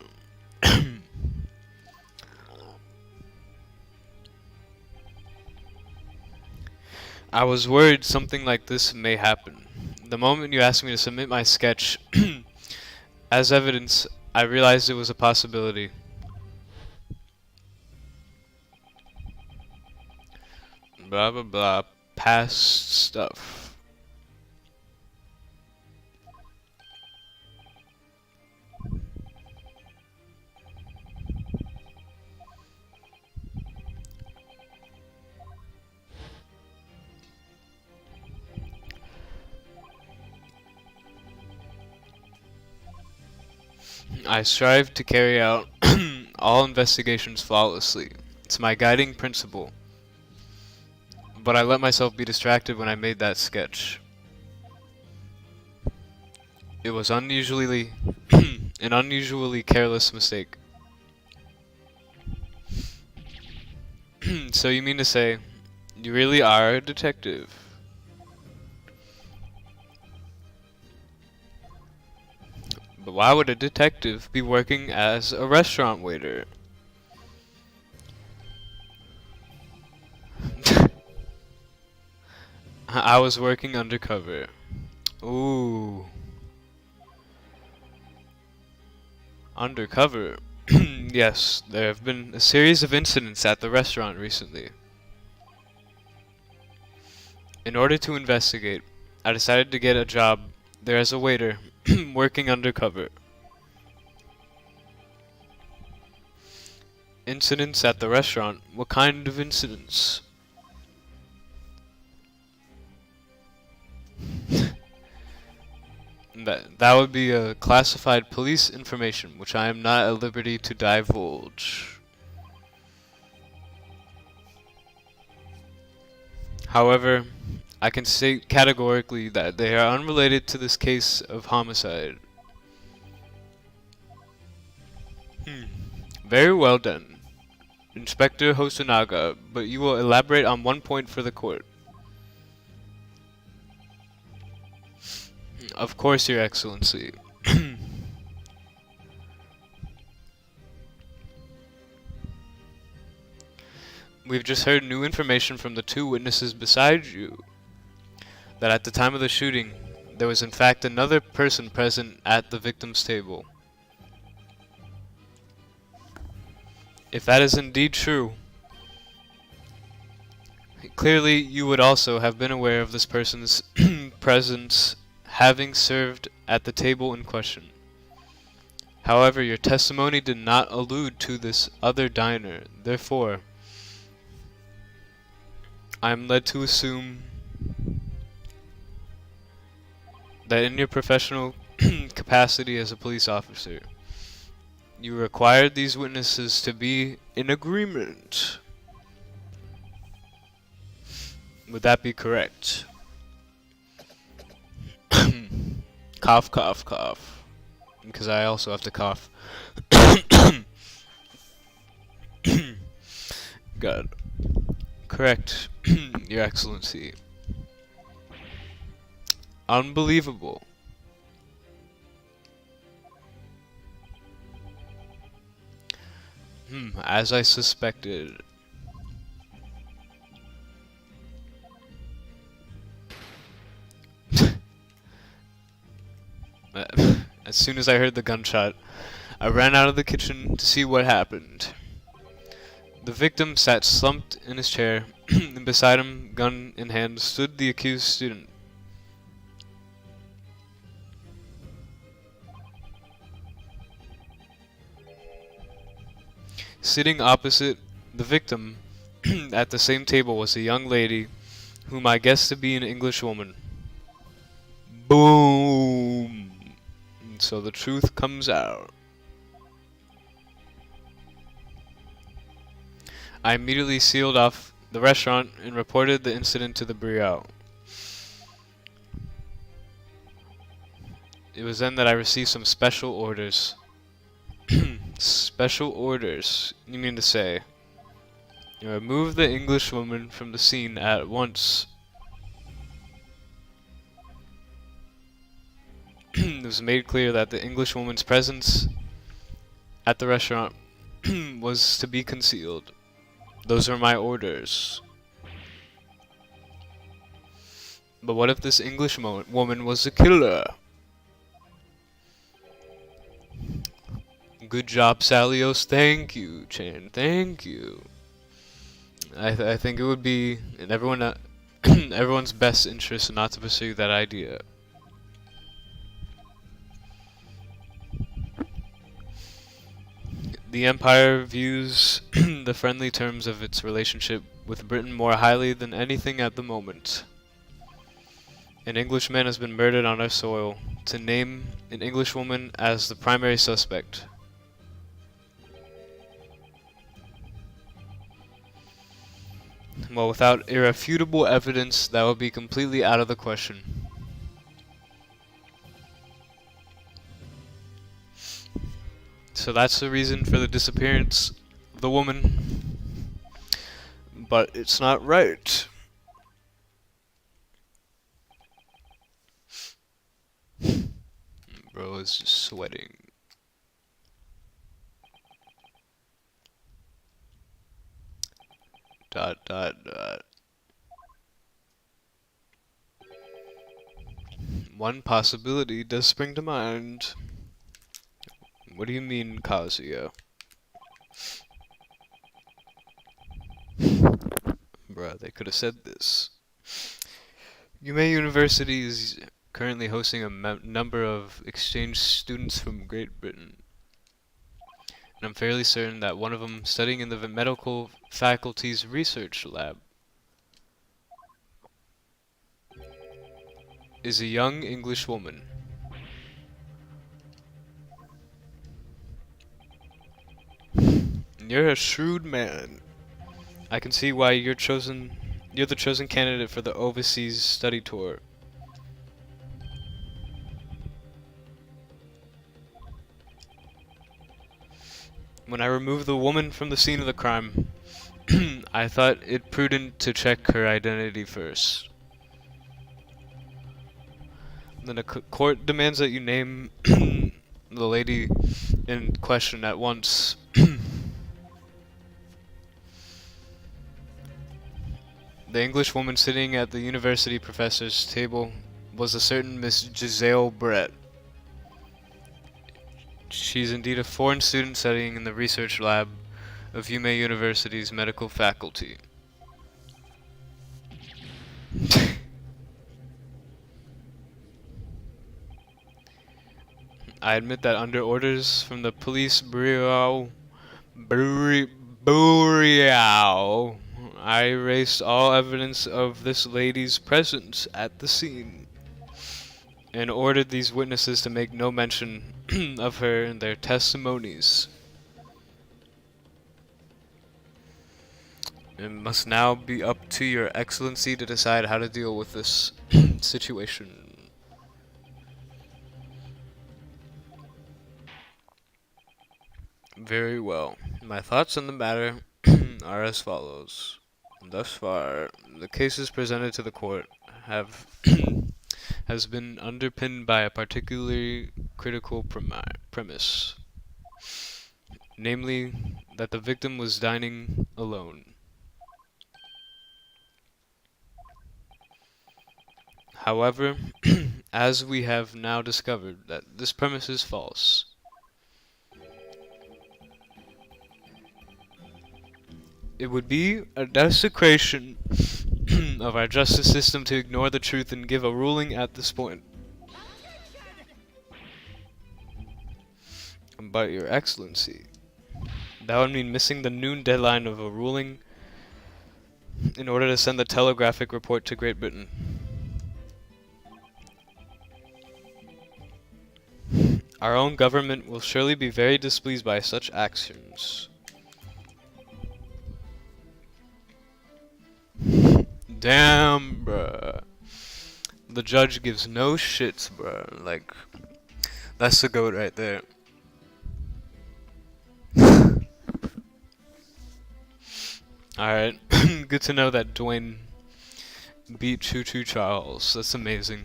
I was worried something like this may happen. The moment you asked me to submit my sketch as evidence, I realized it was a possibility. Blah blah blah. Past stuff. I strive to carry out all investigations flawlessly. It's my guiding principle. But I let myself be distracted when I made that sketch. It was unusually an unusually careless mistake. So you mean to say, you really are a detective? But why would a detective be working as a restaurant waiter? I was working undercover. Ooh. Undercover? Yes, there have been a series of incidents at the restaurant recently. In order to investigate, I decided to get a job there as a waiter, working undercover. Incidents at the restaurant? What kind of incidents? That would be classified police information, which I am not at liberty to divulge. However, I can state categorically that they are unrelated to this case of homicide. Very well done, Inspector Hosonaga, but you will elaborate on one point for the court. Of course, Your Excellency. We've just heard new information from the two witnesses beside you, that at the time of the shooting, there was in fact another person present at the victim's table. If that is indeed true, clearly you would also have been aware of this person's presence having served at the table in question. However, your testimony did not allude to this other diner. Therefore, I am led to assume that in your professional capacity as a police officer, you required these witnesses to be in agreement. Would that be correct? Cough, cough, cough. Because I also have to cough. God. Correct, Your Excellency. Unbelievable. As I suspected. As soon as I heard the gunshot, I ran out of the kitchen to see what happened. The victim sat slumped in his chair, and beside him, gun in hand, stood the accused student. Sitting opposite the victim at the same table was a young lady whom I guessed to be an English woman. Boom! And so the truth comes out. I immediately sealed off the restaurant and reported the incident to the bureau. It was then that I received some special orders. Special orders, you mean to say? You remove the English woman from the scene at once. It was made clear that the English woman's presence at the restaurant was to be concealed. Those are my orders. But what if this English woman was the killer? Good job, Salios. Thank you, Chan. Thank you. I think it would be in everyone's best interest not to pursue that idea. The Empire views the friendly terms of its relationship with Britain more highly than anything at the moment. An Englishman has been murdered on our soil. To name an Englishwoman as the primary suspect. Well, without irrefutable evidence, that would be completely out of the question. So that's the reason for the disappearance of the woman. But it's not right. Bro is just sweating. Dot dot dot. One possibility does spring to mind. What do you mean, Kazuya? Bruh, they could have said this. Yume University is currently hosting a number of exchange students from Great Britain. And I'm fairly certain that one of them studying in the medical faculty's research lab is a young English woman. You're a shrewd man. I can see why you're the chosen candidate for the overseas study tour. When I removed the woman from the scene of the crime, I thought it prudent to check her identity first. Then the court demands that you name the lady in question at once. The English woman sitting at the university professor's table was a certain Miss Giselle Brett. She's indeed a foreign student studying in the research lab of Yume University's medical faculty. I admit that under orders from the police bureau, I erased all evidence of this lady's presence at the scene and ordered these witnesses to make no mention of her in their testimonies. It must now be up to your excellency to decide how to deal with this situation. Very well. My thoughts on the matter are as follows. Thus far, the cases presented to the court has been underpinned by a particularly critical premise. Namely, that the victim was dining alone. However, as we have now discovered that this premise is false. It would be a desecration of our justice system to ignore the truth and give a ruling at this point. But Your Excellency, that would mean missing the noon deadline of a ruling in order to send the telegraphic report to Great Britain. Our own government will surely be very displeased by such actions. Damn, bruh. The judge gives no shits, bruh. Like, that's the goat right there. Alright, good to know that Dwayne beat Choo Choo Charles. That's amazing.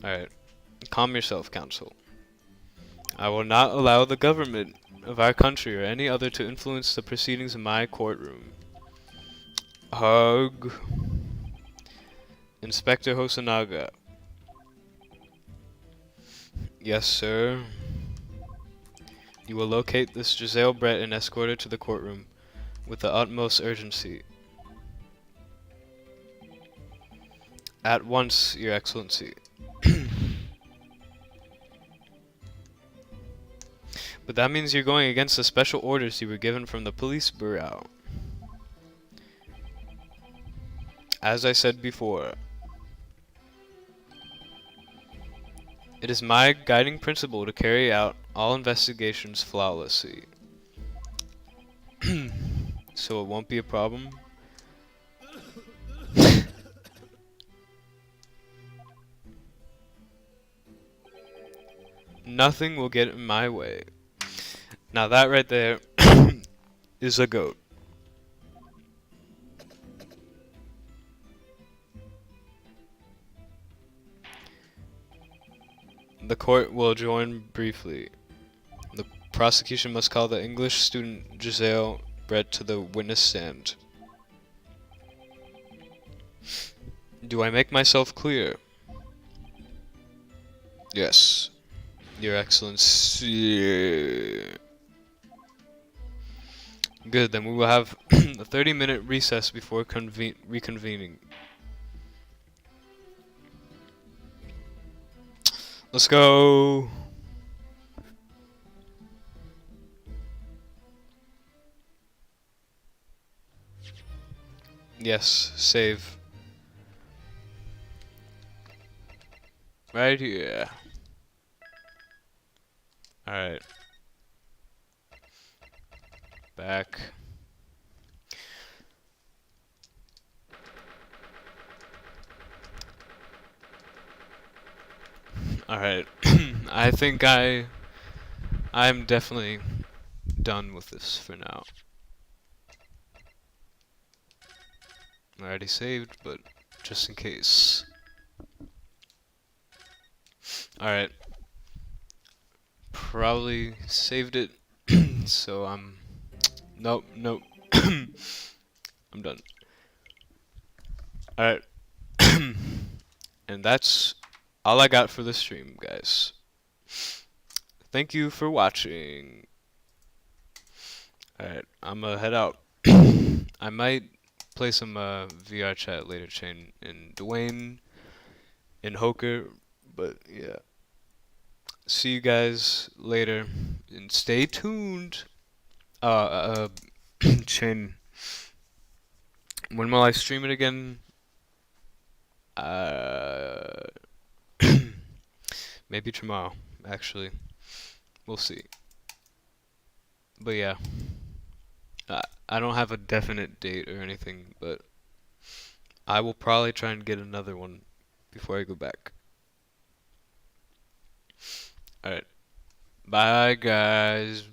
Alright, calm yourself, counsel. I will not allow the government of our country or any other to influence the proceedings in my courtroom. Hug. Inspector Hosonaga. Yes, sir. You will locate this Giselle Brett and escort her to the courtroom with the utmost urgency. At once, Your Excellency. But that means you're going against the special orders you were given from the police bureau. As I said before, it is my guiding principle to carry out all investigations flawlessly. So it won't be a problem. Nothing will get in my way. Now that right there is a goat. The court will adjourn briefly. The prosecution must call the English student Giselle Brett to the witness stand. Do I make myself clear? Yes, Your Excellency. Good, then we will have a 30-minute recess before reconvening. Let's go. Yes, save. Right here. Alright. Back. Alright. I think I'm definitely done with this for now. I already saved, but just in case. Alright. Probably saved it. So nope. I'm done. Alright. And that's all I got for the stream, guys. Thank you for watching. Alright, I'm gonna head out. I might play some VR chat later, chain in Dwayne and Hoker, but yeah. See you guys later, and stay tuned. Chain. When will I stream it again? Maybe tomorrow, actually. We'll see. But yeah. I don't have a definite date or anything, but I will probably try and get another one before I go back. Alright. Bye, guys.